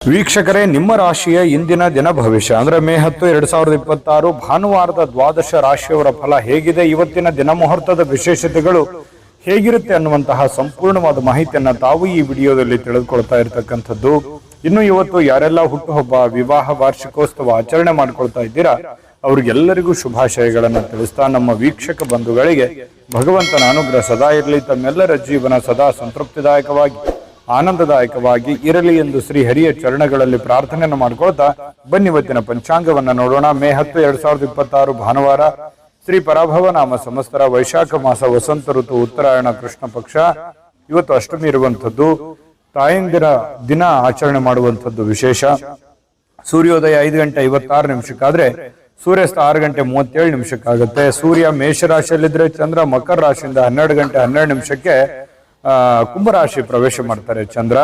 ವೀಕ್ಷಕರೇ, ನಿಮ್ಮ ರಾಶಿಯ ಇಂದಿನ ದಿನ ಭವಿಷ್ಯ ಅಂದ್ರೆ ಮೇ 10, 2026 ಭಾನುವಾರದ ದ್ವಾದಶ ರಾಶಿಯವರ ಫಲ ಹೇಗಿದೆ, ಇವತ್ತಿನ ದಿನ ಮುಹೂರ್ತದ ವಿಶೇಷತೆಗಳು ಹೇಗಿರುತ್ತೆ ಅನ್ನುವಂತಹ ಸಂಪೂರ್ಣವಾದ ಮಾಹಿತಿಯನ್ನ ತಾವು ಈ ವಿಡಿಯೋದಲ್ಲಿ ತಿಳಿದುಕೊಳ್ತಾ ಇರತಕ್ಕಂಥದ್ದು. ಇನ್ನು ಇವತ್ತು ಯಾರೆಲ್ಲ ಹುಟ್ಟುಹಬ್ಬ, ವಿವಾಹ, ವಾರ್ಷಿಕೋತ್ಸವ ಆಚರಣೆ ಮಾಡ್ಕೊಳ್ತಾ ಇದ್ದೀರಾ ಅವ್ರಿಗೆಲ್ಲರಿಗೂ ಶುಭಾಶಯಗಳನ್ನು ತಿಳಿಸ್ತಾ ನಮ್ಮ ವೀಕ್ಷಕ ಬಂಧುಗಳಿಗೆ ಭಗವಂತನ ಅನುಗ್ರಹ ಸದಾ ಇರಲಿ, ತಮ್ಮೆಲ್ಲರ ಜೀವನ ಸದಾ ಸಂತೃಪ್ತಿದಾಯಕವಾಗಿ ಆನಂದದಾಯಕವಾಗಿ ಇರಲಿ ಎಂದು ಶ್ರೀ ಹರಿಯ ಚರಣಗಳಲ್ಲಿ ಪ್ರಾರ್ಥನೆಯನ್ನು ಮಾಡ್ಕೊಳ್ತಾ ಬನ್ನಿ ಇವತ್ತಿನ ಪಂಚಾಂಗವನ್ನ ನೋಡೋಣ. ಮೇ 10, 2026 ಭಾನುವಾರ, ಶ್ರೀ ಪರಾಭವ ನಾಮ ಸಂವತ್ಸರ, ವೈಶಾಖ ಮಾಸ, ವಸಂತ ಋತು, ಉತ್ತರಾಯಣ, ಕೃಷ್ಣ ಪಕ್ಷ. ಇವತ್ತು ಅಷ್ಟಮಿ ಇರುವಂಥದ್ದು. ತಾಯಂದಿರ ದಿನ ಆಚರಣೆ ಮಾಡುವಂಥದ್ದು ವಿಶೇಷ. ಸೂರ್ಯೋದಯ 5:56 ಸೂರ್ಯಾಸ್ತ 6:37 ಸೂರ್ಯ ಮೇಷರಾಶಿಯಲ್ಲಿದ್ರೆ ಚಂದ್ರ ಮಕರ ರಾಶಿಯಿಂದ 12:12 ಕುಂಭರಾಶಿ ಪ್ರವೇಶ ಮಾಡ್ತಾರೆ ಚಂದ್ರ.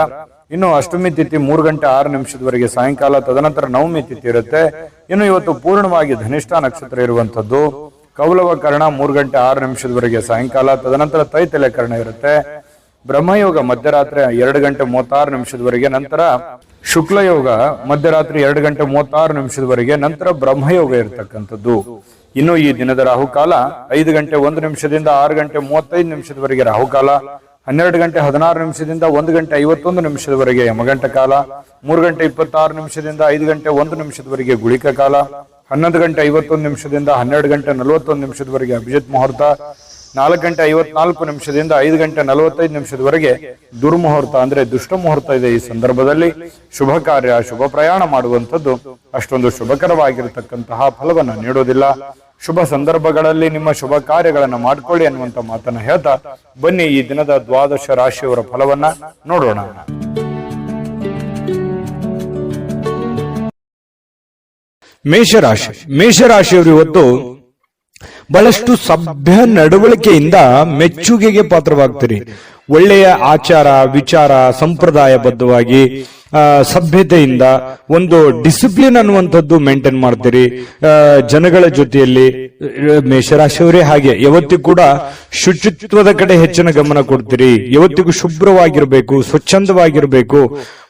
ಇನ್ನು ಅಷ್ಟಮಿ ತಿಥಿ 3:06 ಸಾಯಂಕಾಲ, ತದನಂತರ ನವಮಿ ತಿಥಿ ಇರುತ್ತೆ. ಇನ್ನು ಇವತ್ತು ಪೂರ್ಣವಾಗಿ ಧನಿಷ್ಠ ನಕ್ಷತ್ರ ಇರುವಂತದ್ದು. ಕೌಲವ ಕರ್ಣ 3:06 ಸಾಯಂಕಾಲ, ತದನಂತರ ತೈತಲೆ ಕರ್ಣ ಇರುತ್ತೆ. ಬ್ರಹ್ಮಯೋಗ ಮಧ್ಯರಾತ್ರಿ 2:36 ನಂತರ ಶುಕ್ಲಯೋಗ ಮಧ್ಯರಾತ್ರಿ 2:36 ನಂತರ ಬ್ರಹ್ಮಯೋಗ ಇರತಕ್ಕಂಥದ್ದು. ಇನ್ನು ಈ ದಿನದ ರಾಹುಕಾಲ 5:01 6:35 ರಾಹುಕಾಲ, 12:16 1:51 ಯಮಗಂಟ ಕಾಲ, 3:26 5:01 ಗುಳಿಕ ಕಾಲ, 11:51 12:41 ಅಭಿಜಿತ್ ಮುಹೂರ್ತ, 4:54 5:45 ದುರ್ಮುಹೂರ್ತ ಅಂದ್ರೆ ದುಷ್ಟ ಮುಹೂರ್ತ ಇದೆ. ಈ ಸಂದರ್ಭದಲ್ಲಿ ಶುಭ ಕಾರ್ಯ, ಶುಭ ಪ್ರಯಾಣ ಮಾಡುವಂಥದ್ದು ಅಷ್ಟೊಂದು ಶುಭಕರವಾಗಿರತಕ್ಕಂತಹ ಫಲವನ್ನ ನೀಡೋದಿಲ್ಲ. ಶುಭ ಸಂದರ್ಭಗಳಲ್ಲಿ ನಿಮ್ಮ ಶುಭ ಕಾರ್ಯಗಳನ್ನು ಮಾಡಿಕೊಳ್ಳಿ ಅನ್ನುವಂತ ಮಾತನ್ನ ಹೇಳ್ತಾ ಬನ್ನಿ ಈ ದಿನದ ದ್ವಾದಶ ರಾಶಿಯವರ ಫಲವನ್ನ ನೋಡೋಣ. ಮೇಷರಾಶಿಯವರು ಇವತ್ತು ಬಹಳಷ್ಟು ಸಭ್ಯ ನಡವಳಿಕೆಯಿಂದ ಮೆಚ್ಚುಗೆಗೆ ಪಾತ್ರವಾಗ್ತೀರಿ. ಒಳ್ಳೆಯ ಆಚಾರ ವಿಚಾರ ಸಂಪ್ರದಾಯಬದ್ಧವಾಗಿ ಸಭ್ಯತೆಯಿಂದ ಒಂದು ಡಿಸಿಪ್ಲಿನ್ ಅನ್ನುವಂಥದ್ದು ಮೇಂಟೈನ್ ಮಾಡ್ತೀರಿ. ಜನಗಳ ಜೊತೆಯಲ್ಲಿ ಮೇಷರಾಶಿಯವರೇ ಹಾಗೆ ಯಾವತ್ತಿಗೂ ಕೂಡ ಶುಚಿತ್ವದ ಕಡೆ ಹೆಚ್ಚಿನ ಗಮನ ಕೊಡ್ತೀರಿ. ಯಾವತ್ತಿಗೂ ಶುಭ್ರವಾಗಿರ್ಬೇಕು, ಸ್ವಚ್ಛಂದವಾಗಿರ್ಬೇಕು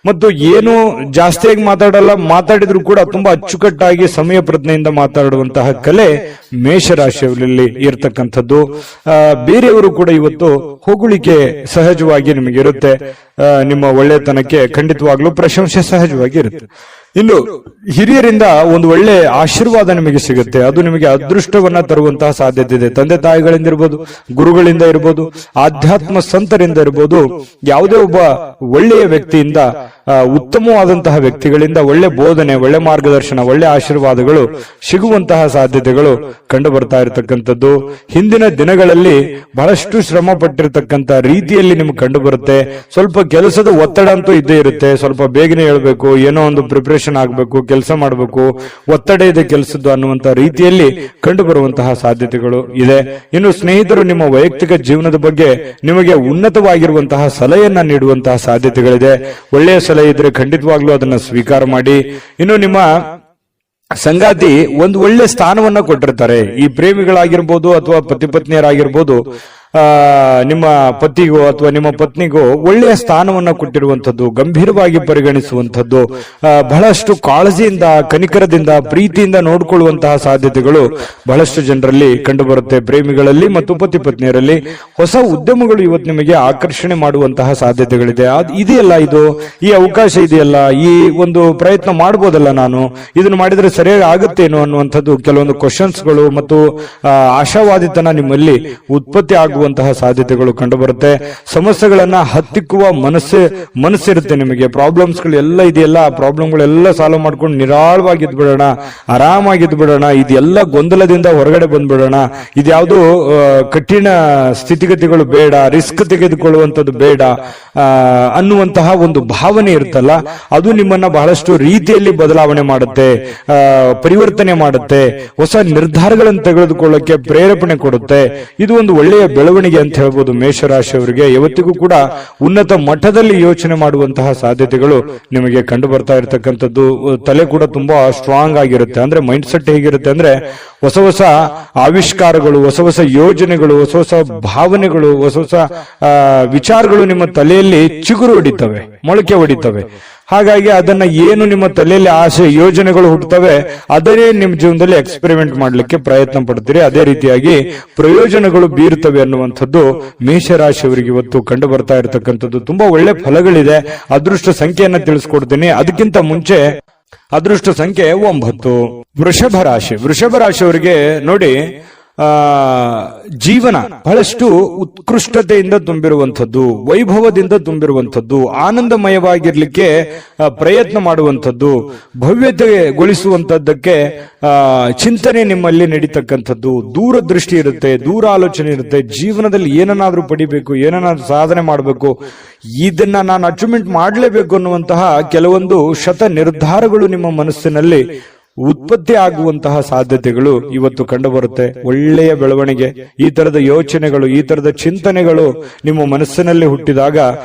ಮತ್ತು ಏನು ಜಾಸ್ತಿಯಾಗಿ ಮಾತಾಡಲ್ಲ, ಮಾತಾಡಿದ್ರು ಕೂಡ ತುಂಬಾ ಅಚ್ಚುಕಟ್ಟಾಗಿ ಸಮಯ ಪ್ರಜ್ಞೆಯಿಂದ ಮಾತಾಡುವಂತಹ ಕಲೆ ಮೇಷರಾಶಿಯಲ್ಲಿ ಇರ್ತಕ್ಕಂಥದ್ದು. ಬೇರೆಯವರು ಕೂಡ ಇವತ್ತು ಹೊಗಳಿಕೆ ಸಹಜವಾಗಿ ನಿಮಗೆ ಇರುತ್ತೆ. ನಿಮ್ಮ ಒಳ್ಳೆತನಕ್ಕೆ ಖಂಡಿತವಾಗ್ಲೂ ಪ್ರಶಂಸೆ ಸಹಜವಾಗಿ ಇರುತ್ತೆ. ಇನ್ನು ಹಿರಿಯರಿಂದ ಒಂದು ಒಳ್ಳೆ ಆಶೀರ್ವಾದ ನಿಮಗೆ ಸಿಗುತ್ತೆ. ಅದು ನಿಮಗೆ ಅದೃಷ್ಟವನ್ನ ತರುವಂತಹ ಸಾಧ್ಯತೆ ಇದೆ. ತಂದೆ ತಾಯಿಗಳಿಂದ ಇರ್ಬೋದು, ಗುರುಗಳಿಂದ ಇರ್ಬೋದು, ಆಧ್ಯಾತ್ಮ ಸಂತರಿಂದ ಇರ್ಬೋದು, ಯಾವುದೇ ಒಬ್ಬ ಒಳ್ಳೆಯ ವ್ಯಕ್ತಿಯಿಂದ, ಉತ್ತಮವಾದಂತಹ ವ್ಯಕ್ತಿಗಳಿಂದ ಒಳ್ಳೆ ಬೋಧನೆ, ಒಳ್ಳೆ ಮಾರ್ಗದರ್ಶನ, ಒಳ್ಳೆ ಆಶೀರ್ವಾದಗಳು ಸಿಗುವಂತಹ ಸಾಧ್ಯತೆಗಳು ಕಂಡು ಬರ್ತಾ ಇರತಕ್ಕಂಥದ್ದು. ಹಿಂದಿನ ದಿನಗಳಲ್ಲಿ ಬಹಳಷ್ಟು ಶ್ರಮ ಪಟ್ಟಿರ್ತಕ್ಕಂಥ ರೀತಿಯಲ್ಲಿ ನಿಮ್ಗೆ ಕಂಡು ಬರುತ್ತೆ. ಸ್ವಲ್ಪ ಕೆಲಸದ ಒತ್ತಡ ಅಂತೂ ಇದ್ದೇ ಇರುತ್ತೆ. ಸ್ವಲ್ಪ ಬೇಗನೆ ಹೇಳ್ಬೇಕು, ಏನೋ ಒಂದು ಪ್ರಿಪರೇಷನ್ ಆಗಬೇಕು, ಕೆಲಸ ಮಾಡಬೇಕು, ಒತ್ತಡ ಇದೆ ಕೆಲಸದ್ದು ಅನ್ನುವಂತಹ ರೀತಿಯಲ್ಲಿ ಕಂಡು ಬರುವಂತಹ ಸಾಧ್ಯತೆಗಳು ಇದೆ. ಇನ್ನು ಸ್ನೇಹಿತರು ನಿಮ್ಮ ವೈಯಕ್ತಿಕ ಜೀವನದ ಬಗ್ಗೆ ನಿಮಗೆ ಉನ್ನತವಾಗಿರುವಂತಹ ಸಲಹೆಯನ್ನ ನೀಡುವಂತಹ ಸಾಧ್ಯತೆಗಳಿದೆ. ಒಳ್ಳೆಯ ಸಲಹೆ ಇದ್ರೆ ಖಂಡಿತವಾಗ್ಲೂ ಅದನ್ನ ಸ್ವೀಕಾರ ಮಾಡಿ. ಇನ್ನು ನಿಮ್ಮ ಸಂಗಾತಿ ಒಂದು ಒಳ್ಳೆ ಸ್ಥಾನವನ್ನ ಕೊಟ್ಟಿರ್ತಾರೆ. ಈ ಪ್ರೇಮಿಗಳಾಗಿರ್ಬೋದು ಅಥವಾ ಪತಿ ಪತ್ನಿಯರಾಗಿರ್ಬೋದು, ನಿಮ್ಮ ಪತಿಗೋ ಅಥವಾ ನಿಮ್ಮ ಪತ್ನಿಗೋ ಒಳ್ಳೆಯ ಸ್ಥಾನವನ್ನ ಕೊಟ್ಟಿರುವಂಥದ್ದು, ಗಂಭೀರವಾಗಿ ಪರಿಗಣಿಸುವಂಥದ್ದು, ಬಹಳಷ್ಟು ಕಾಳಜಿಯಿಂದ, ಕನಿಕರದಿಂದ, ಪ್ರೀತಿಯಿಂದ ನೋಡಿಕೊಳ್ಳುವಂತಹ ಸಾಧ್ಯತೆಗಳು ಬಹಳಷ್ಟು ಜನರಲ್ಲಿ ಕಂಡುಬರುತ್ತೆ. ಪ್ರೇಮಿಗಳಲ್ಲಿ ಮತ್ತು ಪತಿ ಪತ್ನಿಯರಲ್ಲಿ ಹೊಸ ಉದ್ಯಮಗಳು ಇವತ್ತು ನಿಮಗೆ ಆಕರ್ಷಣೆ ಮಾಡುವಂತಹ ಸಾಧ್ಯತೆಗಳಿದೆ. ಇದೆಯಲ್ಲ, ಇದು ಈ ಅವಕಾಶ ಇದೆಯಲ್ಲ, ಈ ಒಂದು ಪ್ರಯತ್ನ ಮಾಡಬಹುದಲ್ಲ, ನಾನು ಇದನ್ನು ಮಾಡಿದ್ರೆ ಸರಿಯಾಗಿ ಆಗುತ್ತೇನೋ ಅನ್ನುವಂಥದ್ದು ಕೆಲವೊಂದು ಕ್ವಶನ್ಸ್ಗಳು ಮತ್ತು ಆಶಾವಾದಿತನ ನಿಮ್ಮಲ್ಲಿ ಉತ್ಪತ್ತಿ ಆಗುವಂತಹ ಸಾಧ್ಯತೆಗಳು ಕಂಡು ಬರುತ್ತೆ. ಸಮಸ್ಯೆಗಳನ್ನ ಹತ್ತಿಕ್ಕುವ ಮನಸ್ಸಿರುತ್ತೆ ನಿಮಗೆ. ಪ್ರಾಬ್ಲಮ್ಸ್ಗಳು ಎಲ್ಲ ಇದೆಯಲ್ಲ, ಆ ಪ್ರಾಬ್ಲಮ್ಗಳೆಲ್ಲ ಸಾಲ್ವ್ ಮಾಡ್ಕೊಂಡು ನಿರಾಳವಾಗಿದ್ದು ಬಿಡೋಣ, ಆರಾಮಾಗಿದ್ದು ಬಿಡೋಣ, ಇದೆಲ್ಲ ಗೊಂದಲದಿಂದ ಹೊರಗಡೆ ಬಂದ್ಬಿಡೋಣ, ಇದ್ಯಾವುದು ಕಠಿಣ ಸ್ಥಿತಿಗತಿಗಳು ಬೇಡ, ರಿಸ್ಕ್ ತೆಗೆದುಕೊಳ್ಳುವಂಥದ್ದು ಬೇಡ ಅನ್ನುವಂತಹ ಒಂದು ಭಾವನೆ ಇರುತ್ತಲ್ಲ, ಅದು ನಿಮ್ಮನ್ನ ಬಹಳಷ್ಟು ರೀತಿಯಲ್ಲಿ ಬದಲಾವಣೆ ಮಾಡುತ್ತೆ, ಪರಿವರ್ತನೆ ಮಾಡುತ್ತೆ, ಹೊಸ ನಿರ್ಧಾರಗಳನ್ನು ತೆಗೆದುಕೊಳ್ಳಕ್ಕೆ ಪ್ರೇರೇಪಣೆ ಕೊಡುತ್ತೆ. ಇದು ಒಂದು ಒಳ್ಳೆಯ ಬೆಳವಣಿಗೆ ಅಂತ ಹೇಳ್ಬೋದು. ಮೇಷರಾಶಿಯವರಿಗೆ ಯಾವತ್ತಿಗೂ ಕೂಡ ಉನ್ನತ ಮಟ್ಟದಲ್ಲಿ ಯೋಚನೆ ಮಾಡುವಂತಹ ಸಾಧ್ಯತೆಗಳು ನಿಮಗೆ ಕಂಡು ಬರ್ತಾ ಇರತಕ್ಕಂಥದ್ದು. ತಲೆ ಕೂಡ ತುಂಬಾ ಸ್ಟ್ರಾಂಗ್ ಆಗಿರುತ್ತೆ. ಅಂದ್ರೆ ಮೈಂಡ್ ಸೆಟ್ ಹೇಗಿರುತ್ತೆ ಅಂದ್ರೆ ಹೊಸ ಹೊಸ ಆವಿಷ್ಕಾರಗಳು, ಹೊಸ ಹೊಸ ಯೋಜನೆಗಳು, ಹೊಸ ಹೊಸ ಭಾವನೆಗಳು, ಹೊಸ ಹೊಸ ವಿಚಾರಗಳು ನಿಮ್ಮ ತಲೆಯಲ್ಲಿ ಚಿಗುರು ಹೊಡಿತವೆ. ಮೊಳಕೆ ಹೊಡಿತವೆ. ಹಾಗಾಗಿ ಅದನ್ನ ಏನು ನಿಮ್ಮ ತಲೆಯಲ್ಲಿ ಆಸೆ ಯೋಜನೆಗಳು ಹುಟ್ಟುತ್ತವೆ ಅದನ್ನೇ ನಿಮ್ಮ ಜೀವನದಲ್ಲಿ ಎಕ್ಸ್ಪೆರಿಮೆಂಟ್ ಮಾಡ್ಲಿಕ್ಕೆ ಪ್ರಯತ್ನ ಪಡ್ತೀರಿ. ಅದೇ ರೀತಿಯಾಗಿ ಪ್ರಯೋಜನಗಳು ಬೀರುತ್ತವೆ ಅನ್ನುವಂಥದ್ದು ಮೇಷರಾಶಿಯವರಿಗೆ ಇವತ್ತು ಕಂಡು ಬರ್ತಾ ಇರತಕ್ಕಂಥದ್ದು. ತುಂಬಾ ಒಳ್ಳೆ ಫಲಗಳಿದೆ. ಅದೃಷ್ಟ ಸಂಖ್ಯೆಯನ್ನ ತಿಳಿಸ್ಕೊಡ್ತೀನಿ. ಅದಕ್ಕಿಂತ ಮುಂಚೆ ಅದೃಷ್ಟ ಸಂಖ್ಯೆ 9. ವೃಷಭ ರಾಶಿಯವರಿಗೆ ನೋಡಿ, ಜೀವನ ಬಹಳಷ್ಟು ಉತ್ಕೃಷ್ಟತೆಯಿಂದ ತುಂಬಿರುವಂಥದ್ದು, ವೈಭವದಿಂದ ತುಂಬಿರುವಂಥದ್ದು, ಆನಂದಮಯವಾಗಿರ್ಲಿಕ್ಕೆ ಪ್ರಯತ್ನ ಮಾಡುವಂಥದ್ದು, ಭವ್ಯತೆಗೊಳಿಸುವಂತದ್ದಕ್ಕೆ ಚಿಂತನೆ ನಿಮ್ಮಲ್ಲಿ ನಡೀತಕ್ಕಂಥದ್ದು, ದೂರದೃಷ್ಟಿ ಇರುತ್ತೆ, ದೂರ ಆಲೋಚನೆ ಇರುತ್ತೆ. ಜೀವನದಲ್ಲಿ ಏನನ್ನಾದ್ರೂ ಪಡಿಬೇಕು, ಏನನ್ನಾದ್ರೂ ಸಾಧನೆ ಮಾಡಬೇಕು, ಇದನ್ನ ನಾನು ಅಚೀವ್ಮೆಂಟ್ ಮಾಡಲೇಬೇಕು ಅನ್ನುವಂತಹ ಕೆಲವೊಂದು ಶತ ನಿರ್ಧಾರಗಳು ನಿಮ್ಮ ಮನಸ್ಸಿನಲ್ಲಿ ಉತ್ಪತ್ತಿ ಆಗುವಂತಹ ಸಾಧ್ಯತೆಗಳು ಇವತ್ತು ಕಂಡು ಬರುತ್ತೆ. ಒಳ್ಳೆಯ ಬೆಳವಣಿಗೆ, ಈ ತರದ ಯೋಚನೆಗಳು, ಈ ತರದ ಚಿಂತನೆಗಳು ನಿಮ್ಮ ಮನಸ್ಸಿನಲ್ಲಿ ಹುಟ್ಟಿದಾಗ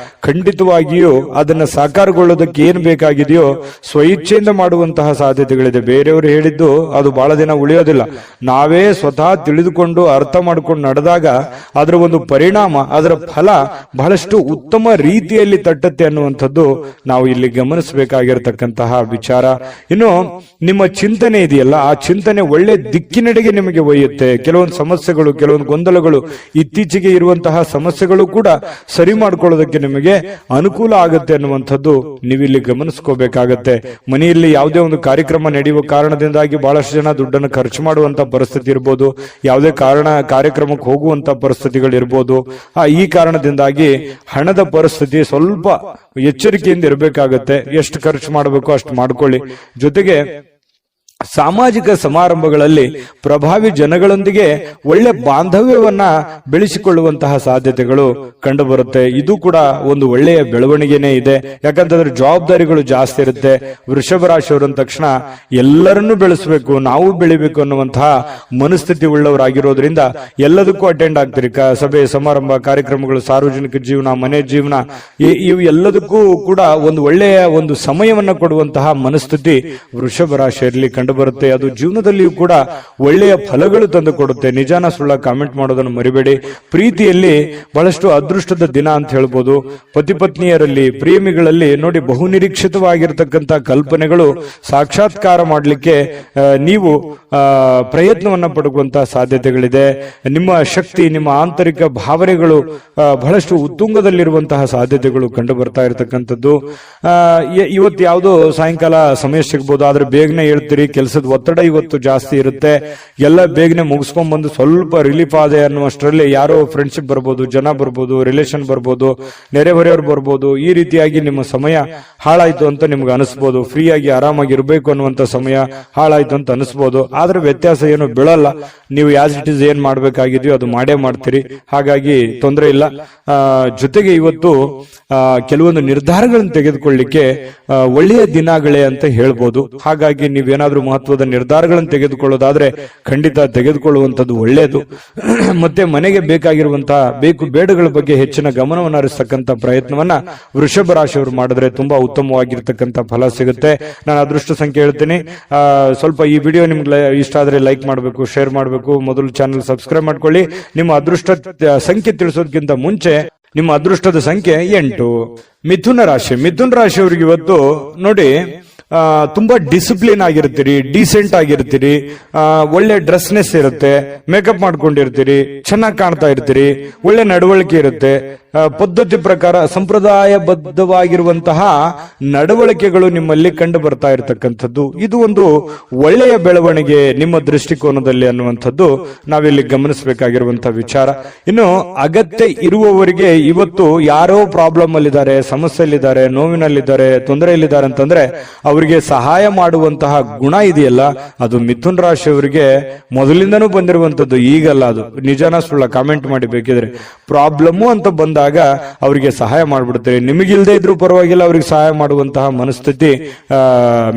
ಖಂಡಿತವಾಗಿಯೂ ಅದನ್ನ ಸಾಕಾರಗೊಳ್ಳೋದಕ್ಕೆ ಏನ್ ಬೇಕಾಗಿದೆಯೋ ಸ್ವಇಚ್ಛೆಯಿಂದ ಮಾಡುವಂತಹ ಸಾಧ್ಯತೆಗಳಿದೆ. ಬೇರೆಯವರು ಹೇಳಿದ್ದು ಅದು ಬಹಳ ದಿನ ಉಳಿಯೋದಿಲ್ಲ. ನಾವೇ ಸ್ವತಃ ತಿಳಿದುಕೊಂಡು ಅರ್ಥ ಮಾಡ್ಕೊಂಡು ನಡೆದಾಗ ಅದರ ಒಂದು ಪರಿಣಾಮ, ಅದರ ಫಲ ಬಹಳಷ್ಟು ಉತ್ತಮ ರೀತಿಯಲ್ಲಿ ತಟ್ಟತ್ತೆ ಅನ್ನುವಂಥದ್ದು ನಾವು ಇಲ್ಲಿ ಗಮನಿಸಬೇಕಾಗಿರತಕ್ಕಂತಹ ವಿಚಾರ. ಇನ್ನು ನಿಮ್ಮ ಚಿಂತನೆ ಇದೆಯಲ್ಲ, ಆ ಚಿಂತನೆ ಒಳ್ಳೆ ದಿಕ್ಕಿನೆಡೆಗೆ ನಿಮಗೆ ಒಯ್ಯುತ್ತೆ. ಕೆಲವೊಂದು ಸಮಸ್ಯೆಗಳು, ಕೆಲವೊಂದು ಗೊಂದಲಗಳು, ಇತ್ತೀಚೆಗೆ ಇರುವಂತಹ ಸಮಸ್ಯೆಗಳು ಕೂಡ ಸರಿ ಮಾಡ್ಕೊಳ್ಳೋದಕ್ಕೆ ನಿಮಗೆ ಅನುಕೂಲ ಆಗುತ್ತೆ ಅನ್ನುವಂಥದ್ದು ನೀವಿಲ್ಲಿ ಗಮನಿಸ್ಕೋಬೇಕಾಗತ್ತೆ. ಮನೆಯಲ್ಲಿ ಯಾವುದೇ ಒಂದು ಕಾರ್ಯಕ್ರಮ ನಡೆಯುವ ಕಾರಣದಿಂದಾಗಿ ಬಹಳಷ್ಟು ಜನ ದುಡ್ಡನ್ನು ಖರ್ಚು ಮಾಡುವಂತ ಪರಿಸ್ಥಿತಿ ಇರ್ಬೋದು, ಯಾವುದೇ ಕಾರ್ಯಕ್ರಮಕ್ಕೆ ಹೋಗುವಂತ ಪರಿಸ್ಥಿತಿಗಳು ಇರ್ಬೋದು. ಈ ಕಾರಣದಿಂದಾಗಿ ಹಣದ ಪರಿಸ್ಥಿತಿ ಸ್ವಲ್ಪ ಎಚ್ಚರಿಕೆಯಿಂದ ಇರಬೇಕಾಗತ್ತೆ. ಎಷ್ಟು ಖರ್ಚು ಮಾಡಬೇಕು ಅಷ್ಟು ಮಾಡ್ಕೊಳ್ಳಿ. ಜೊತೆಗೆ ಸಾಮಾಜಿಕ ಸಮಾರಂಭಗಳಲ್ಲಿ ಪ್ರಭಾವಿ ಜನಗಳೊಂದಿಗೆ ಒಳ್ಳೆ ಬಾಂಧವ್ಯವನ್ನ ಬೆಳೆಸಿಕೊಳ್ಳುವಂತಹ ಸಾಧ್ಯತೆಗಳು ಕಂಡು ಬರುತ್ತೆ. ಇದು ಕೂಡ ಒಂದು ಒಳ್ಳೆಯ ಬೆಳವಣಿಗೆನೇ ಇದೆ. ಯಾಕಂತಂದ್ರೆ ಜವಾಬ್ದಾರಿಗಳು ಜಾಸ್ತಿ ಇರುತ್ತೆ. ವೃಷಭ ರಾಶಿಯವರು ಅಂದ ತಕ್ಷಣ ಎಲ್ಲರನ್ನೂ ಬೆಳೆಸಬೇಕು, ನಾವು ಬೆಳಿಬೇಕು ಅನ್ನುವಂತಹ ಮನಸ್ಥಿತಿ ಉಳ್ಳವರಾಗಿರೋದ್ರಿಂದ ಎಲ್ಲದಕ್ಕೂ ಅಟೆಂಡ್ ಆಗ್ತೀರಿ. ಸಭೆ ಸಮಾರಂಭ, ಕಾರ್ಯಕ್ರಮಗಳು, ಸಾರ್ವಜನಿಕ ಜೀವನ, ಮನೆ ಜೀವನ, ಇವು ಎಲ್ಲದಕ್ಕೂ ಕೂಡ ಒಂದು ಒಳ್ಳೆಯ ಒಂದು ಸಮಯವನ್ನ ಕೊಡುವಂತಹ ಮನಸ್ಥಿತಿ ವೃಷಭ ರಾಶಿಯಲ್ಲಿ ಕಂಡು ಬರುತ್ತೆ. ಅದು ಜೀವನದಲ್ಲಿಯೂ ಕೂಡ ಒಳ್ಳೆಯ ಫಲಗಳು ತಂದು ಕೊಡುತ್ತೆ. ನಿಜಾನ ಸುಳ್ಳ ಕಾಮೆಂಟ್ ಮಾಡೋದನ್ನು ಮರಿಬೇಡಿ. ಪ್ರೀತಿಯಲ್ಲಿ ಬಹಳಷ್ಟು ಅದೃಷ್ಟದ ದಿನ ಅಂತ ಹೇಳ್ಬೋದು. ಪತಿ ಪತ್ನಿಯರಲ್ಲಿ, ಪ್ರೇಮಿಗಳಲ್ಲಿ ನೋಡಿ, ಬಹುನಿರೀಕ್ಷಿತವಾಗಿರ್ತಕ್ಕಂಥ ಕಲ್ಪನೆಗಳು ಸಾಕ್ಷಾತ್ಕಾರ ಮಾಡಲಿಕ್ಕೆ ನೀವು ಪ್ರಯತ್ನವನ್ನ ಪಡುವಂತಹ ಸಾಧ್ಯತೆಗಳಿದೆ. ನಿಮ್ಮ ಶಕ್ತಿ, ನಿಮ್ಮ ಆಂತರಿಕ ಭಾವನೆಗಳು ಬಹಳಷ್ಟು ಉತ್ತುಂಗದಲ್ಲಿರುವಂತಹ ಸಾಧ್ಯತೆಗಳು ಕಂಡು ಬರ್ತಾ ಇರತಕ್ಕಂಥದ್ದು. ಇವತ್ತು ಯಾವುದೋ ಸಾಯಂಕಾಲ ಸಮಯ ಸಿಗ್ಬೋದು, ಆದ್ರೆ ಬೇಗನೆ ಹೇಳ್ತೀರಿ. ಕೆಲಸದ ಒತ್ತಡ ಇವತ್ತು ಜಾಸ್ತಿ ಇರುತ್ತೆ. ಎಲ್ಲ ಬೇಗನೆ ಮುಗಿಸ್ಕೊಂಡ್ ಬಂದು ಸ್ವಲ್ಪ ರಿಲೀಫ್ ಆದೆ ಅನ್ನುವಷ್ಟರಲ್ಲಿ ಯಾರೋ ಫ್ರೆಂಡ್ಶಿಪ್ ಬರ್ಬೋದು, ಜನ ಬರ್ಬೋದು, ರಿಲೇಷನ್ ಬರ್ಬೋದು, ನೆರೆಹೊರೆಯವರು ಬರ್ಬೋದು. ಈ ರೀತಿಯಾಗಿ ನಿಮ್ಮ ಸಮಯ ಹಾಳಾಯ್ತು ಅಂತ ನಿಮ್ಗೆ ಅನಿಸ್ಬೋದು. ಫ್ರೀ ಆಗಿ ಆರಾಮಾಗಿ ಇರಬೇಕು ಅನ್ನುವಂತ ಸಮಯ ಹಾಳಾಯ್ತು ಅಂತ ಅನಿಸ್ಬೋದು. ಆದ್ರೆ ವ್ಯತ್ಯಾಸ ಏನು ಬೀಳಲ್ಲ. ನೀವು ಆಸ್ ಇಟ್ ಇಸ್ ಏನ್ ಮಾಡ್ಬೇಕಾಗಿದೆಯೋ ಅದು ಮಾಡೇ ಮಾಡ್ತೀರಿ. ಹಾಗಾಗಿ ತೊಂದರೆ ಇಲ್ಲ. ಜೊತೆಗೆ ಇವತ್ತು ಕೆಲವೊಂದು ನಿರ್ಧಾರಗಳನ್ನು ತೆಗೆದುಕೊಳ್ಳಿಕ್ಕೆ ಒಳ್ಳೆಯ ದಿನಗಳೇ ಅಂತ ಹೇಳ್ಬೋದು. ಹಾಗಾಗಿ ನೀವೇನಾದ್ರೂ ಮಹತ್ವದ ನಿರ್ಧಾರಗಳನ್ನು ತೆಗೆದುಕೊಳ್ಳೋದಾದ್ರೆ ಖಂಡಿತ ತೆಗೆದುಕೊಳ್ಳುವಂಥದ್ದು ಒಳ್ಳೆಯದು. ಮತ್ತೆ ಮನೆಗೆ ಬೇಕಾಗಿರುವಂತಹ ಬೇಕು ಬೇಡಗಳ ಬಗ್ಗೆ ಹೆಚ್ಚಿನ ಗಮನವನ್ನು ಹರಿಸತಕ್ಕಂಥ ಪ್ರಯತ್ನವನ್ನ ವೃಷಭ ರಾಶಿಯವರು ಮಾಡಿದ್ರೆ ತುಂಬಾ ಉತ್ತಮವಾಗಿರ್ತಕ್ಕಂಥ ಫಲ ಸಿಗುತ್ತೆ. ನಾನು ಅದೃಷ್ಟ ಸಂಖ್ಯೆ ಹೇಳ್ತೀನಿ. ಸ್ವಲ್ಪ ಈ ವಿಡಿಯೋ ನಿಮ್ಗೆ ಇಷ್ಟ ಆದ್ರೆ ಲೈಕ್ ಮಾಡಬೇಕು, ಶೇರ್ ಮಾಡಬೇಕು. ಮೊದಲು ಚಾನಲ್ ಸಬ್ಸ್ಕ್ರೈಬ್ ಮಾಡ್ಕೊಳ್ಳಿ. ನಿಮ್ಮ ಅದೃಷ್ಟ ಸಂಖ್ಯೆ ತಿಳಿಸೋದಕ್ಕಿಂತ ಮುಂಚೆ ನಿಮ್ಮ ಅದೃಷ್ಟದ ಸಂಖ್ಯೆ 8. ಮಿಥುನ ರಾಶಿಯವರಿಗೆ ಇವತ್ತು ನೋಡಿ, ತುಂಬಾ ಡಿಸಿಪ್ಲಿನ್ ಆಗಿರ್ತೀರಿ, ಡೀಸೆಂಟ್ ಆಗಿರ್ತೀರಿ, ಒಳ್ಳೆ ಡ್ರೆಸ್ನೆಸ್ ಇರುತ್ತೆ, ಮೇಕಪ್ ಮಾಡ್ಕೊಂಡಿರ್ತೀರಿ, ಚೆನ್ನಾಗಿ ಕಾಣ್ತಾ ಇರ್ತೀರಿ, ಒಳ್ಳೆ ನಡವಳಿಕೆ ಇರುತ್ತೆ. ಪದ್ಧತಿ ಪ್ರಕಾರ ಸಂಪ್ರದಾಯಬದ್ಧವಾಗಿರುವಂತಹ ನಡವಳಿಕೆಗಳು ನಿಮ್ಮಲ್ಲಿ ಕಂಡು ಬರ್ತಾ ಇರತಕ್ಕಂಥದ್ದು. ಇದು ಒಂದು ಒಳ್ಳೆಯ ಬೆಳವಣಿಗೆ ನಿಮ್ಮ ದೃಷ್ಟಿಕೋನದಲ್ಲಿ ಅನ್ನುವಂಥದ್ದು ನಾವಿಲ್ಲಿ ಗಮನಿಸಬೇಕಾಗಿರುವಂತಹ ವಿಚಾರ. ಇನ್ನು ಅಗತ್ಯ ಇರುವವರಿಗೆ ಇವತ್ತು ಯಾರೋ ಪ್ರಾಬ್ಲಮ್ ಅಲ್ಲಿದ್ದಾರೆ, ಸಮಸ್ಯೆಯಲ್ಲಿದ್ದಾರೆ, ನೋವಿನಲ್ಲಿದ್ದಾರೆ, ತೊಂದರೆಯಲ್ಲಿದ್ದಾರೆ ಅಂತಂದ್ರೆ ಅವರಿಗೆ ಸಹಾಯ ಮಾಡುವಂತಹ ಗುಣ ಇದೆಯಲ್ಲ, ಅದು ಮಿಥುನ್ ರಾಶಿಯವರಿಗೆ ಮೊದಲಿಂದನೂ ಬಂದಿರುವಂತದ್ದು, ಈಗಲ್ಲ. ಅದು ನಿಜಾನ ಸುಳ್ಳ ಕಾಮೆಂಟ್ ಮಾಡಿ ಬೇಕಿದ್ರೆ. ಪ್ರಾಬ್ಲಮ್ಮು ಅಂತ ಬಂದಾಗ ಅವರಿಗೆ ಸಹಾಯ ಮಾಡ್ಬಿಡ್ತಾರೆ. ನಿಮಗಿಲ್ದೇ ಇದ್ರೂ ಪರವಾಗಿಲ್ಲ, ಅವರಿಗೆ ಸಹಾಯ ಮಾಡುವಂತಹ ಮನಸ್ಥಿತಿ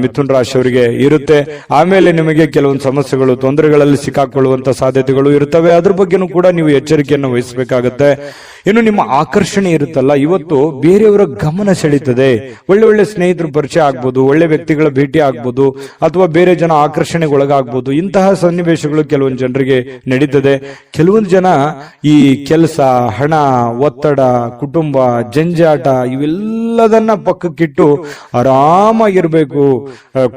ಮಿಥುನ್ ರಾಶಿಯವರಿಗೆ ಇರುತ್ತೆ. ಆಮೇಲೆ ನಿಮಗೆ ಕೆಲವೊಂದು ಸಮಸ್ಯೆಗಳು, ತೊಂದರೆಗಳಲ್ಲಿ ಸಿಕ್ಕಾಕೊಳ್ಳುವಂತಹ ಸಾಧ್ಯತೆಗಳು ಇರ್ತವೆ. ಅದ್ರ ಬಗ್ಗೆನೂ ಕೂಡ ನೀವು ಎಚ್ಚರಿಕೆಯನ್ನು ವಹಿಸಬೇಕಾಗತ್ತೆ. ಇನ್ನು ನಿಮ್ಮ ಆಕರ್ಷಣೆ ಇರುತ್ತಲ್ಲ, ಇವತ್ತು ಬೇರೆಯವರ ಗಮನ ಸೆಳೀತದೆ. ಒಳ್ಳೆ ಸ್ನೇಹಿತರು ಪರಿಚಯ ಆಗ್ಬೋದು, ಒಳ್ಳೆ ವ್ಯಕ್ತಿಗಳ ಭೇಟಿ ಆಗ್ಬೋದು, ಅಥವಾ ಬೇರೆ ಜನ ಆಕರ್ಷಣೆಗೊಳಗಾಗ್ಬೋದು. ಇಂತಹ ಸನ್ನಿವೇಶಗಳು ಕೆಲವೊಂದು ಜನರಿಗೆ ನಡೀತದೆ. ಕೆಲವೊಂದು ಜನ ಈ ಕೆಲಸ, ಹಣ, ಒತ್ತಡ, ಒತ್ತಡ, ಕುಟುಂಬ, ಜಂಜಾಟ ಇವೆಲ್ಲದನ್ನ ಪಕ್ಕಕ್ಕಿಟ್ಟು ಆರಾಮಾಗಿರ್ಬೇಕು,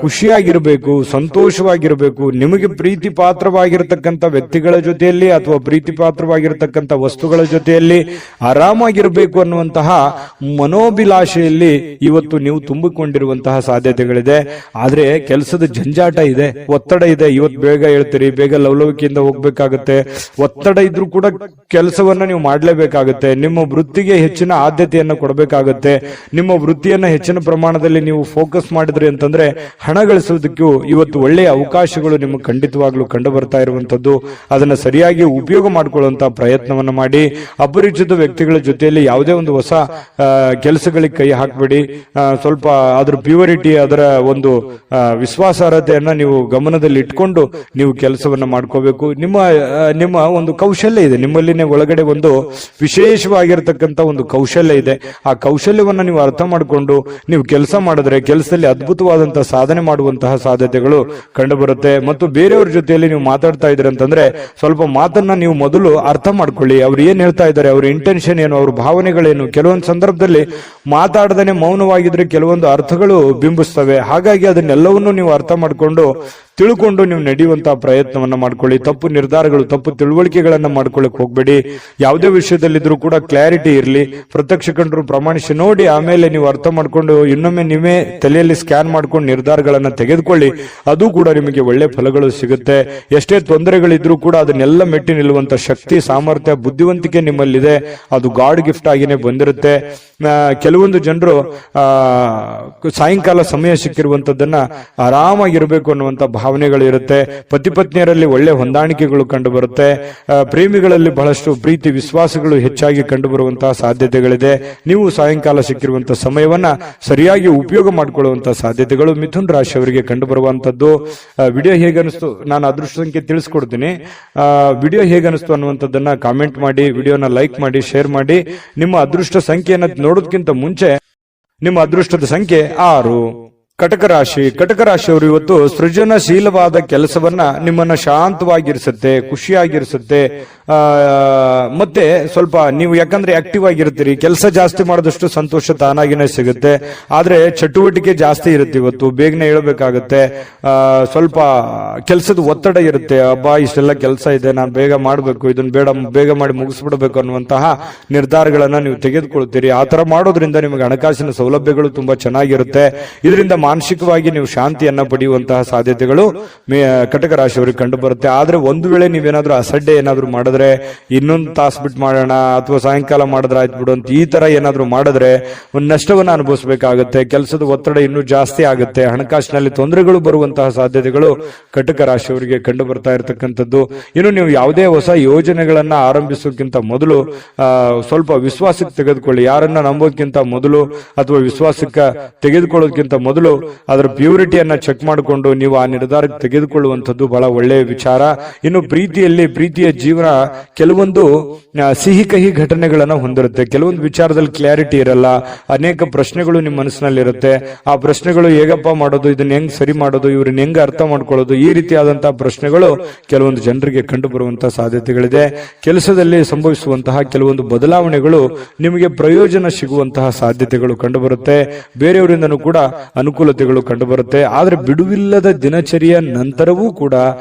ಖುಷಿಯಾಗಿರ್ಬೇಕು, ಸಂತೋಷವಾಗಿರ್ಬೇಕು, ನಿಮಗೆ ಪ್ರೀತಿ ಪಾತ್ರವಾಗಿರತಕ್ಕಂಥ ವ್ಯಕ್ತಿಗಳ ಜೊತೆಯಲ್ಲಿ ಅಥವಾ ಪ್ರೀತಿ ಪಾತ್ರವಾಗಿರತಕ್ಕಂಥ ವಸ್ತುಗಳ ಜೊತೆಯಲ್ಲಿ ಆರಾಮಾಗಿರ್ಬೇಕು ಅನ್ನುವಂತಹ ಮನೋಭಿಲಾಷೆಯಲ್ಲಿ ಇವತ್ತು ನೀವು ತುಂಬಿಕೊಂಡಿರುವಂತಹ ಸಾಧ್ಯತೆಗಳಿದೆ. ಆದ್ರೆ ಕೆಲಸದ ಜಂಜಾಟ ಇದೆ, ಒತ್ತಡ ಇದೆ. ಇವತ್ತು ಬೇಗ ಹೇಳ್ತೀರಿ, ಬೇಗ ಲವಲವಿಕೆಯಿಂದ ಹೋಗ್ಬೇಕಾಗತ್ತೆ. ಒತ್ತಡ ಇದ್ರೂ ಕೂಡ ಕೆಲಸವನ್ನ ನೀವು ಮಾಡಲೇಬೇಕಾಗುತ್ತೆ. ನಿಮ್ಮ ವೃತ್ತಿಗೆ ಹೆಚ್ಚಿನ ಆದ್ಯತೆಯನ್ನು ಕೊಡಬೇಕಾಗುತ್ತೆ. ನಿಮ್ಮ ವೃತ್ತಿಯನ್ನ ಹೆಚ್ಚಿನ ಪ್ರಮಾಣದಲ್ಲಿ ನೀವು ಫೋಕಸ್ ಮಾಡಿದ್ರಿ ಅಂತಂದ್ರೆ ಹಣ ಗಳಿಸೋದಕ್ಕೂ ಇವತ್ತು ಒಳ್ಳೆಯ ಅವಕಾಶಗಳು ನಿಮಗೆ ಖಂಡಿತವಾಗ್ಲೂ ಕಂಡು ಬರ್ತಾ ಇರುವಂತದ್ದು. ಅದನ್ನ ಸರಿಯಾಗಿ ಉಪಯೋಗ ಮಾಡಿಕೊಳ್ಳುವಂತಹ ಪ್ರಯತ್ನವನ್ನ ಮಾಡಿ. ಅಪರಿಚಿತ ವ್ಯಕ್ತಿಗಳ ಜೊತೆಯಲ್ಲಿ ಯಾವುದೇ ಒಂದು ಹೊಸ ಕೆಲಸಗಳಿಗೆ ಕೈ ಹಾಕಬೇಡಿ. ಸ್ವಲ್ಪ ಅದರ ಪ್ಯೂರಿಟಿ, ಅದರ ಒಂದು ವಿಶ್ವಾಸಾರ್ಹತೆಯನ್ನ ನೀವು ಗಮನದಲ್ಲಿ ಇಟ್ಕೊಂಡು ನೀವು ಕೆಲಸವನ್ನ ಮಾಡ್ಕೋಬೇಕು. ನಿಮ್ಮ ಒಂದು ಕೌಶಲ್ಯ ಇದೆ, ನಿಮ್ಮಲ್ಲಿನೇ ಒಳಗಡೆ ಒಂದು ವಿಶೇಷವಾಗಿರತಕ್ಕಂತ ಒಂದು ಕೌಶಲ್ಯ ಇದೆ. ಆ ಕೌಶಲ್ಯವನ್ನ ನೀವು ಅರ್ಥ ಮಾಡಿಕೊಂಡು ನೀವು ಕೆಲಸ ಮಾಡಿದ್ರೆ ಕೆಲಸದಲ್ಲಿ ಅದ್ಭುತವಾದಂತಹ ಸಾಧನೆ ಮಾಡುವಂತಹ ಸಾಧ್ಯತೆಗಳು ಕಂಡು ಬರುತ್ತೆ. ಮತ್ತು ಬೇರೆಯವ್ರ ಜೊತೆಯಲ್ಲಿ ನೀವು ಮಾತಾಡ್ತಾ ಇದ್ರೆ ಅಂತಂದ್ರೆ ಸ್ವಲ್ಪ ಮಾತನ್ನ ನೀವು ಮೊದಲು ಅರ್ಥ ಮಾಡ್ಕೊಳ್ಳಿ. ಅವ್ರು ಏನ್ ಹೇಳ್ತಾ ಇದ್ದಾರೆ, ಅವ್ರ ಇಂಟೆನ್ಷನ್ ಏನು, ಅವ್ರ ಭಾವನೆಗಳೇನು. ಕೆಲವೊಂದು ಸಂದರ್ಭದಲ್ಲಿ ಮಾತಾಡದೇನೆ ಮೌನವಾಗಿದ್ರೆ ಕೆಲವೊಂದು ಅರ್ಥಗಳು ಬಿಂಬಿಸ್ತವೆ. ಹಾಗಾಗಿ ಅದನ್ನೆಲ್ಲವನ್ನೂ ನೀವು ಅರ್ಥ ಮಾಡಿಕೊಂಡು ತಿಳ್ಕೊಂಡು ನೀವು ನಡೆಯುವಂತಹ ಪ್ರಯತ್ನವನ್ನ ಮಾಡ್ಕೊಳ್ಳಿ. ತಪ್ಪು ನಿರ್ಧಾರಗಳು, ತಪ್ಪು ತಿಳುವಳಿಕೆಗಳನ್ನ ಮಾಡ್ಕೊಳ್ಳಿಕ್ ಹೋಗ್ಬೇಡಿ. ಯಾವುದೇ ವಿಷಯದಲ್ಲಿದ್ರೂ ಕೂಡ ಕ್ಲಾರಿಟಿ ಇರಲಿ. ಪ್ರತ್ಯಕ್ಷ ಕಂಡ್ರು ಪ್ರಮಾಣಿಸಿ ನೋಡಿ, ಆಮೇಲೆ ನೀವು ಅರ್ಥ ಮಾಡ್ಕೊಂಡು ಇನ್ನೊಮ್ಮೆ ನೀವೇ ತಲೆಯಲ್ಲಿ ಸ್ಕ್ಯಾನ್ ಮಾಡ್ಕೊಂಡು ನಿರ್ಧಾರಗಳನ್ನ ತೆಗೆದುಕೊಳ್ಳಿ. ಅದು ಕೂಡ ನಿಮಗೆ ಒಳ್ಳೆ ಫಲಗಳು ಸಿಗುತ್ತೆ. ಎಷ್ಟೇ ತೊಂದರೆಗಳಿದ್ರೂ ಕೂಡ ಅದನ್ನೆಲ್ಲ ಮೆಟ್ಟಿ ನಿಲ್ಲುವಂತ ಶಕ್ತಿ, ಸಾಮರ್ಥ್ಯ, ಬುದ್ಧಿವಂತಿಕೆ ನಿಮ್ಮಲ್ಲಿದೆ. ಅದು ಗಾಡ್ ಗಿಫ್ಟ್ ಆಗಿನೇ ಬಂದಿರುತ್ತೆ. ಕೆಲವೊಂದು ಜನರು ಸಾಯಂಕಾಲ ಸಮಯ ಸಿಕ್ಕಿರುವಂತದ್ದನ್ನ ಆರಾಮಾಗಿರ್ಬೇಕು ಅನ್ನುವಂತ ಭಾವನೆಗಳು ಇರುತ್ತೆ. ಪತಿ ಪತ್ನಿಯರಲ್ಲಿ ಒಳ್ಳೆ ಹೊಂದಾಣಿಕೆಗಳು ಕಂಡು ಬರುತ್ತೆ. ಪ್ರೇಮಿಗಳಲ್ಲಿ ಬಹಳಷ್ಟು ಪ್ರೀತಿ ವಿಶ್ವಾಸಗಳು ಹೆಚ್ಚಾಗಿ ಕಂಡು ಬರುವಂತಹ ಸಾಧ್ಯತೆಗಳಿದೆ. ನೀವು ಸಾಯಂಕಾಲ ಸಿಕ್ಕಿರುವಂತಹ ಸಮಯವನ್ನ ಸರಿಯಾಗಿ ಉಪಯೋಗ ಮಾಡಿಕೊಳ್ಳುವಂತಹ ಸಾಧ್ಯತೆಗಳು ಮಿಥುನ್ ರಾಶಿಯವರಿಗೆ ಕಂಡು ಬರುವಂತದ್ದು. ವಿಡಿಯೋ ಹೇಗನಿಸ್ತು, ನಾನು ಅದೃಷ್ಟ ಸಂಖ್ಯೆ ತಿಳಿಸ್ಕೊಡ್ತೀನಿ. ವಿಡಿಯೋ ಹೇಗನಿಸ್ತು ಅನ್ನುವಂಥದ್ದನ್ನ ಕಾಮೆಂಟ್ ಮಾಡಿ, ವಿಡಿಯೋನ ಲೈಕ್ ಮಾಡಿ, ಶೇರ್ ಮಾಡಿ. ನಿಮ್ಮ ಅದೃಷ್ಟ ಸಂಖ್ಯೆಯನ್ನು ನೋಡೋದಕ್ಕಿಂತ ಮುಂಚೆ ನಿಮ್ಮ ಅದೃಷ್ಟದ ಸಂಖ್ಯೆ 6. ಕಟಕ ರಾಶಿ. ಕಟಕ ರಾಶಿಯವರು ಇವತ್ತು ಸೃಜನಶೀಲವಾದ ಕೆಲಸವನ್ನ ನಿಮ್ಮನ್ನ ಶಾಂತವಾಗಿರಿಸುತ್ತೆ, ಖುಷಿಯಾಗಿರಿಸುತ್ತೆ. ಮತ್ತೆ ಸ್ವಲ್ಪ ನೀವು ಯಾಕಂದ್ರೆ ಆಕ್ಟಿವ್ ಆಗಿರ್ತೀರಿ, ಕೆಲಸ ಜಾಸ್ತಿ ಮಾಡಿದಷ್ಟು ಸಂತೋಷ ತಾನಾಗಿನೇ ಸಿಗುತ್ತೆ. ಆದ್ರೆ ಚಟುವಟಿಕೆ ಜಾಸ್ತಿ ಇರುತ್ತೆ. ಇವತ್ತು ಬೇಗನೆ ಹೇಳಬೇಕಾಗುತ್ತೆ. ಸ್ವಲ್ಪ ಕೆಲಸದ ಒತ್ತಡ ಇರುತ್ತೆ. ಅಬ್ಬಾ ಇಷ್ಟೆಲ್ಲ ಕೆಲಸ ಇದೆ, ನಾನು ಬೇಗ ಮಾಡಬೇಕು, ಇದನ್ನ ಬೇಗ ಮಾಡಿ ಮುಗಿಸ್ಬಿಡ್ಬೇಕು ಅನ್ನುವಂತಹ ನಿರ್ಧಾರಗಳನ್ನ ನೀವು ತೆಗೆದುಕೊಳ್ತೀರಿ. ಆ ತರ ಮಾಡೋದ್ರಿಂದ ನಿಮಗೆ ಹಣಕಾಸಿನ ಸೌಲಭ್ಯಗಳು ತುಂಬಾ ಚೆನ್ನಾಗಿರುತ್ತೆ. ಇದರಿಂದ ಮಾನಸಿಕವಾಗಿ ನೀವು ಶಾಂತಿಯನ್ನ ಪಡೆಯುವಂತಹ ಸಾಧ್ಯತೆಗಳು ಕಟಕ ರಾಶಿಯವರಿಗೆ ಕಂಡು ಬರುತ್ತೆ. ಆದ್ರೆ ಒಂದು ವೇಳೆ ನೀವೇನಾದ್ರೂ ಅಸಡ್ಡೆ ಏನಾದ್ರೂ ಮಾಡಿದ್ರೆ, ಇನ್ನೊಂದು ತಾಸು ಬಿಟ್ಟು ಮಾಡೋಣ ಅಥವಾ ಸಾಯಂಕಾಲ ಮಾಡಿದ್ರೆ ಆಯ್ತು ಬಿಡು ಅಂತ ಈ ತರ ಏನಾದ್ರೂ ಮಾಡಿದ್ರೆ ಒಂದು ನಷ್ಟವನ್ನ ಅನುಭವಿಸಬೇಕಾಗುತ್ತೆ. ಕೆಲಸದ ಒತ್ತಡ ಇನ್ನೂ ಜಾಸ್ತಿ ಆಗುತ್ತೆ. ಹಣಕಾಸಿನಲ್ಲಿ ತೊಂದರೆಗಳು ಬರುವಂತಹ ಸಾಧ್ಯತೆಗಳು ಕಟಕ ರಾಶಿಯವರಿಗೆ ಕಂಡು ಬರ್ತಾ ಇರತಕ್ಕಂಥದ್ದು. ಇನ್ನು ನೀವು ಯಾವುದೇ ಹೊಸ ಯೋಜನೆಗಳನ್ನ ಆರಂಭಿಸೋಕ್ಕಿಂತ ಮೊದಲು ಸ್ವಲ್ಪ ವಿಶ್ವಾಸಕ್ಕೆ ತೆಗೆದುಕೊಳ್ಳಿ. ಯಾರನ್ನ ನಂಬೋದಕ್ಕಿಂತ ಮೊದಲು ಅಥವಾ ವಿಶ್ವಾಸಕ್ಕೆ ತೆಗೆದುಕೊಳ್ಳೋದಕ್ಕಿಂತ ಮೊದಲು ಅದರ ಪ್ಯೂರಿಟಿಯನ್ನ ಚೆಕ್ ಮಾಡಿಕೊಂಡು ನೀವು ಆ ನಿರ್ಧಾರಕ್ಕೆ ತೆಗೆದುಕೊಳ್ಳುವಂಥದ್ದು ಬಹಳ ಒಳ್ಳೆಯ ವಿಚಾರ. ಇನ್ನು ಪ್ರೀತಿಯ ಜೀವನ ಕೆಲವೊಂದು ಸಿಹಿ ಕಹಿ ಘಟನೆಗಳನ್ನ ಹೊಂದಿರುತ್ತೆ. ಕೆಲವೊಂದು ವಿಚಾರದಲ್ಲಿ ಕ್ಲಾರಿಟಿ ಇರಲ್ಲ. ಅನೇಕ ಪ್ರಶ್ನೆಗಳು ನಿಮ್ಮ ಮನಸ್ಸಿನಲ್ಲಿರುತ್ತೆ. ಆ ಪ್ರಶ್ನೆಗಳು ಹೇಗಪ್ಪ ಮಾಡೋದು, ಇದನ್ನ ಹೆಂಗ್ ಸರಿ ಮಾಡೋದು, ಇವ್ರನ್ನ ಹೆಂಗ್ ಅರ್ಥ ಮಾಡ್ಕೊಳ್ಳೋದು, ಈ ರೀತಿಯಾದಂತಹ ಪ್ರಶ್ನೆಗಳು ಕೆಲವೊಂದು ಜನರಿಗೆ ಕಂಡು ಬರುವಂತಹ ಸಾಧ್ಯತೆಗಳಿದೆ. ಕೆಲಸದಲ್ಲಿ ಸಂಭವಿಸುವಂತಹ ಕೆಲವೊಂದು ಬದಲಾವಣೆಗಳು ನಿಮಗೆ ಪ್ರಯೋಜನ ಸಿಗುವಂತಹ ಸಾಧ್ಯತೆಗಳು ಕಂಡು ಬರುತ್ತೆ. ಬೇರೆಯವರಿಂದನೂ ಕೂಡ ಅನುಕೂಲತೆಗಳು ಕಂಡು ಬರುತ್ತೆ. ಆದ್ರೆ ಬಿಡುವಿಲ್ಲದ ದಿನಚರಿಯ ನಂತರವೂ ಕೂಡ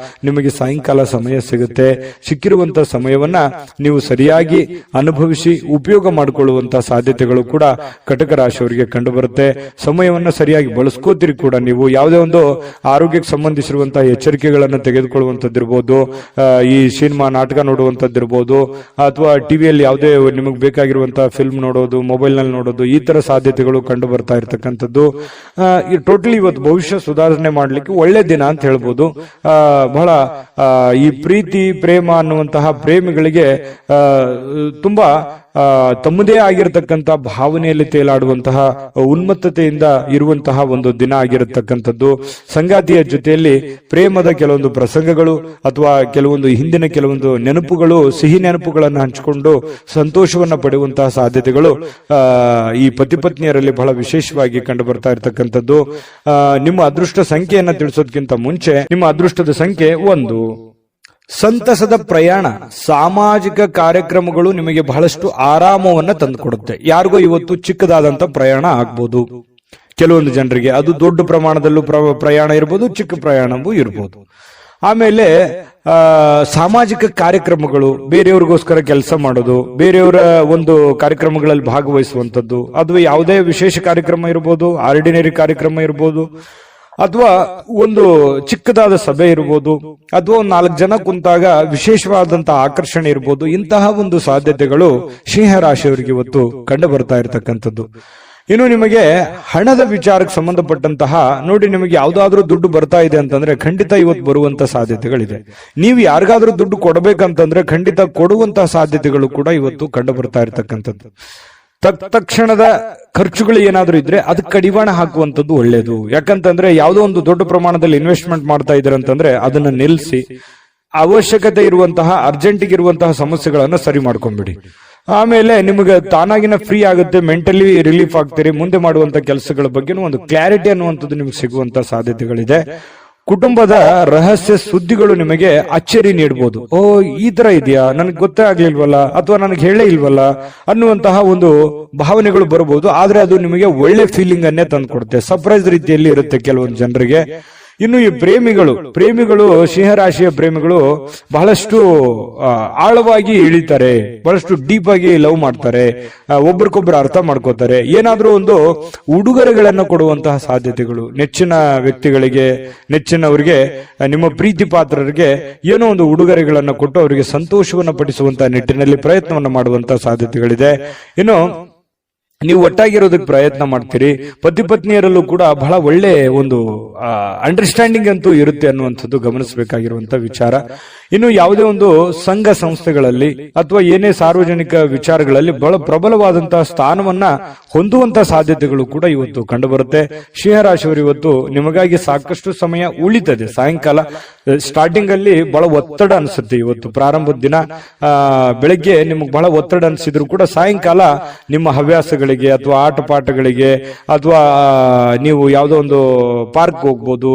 ನಿಮಗೆ ಸಾಯಂಕಾಲ ಸಮಯ ಸಿಗುತ್ತೆ. ಸಿಕ್ಕಿರುವಂತಹ ಸಮಯವನ್ನ ನೀವು ಸರಿಯಾಗಿ ಅನುಭವಿಸಿ ಉಪಯೋಗ ಮಾಡಿಕೊಳ್ಳುವಂತಹ ಸಾಧ್ಯತೆಗಳು ಕೂಡ ಕಟಕ ರಾಶಿಯವರಿಗೆ ಕಂಡು ಬರುತ್ತೆ. ಸಮಯವನ್ನ ಸರಿಯಾಗಿ ಬಳಸ್ಕೋತೀರಿ ಕೂಡ. ನೀವು ಯಾವುದೇ ಒಂದು ಆರೋಗ್ಯಕ್ಕೆ ಸಂಬಂಧಿಸಿರುವಂತಹ ಎಚ್ಚರಿಕೆಗಳನ್ನು ತೆಗೆದುಕೊಳ್ಳುವಂತದ್ದಿರ್ಬೋದು, ಈ ಸಿನಿಮಾ ನಾಟಕ ನೋಡುವಂತದ್ದಿರ್ಬೋದು, ಅಥವಾ ಟಿವಿಯಲ್ಲಿ ಯಾವುದೇ ನಿಮಗೆ ಬೇಕಾಗಿರುವಂತಹ ಫಿಲ್ಮ್ ನೋಡೋದು, ಮೊಬೈಲ್ ನಲ್ಲಿ ನೋಡೋದು, ಈ ತರ ಸಾಧ್ಯತೆಗಳು ಕಂಡು ಬರ್ತಾ ಇರತಕ್ಕಂಥದ್ದು. ಟೋಟಲಿ ಇವತ್ತು ಭವಿಷ್ಯ ಸುಧಾರಣೆ ಮಾಡ್ಲಿಕ್ಕೆ ಒಳ್ಳೆ ದಿನ ಅಂತ ಹೇಳ್ಬೋದು. ಬಹಳ ಈ ಪ್ರೀತಿ ಪ್ರೇಮ ಅನ್ನುವಂತಹ ಪ್ರೇಮಿಗಳಿಗೆ ತುಂಬಾ ತಮ್ಮದೇ ಆಗಿರತಕ್ಕಂತಹ ಭಾವನೆಯಲ್ಲಿ ತೇಲಾಡುವಂತಹ ಉನ್ಮತ್ತತೆಯಿಂದ ಇರುವಂತಹ ಒಂದು ದಿನ ಆಗಿರತಕ್ಕಂಥದ್ದು. ಸಂಗಾತಿಯ ಜೊತೆಯಲ್ಲಿ ಪ್ರೇಮದ ಕೆಲವೊಂದು ಪ್ರಸಂಗಗಳು ಅಥವಾ ಕೆಲವೊಂದು ಹಿಂದಿನ ಕೆಲವೊಂದು ನೆನಪುಗಳು, ಸಿಹಿ ನೆನಪುಗಳನ್ನು ಹಂಚಿಕೊಂಡು ಸಂತೋಷವನ್ನ ಪಡೆಯುವಂತಹ ಸಾಧ್ಯತೆಗಳು ಈ ಪತಿ ಪತ್ನಿಯರಲ್ಲಿ ಬಹಳ ವಿಶೇಷವಾಗಿ ಕಂಡು ಬರ್ತಾ ಇರತಕ್ಕಂಥದ್ದು. ನಿಮ್ಮ ಅದೃಷ್ಟ ಸಂಖ್ಯೆಯನ್ನ ತಿಳಿಸೋದಕ್ಕಿಂತ ಮುಂಚೆ ನಿಮ್ಮ ಅದೃಷ್ಟದ ಸಂಖ್ಯೆ 1. ಸಂತಸದ ಪ್ರಯಾಣ, ಸಾಮಾಜಿಕ ಕಾರ್ಯಕ್ರಮಗಳು ನಿಮಗೆ ಬಹಳಷ್ಟು ಆರಾಮವನ್ನ ತಂದುಕೊಡುತ್ತೆ. ಯಾರಿಗೋ ಇವತ್ತು ಚಿಕ್ಕದಾದಂತ ಪ್ರಯಾಣ ಆಗ್ಬೋದು, ಕೆಲವೊಂದು ಜನರಿಗೆ ಅದು ದೊಡ್ಡ ಪ್ರಮಾಣದಲ್ಲೂ ಪ್ರಯಾಣ ಇರ್ಬೋದು, ಚಿಕ್ಕ ಪ್ರಯಾಣವೂ ಇರ್ಬೋದು. ಆಮೇಲೆ ಸಾಮಾಜಿಕ ಕಾರ್ಯಕ್ರಮಗಳು, ಬೇರೆಯವ್ರಿಗೋಸ್ಕರ ಕೆಲಸ ಮಾಡೋದು, ಬೇರೆಯವರ ಒಂದು ಕಾರ್ಯಕ್ರಮಗಳಲ್ಲಿ ಭಾಗವಹಿಸುವಂಥದ್ದು, ಅದು ಯಾವುದೇ ವಿಶೇಷ ಕಾರ್ಯಕ್ರಮ ಇರ್ಬೋದು, ಆರ್ಡಿನರಿ ಕಾರ್ಯಕ್ರಮ ಇರ್ಬೋದು, ಅಥವಾ ಒಂದು ಚಿಕ್ಕದಾದ ಸಭೆ ಇರ್ಬೋದು, ಅಥವಾ ಒಂದು 4 ಜನ ಕುಂತಾಗ ವಿಶೇಷವಾದಂತಹ ಆಕರ್ಷಣೆ ಇರ್ಬೋದು. ಇಂತಹ ಒಂದು ಸಾಧ್ಯತೆಗಳು ಸಿಂಹ ರಾಶಿಯವರಿಗೆ ಇವತ್ತು ಕಂಡು ಬರ್ತಾ ಇರತಕ್ಕಂಥದ್ದು. ಇನ್ನು ನಿಮಗೆ ಹಣದ ವಿಚಾರಕ್ಕೆ ಸಂಬಂಧಪಟ್ಟಂತಹ ನೋಡಿ, ನಿಮಗೆ ಯಾವ್ದಾದ್ರೂ ದುಡ್ಡು ಬರ್ತಾ ಇದೆ ಅಂತಂದ್ರೆ ಖಂಡಿತ ಇವತ್ತು ಬರುವಂತ ಸಾಧ್ಯತೆಗಳಿದೆ. ನೀವು ಯಾರಿಗಾದ್ರೂ ದುಡ್ಡು ಕೊಡಬೇಕಂತಂದ್ರೆ ಖಂಡಿತ ಕೊಡುವಂತಹ ಸಾಧ್ಯತೆಗಳು ಕೂಡ ಇವತ್ತು ಕಂಡು ಬರ್ತಾ ಇರತಕ್ಕಂಥದ್ದು. ತಕ್ಷಣದ ಖರ್ಚುಗಳು ಏನಾದ್ರೂ ಇದ್ರೆ ಅದಕ್ಕೆ ಕಡಿವಾಣ ಹಾಕುವಂಥದ್ದು ಒಳ್ಳೇದು. ಯಾಕಂತಂದ್ರೆ ಯಾವುದೋ ಒಂದು ದೊಡ್ಡ ಪ್ರಮಾಣದಲ್ಲಿ ಇನ್ವೆಸ್ಟ್ಮೆಂಟ್ ಮಾಡ್ತಾ ಇದ್ದಾರೆ ಅಂತಂದ್ರೆ ಅದನ್ನ ನಿಲ್ಲಿಸಿ ಅವಶ್ಯಕತೆ ಇರುವಂತಹ ಅರ್ಜೆಂಟಿಗೆ ಇರುವಂತಹ ಸಮಸ್ಯೆಗಳನ್ನ ಸರಿ ಮಾಡ್ಕೊಂಡ್ಬಿಡಿ. ಆಮೇಲೆ ನಿಮಗೆ ತಾನಾಗಿನ ಫ್ರೀ ಆಗುತ್ತೆ, ಮೆಂಟಲಿ ರಿಲೀಫ್ ಆಗ್ತೀರಿ. ಮುಂದೆ ಮಾಡುವಂತ ಕೆಲಸಗಳ ಬಗ್ಗೆ ಒಂದು ಕ್ಲಾರಿಟಿ ಅನ್ನುವಂಥದ್ದು ನಿಮ್ಗೆ ಸಿಗುವಂತ ಸಾಧ್ಯತೆಗಳಿದೆ. ಕುಟುಂಬದ ರಹಸ್ಯ ಸುದ್ದಿಗಳು ನಿಮಗೆ ಅಚ್ಚರಿ ನೀಡಬಹುದು. ಓ, ಈ ತರ ಇದೆಯಾ, ನನಗೆ ಗೊತ್ತೇ ಆಗ್ಲಿಲ್ವಲ್ಲ, ಅಥವಾ ನನಗೆ ಹೇಳೇ ಇಲ್ವಲ್ಲ ಅನ್ನುವಂತಹ ಒಂದು ಭಾವನೆಗಳು ಬರಬಹುದು. ಆದ್ರೆ ಅದು ನಿಮಗೆ ಒಳ್ಳೆ ಫೀಲಿಂಗ್ ಅನ್ನೇ ತಂದ್ಕೊಡುತ್ತೆ. ಸರ್ಪ್ರೈಸ್ ರೀತಿಯಲ್ಲಿ ಇರುತ್ತೆ ಕೆಲವೊಂದು ಜನರಿಗೆ. ಇನ್ನು ಈ ಪ್ರೇಮಿಗಳು ಸಿಂಹರಾಶಿಯ ಪ್ರೇಮಿಗಳು ಬಹಳಷ್ಟು ಆಳವಾಗಿ ಇಳಿತಾರೆ, ಬಹಳಷ್ಟು ಡೀಪ್ ಆಗಿ ಲವ್ ಮಾಡ್ತಾರೆ, ಒಬ್ರಿಗೊಬ್ರು ಅರ್ಥ ಮಾಡ್ಕೋತಾರೆ. ಏನಾದ್ರೂ ಒಂದು ಉಡುಗೊರೆಗಳನ್ನು ಕೊಡುವಂತಹ ಸಾಧ್ಯತೆಗಳು, ನೆಚ್ಚಿನ ವ್ಯಕ್ತಿಗಳಿಗೆ, ನೆಚ್ಚಿನವರಿಗೆ, ನಿಮ್ಮ ಪ್ರೀತಿ ಪಾತ್ರರಿಗೆ ಏನೋ ಒಂದು ಉಡುಗೊರೆಗಳನ್ನು ಕೊಟ್ಟು ಅವರಿಗೆ ಸಂತೋಷವನ್ನು ಪಡಿಸುವಂತಹ ನಿಟ್ಟಿನಲ್ಲಿ ಪ್ರಯತ್ನವನ್ನು ಮಾಡುವಂತಹ ಸಾಧ್ಯತೆಗಳಿದೆ. ಇನ್ನು ನೀವು ಒಟ್ಟಾಗಿರೋದಕ್ಕೆ ಪ್ರಯತ್ನ ಮಾಡ್ತೀರಿ. ಪತಿ ಪತ್ನಿಯರಲ್ಲೂ ಕೂಡ ಬಹಳ ಒಳ್ಳೆ ಒಂದು ಅಂಡರ್ಸ್ಟ್ಯಾಂಡಿಂಗ್ ಅಂತೂ ಇರುತ್ತೆ ಅನ್ನುವಂಥದ್ದು ಗಮನಿಸಬೇಕಾಗಿರುವಂತ ವಿಚಾರ. ಇನ್ನು ಯಾವುದೇ ಒಂದು ಸಂಘ ಸಂಸ್ಥೆಗಳಲ್ಲಿ ಅಥವಾ ಏನೇ ಸಾರ್ವಜನಿಕ ವಿಚಾರಗಳಲ್ಲಿ ಬಹಳ ಪ್ರಬಲವಾದಂತಹ ಸ್ಥಾನವನ್ನ ಹೊಂದುವಂತಹ ಸಾಧ್ಯತೆಗಳು ಕೂಡ ಇವತ್ತು ಕಂಡುಬರುತ್ತೆ. ಸಿಂಹರಾಶಿಯವರು ಇವತ್ತು ನಿಮಗಾಗಿ ಸಾಕಷ್ಟು ಸಮಯ ಉಳಿತದೆ. ಸಾಯಂಕಾಲ ಸ್ಟಾರ್ಟಿಂಗ್ ಅಲ್ಲಿ ಬಹಳ ಒತ್ತಡ ಅನ್ಸುತ್ತೆ. ಇವತ್ತು ಪ್ರಾರಂಭದ ದಿನ ಬೆಳಗ್ಗೆ ನಿಮಗೆ ಬಹಳ ಒತ್ತಡ ಅನ್ಸಿದ್ರು ಕೂಡ ಸಾಯಂಕಾಲ ನಿಮ್ಮ ಹವ್ಯಾಸಗಳಿಗೆ ಅಥವಾ ಆಟ ಪಾಠಗಳಿಗೆ ಅಥವಾ ನೀವು ಯಾವುದೋ ಒಂದು ಪಾರ್ಕ್ ಹೋಗ್ಬೋದು,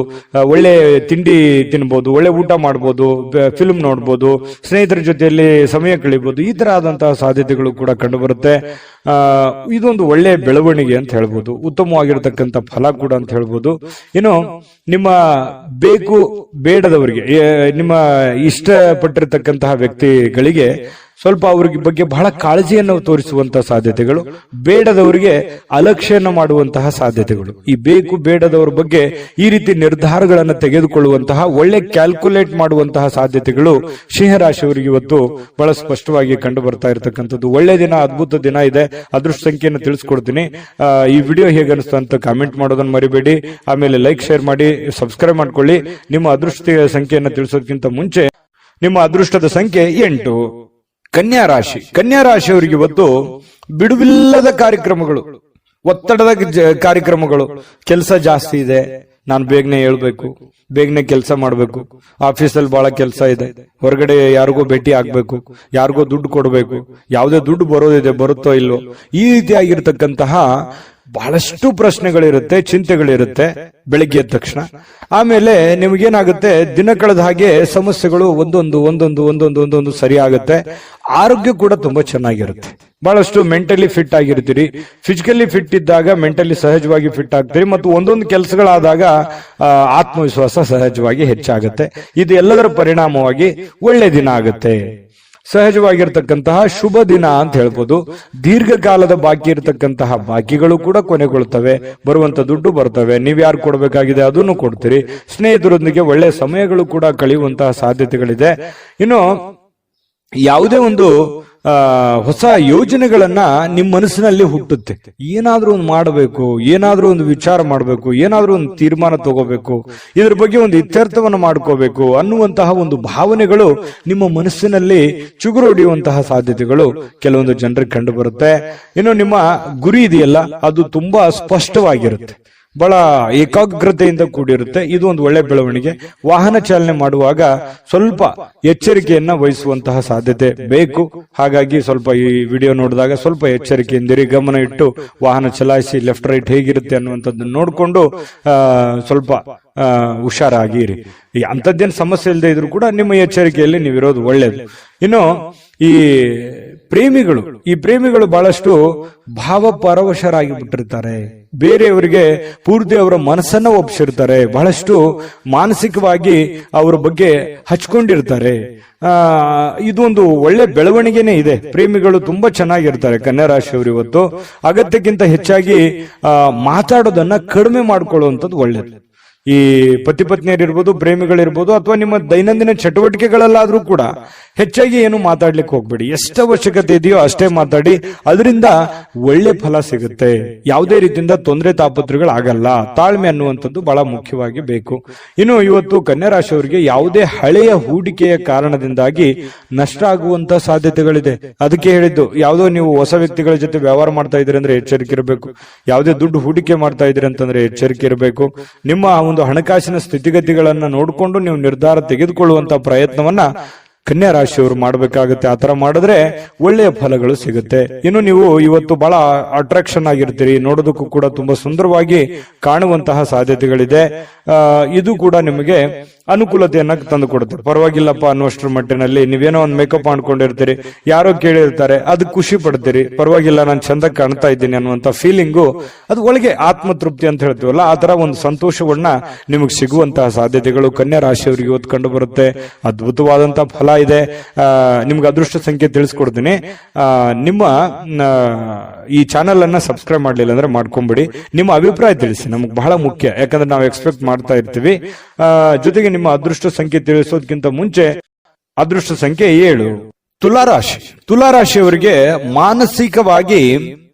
ಒಳ್ಳೆ ತಿಂಡಿ ತಿನ್ಬೋದು, ಒಳ್ಳೆ ಊಟ ಮಾಡ್ಬೋದು, ಫಿಲ್ಮ್ ನೋಡ್ಬೋದು, ಸ್ನೇಹಿತರ ಜೊತೆಯಲ್ಲಿ ಸಮಯ ಕಳಿಬಹುದು. ಈ ತರ ಆದಂತಹ ಸಾಧ್ಯತೆಗಳು ಕೂಡ ಕಂಡು ಬರುತ್ತೆ. ಇದೊಂದು ಒಳ್ಳೆ ಬೆಳವಣಿಗೆ ಅಂತ ಹೇಳ್ಬೋದು, ಉತ್ತಮವಾಗಿರತಕ್ಕಂಥ ಫಲ ಕೂಡ ಅಂತ ಹೇಳ್ಬೋದು. ಇನ್ನು ನಿಮ್ಮ ಬೇಕು ಬೇಡದವರಿಗೆ, ನಿಮ್ಮ ಇಷ್ಟಪಟ್ಟಿರತಕ್ಕಂತಹ ವ್ಯಕ್ತಿಗಳಿಗೆ ಸ್ವಲ್ಪ ಅವ್ರಿಗೆ ಬಗ್ಗೆ ಬಹಳ ಕಾಳಜಿಯನ್ನು ತೋರಿಸುವಂತಹ ಸಾಧ್ಯತೆಗಳು, ಬೇಡದವರಿಗೆ ಅಲಕ್ಷ್ಯನ ಮಾಡುವಂತಹ ಸಾಧ್ಯತೆಗಳು. ಈ ಬೇಕು ಬೇಡದವರ ಬಗ್ಗೆ ಈ ರೀತಿ ನಿರ್ಧಾರಗಳನ್ನು ತೆಗೆದುಕೊಳ್ಳುವಂತಹ, ಒಳ್ಳೆ ಕ್ಯಾಲ್ಕುಲೇಟ್ ಮಾಡುವಂತಹ ಸಾಧ್ಯತೆಗಳು ಸಿಂಹರಾಶಿಯವರಿಗೆ ಇವತ್ತು ಬಹಳ ಸ್ಪಷ್ಟವಾಗಿ ಕಂಡು ಬರ್ತಾ ಇರತಕ್ಕಂಥದ್ದು. ಒಳ್ಳೆ ದಿನ, ಅದ್ಭುತ ದಿನ ಇದೆ. ಅದೃಷ್ಟ ಸಂಖ್ಯೆಯನ್ನು ತಿಳಿಸ್ಕೊಡ್ತೀನಿ. ಈ ವಿಡಿಯೋ ಹೇಗೆ ಅನಿಸ್ತು ಅಂತ ಕಾಮೆಂಟ್ ಮಾಡೋದನ್ನ ಮರಿಬೇಡಿ. ಆಮೇಲೆ ಲೈಕ್, ಶೇರ್ ಮಾಡಿ, ಸಬ್ಸ್ಕ್ರೈಬ್ ಮಾಡ್ಕೊಳ್ಳಿ. ನಿಮ್ಮ ಅದೃಷ್ಟ ಸಂಖ್ಯೆಯನ್ನು ತಿಳಿಸೋದಕ್ಕಿಂತ ಮುಂಚೆ ನಿಮ್ಮ ಅದೃಷ್ಟದ ಸಂಖ್ಯೆ 8. ಕನ್ಯಾ ರಾಶಿಯವರಿಗೆ ಇವತ್ತು ಬಿಡುವಿಲ್ಲದ ಕಾರ್ಯಕ್ರಮಗಳು, ಒತ್ತಡದ ಕಾರ್ಯಕ್ರಮಗಳು, ಕೆಲಸ ಜಾಸ್ತಿ ಇದೆ, ನಾನು ಬೇಗನೆ ಹೇಳ್ಬೇಕು, ಬೇಗನೆ ಕೆಲಸ ಮಾಡಬೇಕು, ಆಫೀಸಲ್ಲಿ ಬಹಳ ಕೆಲಸ ಇದೆ, ಹೊರಗಡೆ ಯಾರಿಗೋ ಭೇಟಿ ಆಗ್ಬೇಕು, ಯಾರಿಗೋ ದುಡ್ಡು ಕೊಡಬೇಕು, ಯಾವುದೇ ದುಡ್ಡು ಬರೋದಿದೆ, ಬರುತ್ತೋ ಇಲ್ಲೋ, ಈ ರೀತಿಯಾಗಿರ್ತಕ್ಕಂತಹ ಬಹಳಷ್ಟು ಪ್ರಶ್ನೆಗಳಿರುತ್ತೆ, ಚಿಂತೆಗಳಿರುತ್ತೆ ಬೆಳಿಗ್ಗೆ ಎದ್ದ ತಕ್ಷಣ. ಆಮೇಲೆ ನಿಮಗೇನಾಗುತ್ತೆ, ದಿನ ಕಳೆದ ಹಾಗೆ ಸಮಸ್ಯೆಗಳು ಒಂದೊಂದು ಸರಿ ಆಗುತ್ತೆ. ಆರೋಗ್ಯ ಕೂಡ ತುಂಬಾ ಚೆನ್ನಾಗಿರುತ್ತೆ. ಬಹಳಷ್ಟು ಮೆಂಟಲಿ ಫಿಟ್ ಆಗಿರ್ತೀರಿ. ಫಿಸಿಕಲಿ ಫಿಟ್ ಇದ್ದಾಗ ಮೆಂಟಲಿ ಸಹಜವಾಗಿ ಫಿಟ್ ಆಗ್ತೀರಿ. ಮತ್ತು ಒಂದೊಂದು ಕೆಲಸಗಳಾದಾಗ ಆತ್ಮವಿಶ್ವಾಸ ಸಹಜವಾಗಿ ಹೆಚ್ಚಾಗುತ್ತೆ. ಇದು ಎಲ್ಲದರ ಪರಿಣಾಮವಾಗಿ ಒಳ್ಳೆ ದಿನ ಆಗುತ್ತೆ. ಸಹಜವಾಗಿರ್ತಕ್ಕಂತಹ ಶುಭ ದಿನ ಅಂತ ಹೇಳ್ಬೋದು. ದೀರ್ಘಕಾಲದ ಬಾಕಿ ಇರತಕ್ಕಂತಹ ಬಾಕಿಗಳು ಕೂಡ ಕೊನೆಗೊಳ್ತವೆ. ಬರುವಂತ ದುಡ್ಡು ಬರ್ತವೆ. ನೀವ್ ಯಾರು ಕೊಡಬೇಕಾಗಿದೆ ಅದನ್ನು ಕೊಡ್ತೀರಿ. ಸ್ನೇಹಿತರೊಂದಿಗೆ ಒಳ್ಳೆ ಸಮಯಗಳು ಕೂಡ ಕಳೆಯುವಂತಹ ಸಾಧ್ಯತೆಗಳಿದೆ. ಇನ್ನು ಯಾವುದೇ ಒಂದು ಹೊಸ ಯೋಜನೆಗಳನ್ನ ನಿಮ್ಮ ಮನಸ್ಸಿನಲ್ಲಿ ಹುಟ್ಟುತ್ತೆ. ಏನಾದ್ರೂ ಒಂದು ಮಾಡಬೇಕು, ಏನಾದ್ರೂ ಒಂದು ವಿಚಾರ ಮಾಡಬೇಕು, ಏನಾದ್ರೂ ಒಂದು ತೀರ್ಮಾನ ತಗೋಬೇಕು, ಇದ್ರ ಬಗ್ಗೆ ಒಂದು ಇತ್ಯರ್ಥವನ್ನು ಮಾಡ್ಕೋಬೇಕು ಅನ್ನುವಂತಹ ಒಂದು ಭಾವನೆಗಳು ನಿಮ್ಮ ಮನಸ್ಸಿನಲ್ಲಿ ಚುಗುರು ಹೊಡೆಯುವಂತಹ ಸಾಧ್ಯತೆಗಳು ಕೆಲವೊಂದು ಜನರಿಗೆ ಕಂಡು ಬರುತ್ತೆ. ಇನ್ನು ನಿಮ್ಮ ಗುರಿ ಇದೆಯಲ್ಲ, ಅದು ತುಂಬಾ ಸ್ಪಷ್ಟವಾಗಿರುತ್ತೆ. ಬಹಳ ಏಕಾಗ್ರತೆಯಿಂದ ಕೂಡಿರುತ್ತೆ. ಇದು ಒಂದು ಒಳ್ಳೆ ಬೆಳವಣಿಗೆ. ವಾಹನ ಚಾಲನೆ ಮಾಡುವಾಗ ಸ್ವಲ್ಪ ಎಚ್ಚರಿಕೆಯನ್ನ ವಹಿಸುವಂತಹ ಸಾಧ್ಯತೆ ಬೇಕು. ಹಾಗಾಗಿ ಸ್ವಲ್ಪ ಈ ವಿಡಿಯೋ ನೋಡಿದಾಗ ಸ್ವಲ್ಪ ಎಚ್ಚರಿಕೆಯಿಂದಿರಿ, ಗಮನ ಇಟ್ಟು ವಾಹನ ಚಲಾಯಿಸಿ. ಲೆಫ್ಟ್ ರೈಟ್ ಹೇಗಿರುತ್ತೆ ಅನ್ನುವಂಥದ್ದನ್ನು ನೋಡಿಕೊಂಡು ಸ್ವಲ್ಪ ಹುಷಾರಾಗಿರಿ. ಅಂಥದ್ದೇನು ಸಮಸ್ಯೆ ಇಲ್ಲದೆ ಇದ್ರೂ ಕೂಡ ನಿಮ್ಮ ಎಚ್ಚರಿಕೆಯಲ್ಲಿ ನೀವಿರೋದು ಒಳ್ಳೇದು. ಇನ್ನು ಈ ಪ್ರೇಮಿಗಳು ಬಹಳಷ್ಟು ಭಾವಪರವಶರಾಗಿ ಬಿಟ್ಟಿರ್ತಾರೆ. ಬೇರೆಯವರಿಗೆ ಪೂರ್ತಿ ಅವರ ಮನಸ್ಸನ್ನ ಒಪ್ಪಿಸಿರ್ತಾರೆ. ಬಹಳಷ್ಟು ಮಾನಸಿಕವಾಗಿ ಅವರ ಬಗ್ಗೆ ಹಚ್ಕೊಂಡಿರ್ತಾರೆ. ಇದೊಂದು ಒಳ್ಳೆ ಬೆಳವಣಿಗೆನೇ ಇದೆ. ಪ್ರೇಮಿಗಳು ತುಂಬಾ ಚೆನ್ನಾಗಿರ್ತಾರೆ. ಕನ್ಯಾ ರಾಶಿಯವರು ಇವತ್ತು ಅಗತ್ಯಕ್ಕಿಂತ ಹೆಚ್ಚಾಗಿ ಮಾತಾಡೋದನ್ನ ಕಡಿಮೆ ಮಾಡ್ಕೊಳ್ಳುವಂಥದ್ದು ಒಳ್ಳೇದು. ಈ ಪತಿ ಪತ್ನಿಯರಿರ್ಬೋದು, ಪ್ರೇಮಿಗಳಿರ್ಬೋದು, ಅಥವಾ ನಿಮ್ಮ ದೈನಂದಿನ ಚಟುವಟಿಕೆಗಳಲ್ಲಾದ್ರೂ ಕೂಡ ಹೆಚ್ಚಾಗಿ ಏನು ಮಾತಾಡ್ಲಿಕ್ಕೆ ಹೋಗ್ಬೇಡಿ. ಎಷ್ಟು ಅವಶ್ಯಕತೆ ಇದೆಯೋ ಅಷ್ಟೇ ಮಾತಾಡಿ. ಅದರಿಂದ ಒಳ್ಳೆ ಫಲ ಸಿಗುತ್ತೆ. ಯಾವುದೇ ರೀತಿಯಿಂದ ತೊಂದರೆ ತಾಪತ್ರಗಳಾಗಲ್ಲ. ತಾಳ್ಮೆ ಅನ್ನುವಂಥದ್ದು ಬಹಳ ಮುಖ್ಯವಾಗಿ ಬೇಕು. ಇನ್ನು ಇವತ್ತು ಕನ್ಯಾ ರಾಶಿಯವರಿಗೆ ಯಾವುದೇ ಹಳೆಯ ಹೂಡಿಕೆಯ ಕಾರಣದಿಂದಾಗಿ ನಷ್ಟ ಆಗುವಂತ ಸಾಧ್ಯತೆಗಳಿದೆ. ಅದಕ್ಕೆ ಹೇಳಿದ್ದು, ಯಾವುದೋ ನೀವು ಹೊಸ ವ್ಯಕ್ತಿಗಳ ಜೊತೆ ವ್ಯವಹಾರ ಮಾಡ್ತಾ ಇದ್ದೀರಿ ಅಂದ್ರೆ ಎಚ್ಚರಿಕೆ ಇರಬೇಕು. ಯಾವುದೇ ದುಡ್ಡು ಹೂಡಿಕೆ ಮಾಡ್ತಾ ಇದ್ದೀರಿ ಅಂತಂದ್ರೆ ಎಚ್ಚರಿಕೆ ಇರಬೇಕು. ನಿಮ್ಮ ಒಂದು ಹಣಕಾಸಿನ ಸ್ಥಿತಿಗತಿಗಳನ್ನ ನೋಡಿಕೊಂಡು ನೀವು ನಿರ್ಧಾರ ತೆಗೆದುಕೊಳ್ಳುವಂತ ಪ್ರಯತ್ನವನ್ನ ಕನ್ಯಾ ರಾಶಿಯವರು ಮಾಡಬೇಕಾಗುತ್ತೆ. ಆತರ ಮಾಡಿದ್ರೆ ಒಳ್ಳೆಯ ಫಲಗಳು ಸಿಗುತ್ತೆ. ಇನ್ನು ನೀವು ಇವತ್ತು ಬಹಳ ಅಟ್ರಾಕ್ಷನ್ ಆಗಿರ್ತೀರಿ. ನೋಡೋದಕ್ಕೂ ಕೂಡ ತುಂಬಾ ಸುಂದರವಾಗಿ ಕಾಣುವಂತಹ ಸಾಧ್ಯತೆಗಳಿದೆ. ಇದು ಕೂಡ ನಿಮಗೆ ಅನುಕೂಲತೆಯನ್ನ ತಂದು ಕೊಡುತ್ತೆ. ಪರವಾಗಿಲ್ಲಪ್ಪ ಅನ್ನುವಷ್ಟರ ಮಟ್ಟಿನಲ್ಲಿ ನೀವೇನೋ ಒಂದು ಮೇಕಪ್ ಮಾಡ್ಕೊಂಡಿರ್ತೀರಿ, ಯಾರೋ ಕೇಳಿರ್ತಾರೆ, ಅದು ಖುಷಿ ಪಡ್ತೀರಿ. ಪರವಾಗಿಲ್ಲ, ನಾನು ಚಂದ ಕಾಣ್ತಾ ಇದ್ದೀನಿ ಅನ್ನುವಂತ ಫೀಲಿಂಗು, ಅದು ಒಳಗೆ ಆತ್ಮತೃಪ್ತಿ ಅಂತ ಹೇಳ್ತೀವಲ್ಲ, ಆ ತರ ಒಂದು ಸಂತೋಷವನ್ನ ನಿಮಗೆ ಸಿಗುವಂತಹ ಸಾಧ್ಯತೆಗಳು ಕನ್ಯಾ ರಾಶಿಯವರಿಗೆ ಇವತ್ತು ಕಂಡು ಬರುತ್ತೆ. ಅದ್ಭುತವಾದಂತಹ ಫಲ ಇದೆ. ನಿಮ್ಗೆ ಅದೃಷ್ಟ ಸಂಖ್ಯೆ ತಿಳಿಸ್ಕೊಡ್ತೀನಿ. ನಿಮ್ಮ ಈ ಚಾನೆಲ್ ಅನ್ನ ಸಬ್ಸ್ಕ್ರೈಬ್ ಮಾಡ್ಲಿಲ್ಲ ಅಂದ್ರೆ ಮಾಡ್ಕೊಂಬಿಡಿ. ನಿಮ್ಮ ಅಭಿಪ್ರಾಯ ತಿಳಿಸಿ, ನಮ್ಗೆ ಬಹಳ ಮುಖ್ಯ. ಯಾಕಂದ್ರೆ ನಾವು ಎಕ್ಸ್ಪೆಕ್ಟ್ ಮಾಡ್ತಾ ಇರ್ತೀವಿ. ಜೊತೆಗೆ ನಿಮ್ಮ ಅದೃಷ್ಟ ಸಂಖ್ಯೆ ತಿಳಿಸೋದಕ್ಕಿಂತ ಮುಂಚೆ ಅದೃಷ್ಟ ಸಂಖ್ಯೆ 7, ತುಲಾರಾಶಿ. ತುಲಾರಾಶಿಯವರಿಗೆ ಮಾನಸಿಕವಾಗಿ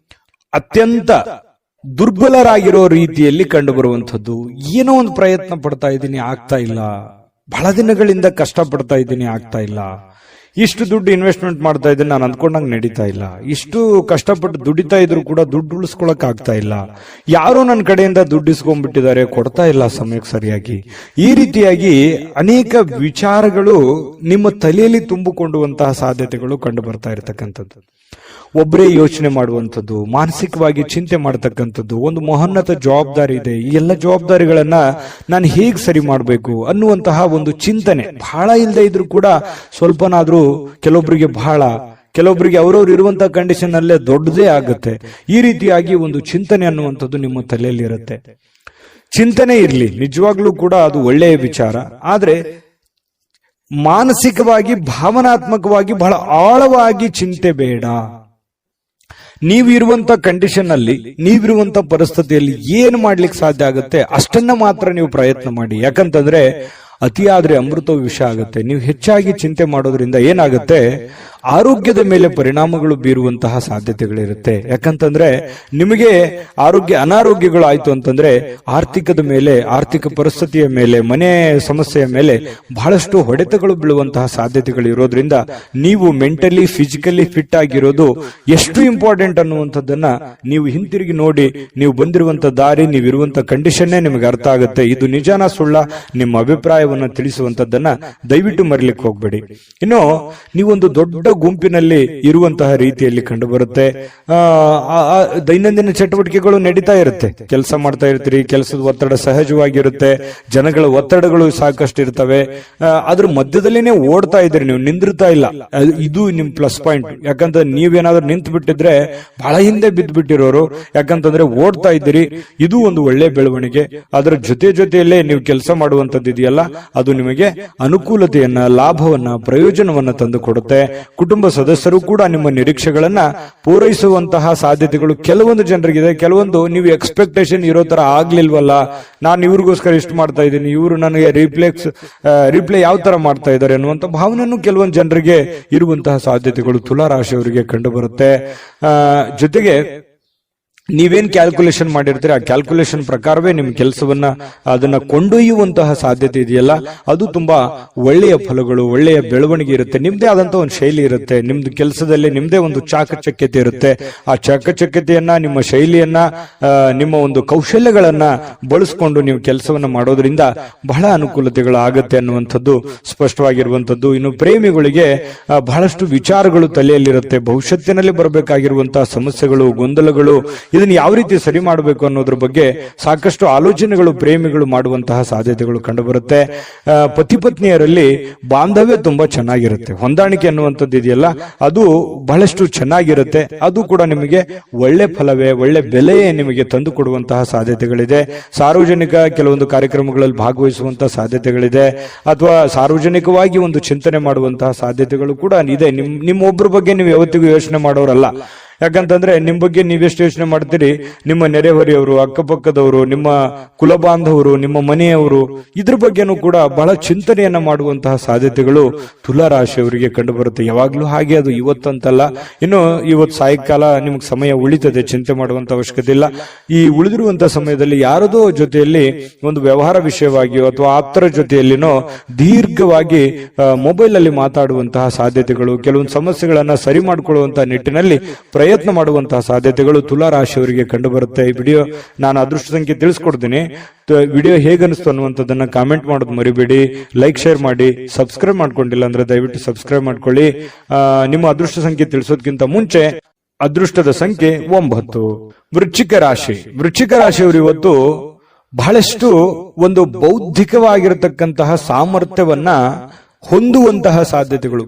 ಅತ್ಯಂತ ದುರ್ಬಲರಾಗಿರೋ ರೀತಿಯಲ್ಲಿ ಕಂಡು ಬರುವಂತದ್ದು. ಏನೋ ಒಂದು ಪ್ರಯತ್ನ ಪಡ್ತಾ ಇದ್ದೀನಿ, ಆಗ್ತಾ ಇಲ್ಲ. ಬಹಳ ದಿನಗಳಿಂದ ಕಷ್ಟ ಪಡ್ತಾ ಇದ್ದೀನಿ, ಆಗ್ತಾ ಇಲ್ಲ. ಇಷ್ಟು ದುಡ್ಡು ಇನ್ವೆಸ್ಟ್ಮೆಂಟ್ ಮಾಡ್ತಾ ಇದ್ದೀನಿ, ನಾನು ಅಂದ್ಕೊಂಡಂಗೆ ನಡೀತಾ ಇಲ್ಲ. ಇಷ್ಟು ಕಷ್ಟಪಟ್ಟು ದುಡಿತಾ ಇದ್ರು ಕೂಡ ದುಡ್ಡು ಉಳಿಸ್ಕೊಳಕ್ ಆಗ್ತಾ ಇಲ್ಲ. ಯಾರೋ ನನ್ನ ಕಡೆಯಿಂದ ದುಡ್ಡು ಇಸ್ಕೊಂಡ್ಬಿಟ್ಟಿದ್ದಾರೆ, ಕೊಡ್ತಾ ಇಲ್ಲ ಸಮಯಕ್ಕೆ ಸರಿಯಾಗಿ. ಈ ರೀತಿಯಾಗಿ ಅನೇಕ ವಿಚಾರಗಳು ನಿಮ್ಮ ತಲೆಯಲ್ಲಿ ತುಂಬಿಕೊಳ್ಳುವಂತಹ ಸಾಧ್ಯತೆಗಳು ಕಂಡು ಬರ್ತಾ ಇರತಕ್ಕಂಥದ್ದು. ಒಬ್ಬರೇ ಯೋಚನೆ ಮಾಡುವಂಥದ್ದು, ಮಾನಸಿಕವಾಗಿ ಚಿಂತೆ ಮಾಡತಕ್ಕಂಥದ್ದು. ಒಂದು ಮಹೋನ್ನತ ಜವಾಬ್ದಾರಿ ಇದೆ. ಈ ಎಲ್ಲ ಜವಾಬ್ದಾರಿಗಳನ್ನ ನಾನು ಹೇಗ್ ಸರಿ ಮಾಡಬೇಕು ಅನ್ನುವಂತಹ ಒಂದು ಚಿಂತನೆ ಬಹಳ ಇಲ್ಲದೆ ಇದ್ರೂ ಕೂಡ ಸ್ವಲ್ಪನಾದ್ರೂ ಕೆಲವೊಬ್ಬರಿಗೆ ಅವರವ್ರು ಇರುವಂತಹ ಕಂಡೀಷನ್ ಅಲ್ಲೇ ದೊಡ್ಡದೇ ಆಗುತ್ತೆ. ಈ ರೀತಿಯಾಗಿ ಒಂದು ಚಿಂತನೆ ಅನ್ನುವಂಥದ್ದು ನಿಮ್ಮ ತಲೆಯಲ್ಲಿ ಇರುತ್ತೆ. ಚಿಂತನೆ ಇರ್ಲಿ, ನಿಜವಾಗ್ಲೂ ಕೂಡ ಅದು ಒಳ್ಳೆಯ ವಿಚಾರ. ಆದ್ರೆ ಮಾನಸಿಕವಾಗಿ, ಭಾವನಾತ್ಮಕವಾಗಿ ಬಹಳ ಆಳವಾಗಿ ಚಿಂತೆ ಬೇಡ. ನೀವಿರುವಂತ ಕಂಡೀಷನ್ ಅಲ್ಲಿ, ನೀವಿರುವಂತ ಪರಿಸ್ಥಿತಿಯಲ್ಲಿ ಏನು ಮಾಡ್ಲಿಕ್ಕೆ ಸಾಧ್ಯ ಆಗುತ್ತೆ ಅಷ್ಟನ್ನ ಮಾತ್ರ ನೀವು ಪ್ರಯತ್ನ ಮಾಡಿ. ಯಾಕಂತಂದ್ರೆ ಅತಿಯಾದ್ರೆ ಅಮೃತ ವಿಷ ಆಗುತ್ತೆ. ನೀವು ಹೆಚ್ಚಾಗಿ ಚಿಂತೆ ಮಾಡೋದ್ರಿಂದ ಏನಾಗುತ್ತೆ, ಆರೋಗ್ಯದ ಮೇಲೆ ಪರಿಣಾಮಗಳು ಬೀರುವಂತಹ ಸಾಧ್ಯತೆಗಳಿರುತ್ತೆ. ಯಾಕಂತಂದ್ರೆ ನಿಮಗೆ ಅನಾರೋಗ್ಯಗಳು ಆಯ್ತು ಅಂತಂದ್ರೆ ಆರ್ಥಿಕದ ಮೇಲೆ, ಆರ್ಥಿಕ ಪರಿಸ್ಥಿತಿಯ ಮೇಲೆ, ಮನೆ ಸಮಸ್ಯೆಯ ಮೇಲೆ ಬಹಳಷ್ಟು ಹೊಡೆತಗಳು ಬೀಳುವಂತಹ ಸಾಧ್ಯತೆಗಳು ಇರೋದ್ರಿಂದ ನೀವು ಮೆಂಟಲಿ, ಫಿಸಿಕಲಿ ಫಿಟ್ ಆಗಿರೋದು ಎಷ್ಟು ಇಂಪಾರ್ಟೆಂಟ್ ಅನ್ನುವಂಥದ್ದನ್ನ ನೀವು ಹಿಂತಿರುಗಿ ನೋಡಿ. ನೀವು ಬಂದಿರುವಂತ ದಾರಿ, ನೀವಿರುವಂತ ಕಂಡೀಷನ್ನೇ ನಿಮಗೆ ಅರ್ಥ ಆಗುತ್ತೆ. ಇದು ನಿಜಾನ ಸುಳ್ಳ, ನಿಮ್ಮ ಅಭಿಪ್ರಾಯವನ್ನ ತಿಳಿಸುವಂತದ್ದನ್ನ ದಯವಿಟ್ಟು ಮರಿಲಿಕ್ಕೆ ಹೋಗ್ಬೇಡಿ. ಇನ್ನು ನೀವೊಂದು ದೊಡ್ಡ ಗುಂಪಿನಲ್ಲಿ ಇರುವಂತಹ ರೀತಿಯಲ್ಲಿ ಕಂಡು ಬರುತ್ತೆ. ದೈನಂದಿನ ಚಟುವಟಿಕೆಗಳು ನಡೀತಾ ಇರುತ್ತೆ. ಕೆಲಸ ಮಾಡ್ತಾ ಇರ್ತೀರಿ, ಕೆಲಸದ ಒತ್ತಡ ಸಹಜವಾಗಿರುತ್ತೆ. ಜನಗಳ ಒತ್ತಡಗಳು ಸಾಕಷ್ಟು ಇರ್ತವೆ. ಅದ್ರ ಮಧ್ಯದಲ್ಲಿನೇ ಓಡ್ತಾ ಇದ್ರಿ, ನೀವು ನಿಂದಿರ್ತಾ ಇಲ್ಲ. ಇದು ನಿಮ್ ಪ್ಲಸ್ ಪಾಯಿಂಟ್. ಯಾಕಂದ್ರೆ ನೀವೇನಾದ್ರೂ ನಿಂತು ಬಿಟ್ಟಿದ್ರೆ ಬಹಳ ಹಿಂದೆ ಬಿದ್ದು ಬಿಟ್ಟಿರೋರು. ಯಾಕಂತಂದ್ರೆ ಓಡ್ತಾ ಇದ್ದೀರಿ, ಇದು ಒಂದು ಒಳ್ಳೆ ಬೆಳವಣಿಗೆ. ಅದರ ಜೊತೆಯಲ್ಲೇ ನೀವು ಕೆಲಸ ಮಾಡುವಂತದ್ದು ಇದೆಯಲ್ಲ, ಅದು ನಿಮಗೆ ಅನುಕೂಲತೆಯನ್ನ, ಲಾಭವನ್ನ, ಪ್ರಯೋಜನವನ್ನ ತಂದು ಕೊಡುತ್ತೆ. ಕುಟುಂಬ ಸದಸ್ಯರು ಕೂಡ ನಿಮ್ಮ ನಿರೀಕ್ಷೆಗಳನ್ನ ಪೂರೈಸುವಂತಹ ಸಾಧ್ಯತೆಗಳು ಕೆಲವೊಂದು ಜನರಿಗಿದೆ. ಕೆಲವೊಂದು ನೀವು ಎಕ್ಸ್ಪೆಕ್ಟೇಷನ್ ಇರೋ ತರ ಆಗ್ಲಿಲ್ವಲ್ಲ, ನಾನು ಇವ್ರಿಗೋಸ್ಕರ ಇಷ್ಟು ಮಾಡ್ತಾ ಇದ್ದೀನಿ, ಇವರು ನನಗೆ ರಿಪ್ಲೈ ಯಾವ ತರ ಮಾಡ್ತಾ ಇದ್ದಾರೆ ಅನ್ನುವಂತ ಭಾವನೆಯನ್ನು ಕೆಲವೊಂದು ಜನರಿಗೆ ಇರುವಂತಹ ಸಾಧ್ಯತೆಗಳು ತುಲಾರಾಶಿಯವರಿಗೆ ಕಂಡು ಬರುತ್ತೆ. ಜೊತೆಗೆ ನೀವೇನ್ ಕ್ಯಾಲ್ಕುಲೇಷನ್ ಮಾಡಿರ್ತೀರಿ ಆ ಕ್ಯಾಲ್ಕುಲೇಷನ್ ಪ್ರಕಾರವೇ ನಿಮ್ ಕೆಲಸವನ್ನ ಅದನ್ನ ಕೊಂಡೊಯ್ಯುವಂತಹ ಸಾಧ್ಯತೆ ಇದೆಯಲ್ಲ, ಅದು ತುಂಬಾ ಒಳ್ಳೆಯ ಫಲಗಳು, ಒಳ್ಳೆಯ ಬೆಳವಣಿಗೆ ಇರುತ್ತೆ. ನಿಮ್ದೇ ಆದಂತ ಒಂದು ಶೈಲಿ ಇರುತ್ತೆ, ನಿಮ್ದು ಕೆಲಸದಲ್ಲಿ ನಿಮ್ದೇ ಒಂದು ಚಾಕಚಕ್ಯತೆ ಇರುತ್ತೆ. ಆ ಚಾಕಚಕ್ಯತೆಯನ್ನ, ನಿಮ್ಮ ಶೈಲಿಯನ್ನ, ನಿಮ್ಮ ಒಂದು ಕೌಶಲ್ಯಗಳನ್ನ ಬಳಸ್ಕೊಂಡು ನೀವು ಕೆಲಸವನ್ನ ಮಾಡೋದ್ರಿಂದ ಬಹಳ ಅನುಕೂಲತೆಗಳು ಆಗತ್ತೆ ಅನ್ನುವಂಥದ್ದು ಸ್ಪಷ್ಟವಾಗಿರುವಂತದ್ದು. ಇನ್ನು ಪ್ರೇಮಿಗಳಿಗೆ ಬಹಳಷ್ಟು ವಿಚಾರಗಳು ತಲೆಯಲ್ಲಿರುತ್ತೆ. ಭವಿಷ್ಯತ್ತಿನಲ್ಲಿ ಬರಬೇಕಾಗಿರುವಂತಹ ಸಮಸ್ಯೆಗಳು, ಗೊಂದಲಗಳು, ಇದನ್ನು ಯಾವ ರೀತಿ ಸರಿ ಮಾಡಬೇಕು ಅನ್ನೋದ್ರ ಬಗ್ಗೆ ಸಾಕಷ್ಟು ಆಲೋಚನೆಗಳು ಪ್ರೇಮಿಗಳು ಮಾಡುವಂತಹ ಸಾಧ್ಯತೆಗಳು ಕಂಡುಬರುತ್ತೆ. ಪತಿ ಪತ್ನಿಯರಲ್ಲಿ ಬಾಂಧವ್ಯ ತುಂಬಾ ಚೆನ್ನಾಗಿರುತ್ತೆ. ಹೊಂದಾಣಿಕೆ ಅನ್ನುವಂಥದ್ದು ಇದೆಯಲ್ಲ, ಅದು ಬಹಳಷ್ಟು ಚೆನ್ನಾಗಿರುತ್ತೆ. ಅದು ಕೂಡ ನಿಮಗೆ ಒಳ್ಳೆ ಫಲವೇ, ಒಳ್ಳೆ ಬೆಲೆಯೇ ನಿಮಗೆ ತಂದು ಕೊಡುವಂತಹ ಸಾಧ್ಯತೆಗಳಿದೆ. ಸಾರ್ವಜನಿಕ ಕೆಲವೊಂದು ಕಾರ್ಯಕ್ರಮಗಳಲ್ಲಿ ಭಾಗವಹಿಸುವಂತಹ ಸಾಧ್ಯತೆಗಳಿದೆ, ಅಥವಾ ಸಾರ್ವಜನಿಕವಾಗಿ ಒಂದು ಚಿಂತನೆ ಮಾಡುವಂತಹ ಸಾಧ್ಯತೆಗಳು ಕೂಡ ಇದೆ. ನಿಮ್ಮೊಬ್ಬರ ಬಗ್ಗೆ ನೀವು ಯಾವತ್ತಿಗೂ ಯೋಚನೆ ಮಾಡೋರಲ್ಲ. ಯಾಕಂತಂದ್ರೆ ನಿಮ್ ಬಗ್ಗೆ ನೀವೆಷ್ಟು ಯೋಚನೆ ಮಾಡ್ತೀರಿ, ನಿಮ್ಮ ನೆರೆಹೊರೆಯವರು, ಅಕ್ಕಪಕ್ಕದವರು, ನಿಮ್ಮ ಕುಲ ಬಾಂಧವರು, ನಿಮ್ಮ ಮನೆಯವರು, ಇದ್ರ ಬಗ್ಗೆನೂ ಕೂಡ ಬಹಳ ಚಿಂತನೆಯನ್ನ ಮಾಡುವಂತಹ ಸಾಧ್ಯತೆಗಳು ತುಲಾ ರಾಶಿಯವರಿಗೆ ಕಂಡು ಬರುತ್ತೆ. ಯಾವಾಗ್ಲೂ ಹಾಗೆ, ಅದು ಇವತ್ತಂತಲ್ಲ. ಇನ್ನು ಇವತ್ತು ಸಾಯಂಕಾಲ ನಿಮ್ಗೆ ಸಮಯ ಉಳಿತದೆ, ಚಿಂತೆ ಮಾಡುವಂತ ಅವಶ್ಯಕತೆ ಇಲ್ಲ. ಈ ಉಳಿದಿರುವಂತಹ ಸಮಯದಲ್ಲಿ ಯಾರದೋ ಜೊತೆಯಲ್ಲಿ ಒಂದು ವ್ಯವಹಾರ ವಿಷಯವಾಗಿಯೋ ಅಥವಾ ಆಪ್ತರ ಜೊತೆಯಲ್ಲಿನೋ ದೀರ್ಘವಾಗಿ ಮೊಬೈಲ್ ಅಲ್ಲಿ ಮಾತಾಡುವಂತಹ ಸಾಧ್ಯತೆಗಳು, ಕೆಲವೊಂದು ಸಮಸ್ಯೆಗಳನ್ನ ಸರಿ ಮಾಡಿಕೊಳ್ಳುವಂತಹ ನಿಟ್ಟಿನಲ್ಲಿ ಪ್ರಯತ್ನ ಮಾಡುವಂತಹ ಸಾಧ್ಯತೆಗಳು ತುಲಾ ರಾಶಿಯವರಿಗೆ ಕಂಡು ಬರುತ್ತೆ. ಈ ವಿಡಿಯೋ ನಾನು ಅದೃಷ್ಟ ಸಂಖ್ಯೆ ತಿಳಿಸ್ಕೊಡ್ತೀನಿ. ವಿಡಿಯೋ ಹೇಗನ್ನಿಸ್ತು ಅನ್ನುವಂಥದ್ದನ್ನ ಕಾಮೆಂಟ್ ಮಾಡೋದು ಮರಿಬೇಡಿ. ಲೈಕ್, ಶೇರ್ ಮಾಡಿ. ಸಬ್ಸ್ಕ್ರೈಬ್ ಮಾಡ್ಕೊಂಡಿಲ್ಲ ಅಂದ್ರೆ ದಯವಿಟ್ಟು ಸಬ್ಸ್ಕ್ರೈಬ್ ಮಾಡ್ಕೊಳ್ಳಿ. ನಿಮ್ಮ ಅದೃಷ್ಟ ಸಂಖ್ಯೆ ತಿಳಿಸೋದಕ್ಕಿಂತ ಮುಂಚೆ ಅದೃಷ್ಟದ ಸಂಖ್ಯೆ 9. ವೃಶ್ಚಿಕ ರಾಶಿ. ವೃಶ್ಚಿಕ ರಾಶಿಯವರು ಇವತ್ತು ಬಹಳಷ್ಟು ಒಂದು ಬೌದ್ಧಿಕವಾಗಿರತಕ್ಕಂತಹ ಸಾಮರ್ಥ್ಯವನ್ನ ಹೊಂದುವಂತಹ ಸಾಧ್ಯತೆಗಳು,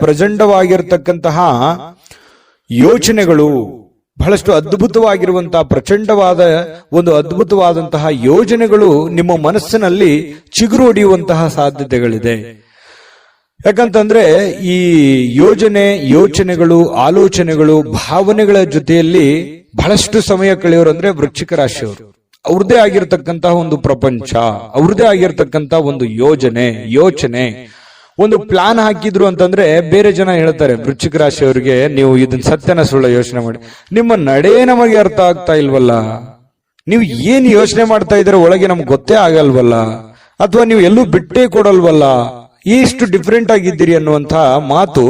ಪ್ರಚಂಡವಾಗಿರತಕ್ಕಂತಹ ಯೋಚನೆಗಳು, ಬಹಳಷ್ಟು ಅದ್ಭುತವಾಗಿರುವಂತಹ ಪ್ರಚಂಡವಾದ ಒಂದು ಅದ್ಭುತವಾದಂತಹ ಯೋಜನೆಗಳು ನಿಮ್ಮ ಮನಸ್ಸಿನಲ್ಲಿ ಚಿಗುರು ಹೊಡೆಯುವಂತಹ ಸಾಧ್ಯತೆಗಳಿದೆ. ಯಾಕಂತಂದ್ರೆ ಈ ಯೋಚನೆಗಳು, ಆಲೋಚನೆಗಳು, ಭಾವನೆಗಳ ಜೊತೆಯಲ್ಲಿ ಬಹಳಷ್ಟು ಸಮಯ ಕಳೆಯೋರು ಅಂದ್ರೆ ವೃಶ್ಚಿಕ ರಾಶಿಯವರು. ಅವ್ರದೇ ಆಗಿರ್ತಕ್ಕಂತಹ ಒಂದು ಪ್ರಪಂಚ, ಅವ್ರದೇ ಆಗಿರ್ತಕ್ಕಂತಹ ಒಂದು ಯೋಚನೆ, ಒಂದು ಪ್ಲಾನ್ ಹಾಕಿದ್ರು ಅಂತಂದ್ರೆ ಬೇರೆ ಜನ ಹೇಳ್ತಾರೆ ವೃಶ್ಚಿಕ ರಾಶಿಯವರಿಗೆ, ನೀವು ಇದನ್ನ ಸತ್ಯನ ಸುಳ್ಳ ಯೋಚನೆ ಮಾಡಿ, ನಿಮ್ಮ ನಡೆ ನಮಗೆ ಅರ್ಥ ಆಗ್ತಾ ಇಲ್ವಲ್ಲ, ನೀವು ಏನ್ ಯೋಚನೆ ಮಾಡ್ತಾ ಇದ್ರೆ ಒಳಗೆ ನಮ್ಗೆ ಗೊತ್ತೇ ಆಗಲ್ವಲ್ಲ, ಅಥವಾ ನೀವು ಎಲ್ಲೂ ಬಿಟ್ಟೇ ಕೊಡಲ್ವಲ್ಲ, ಎಷ್ಟು ಡಿಫ್ರೆಂಟ್ ಆಗಿದ್ದೀರಿ ಅನ್ನುವಂತ ಮಾತು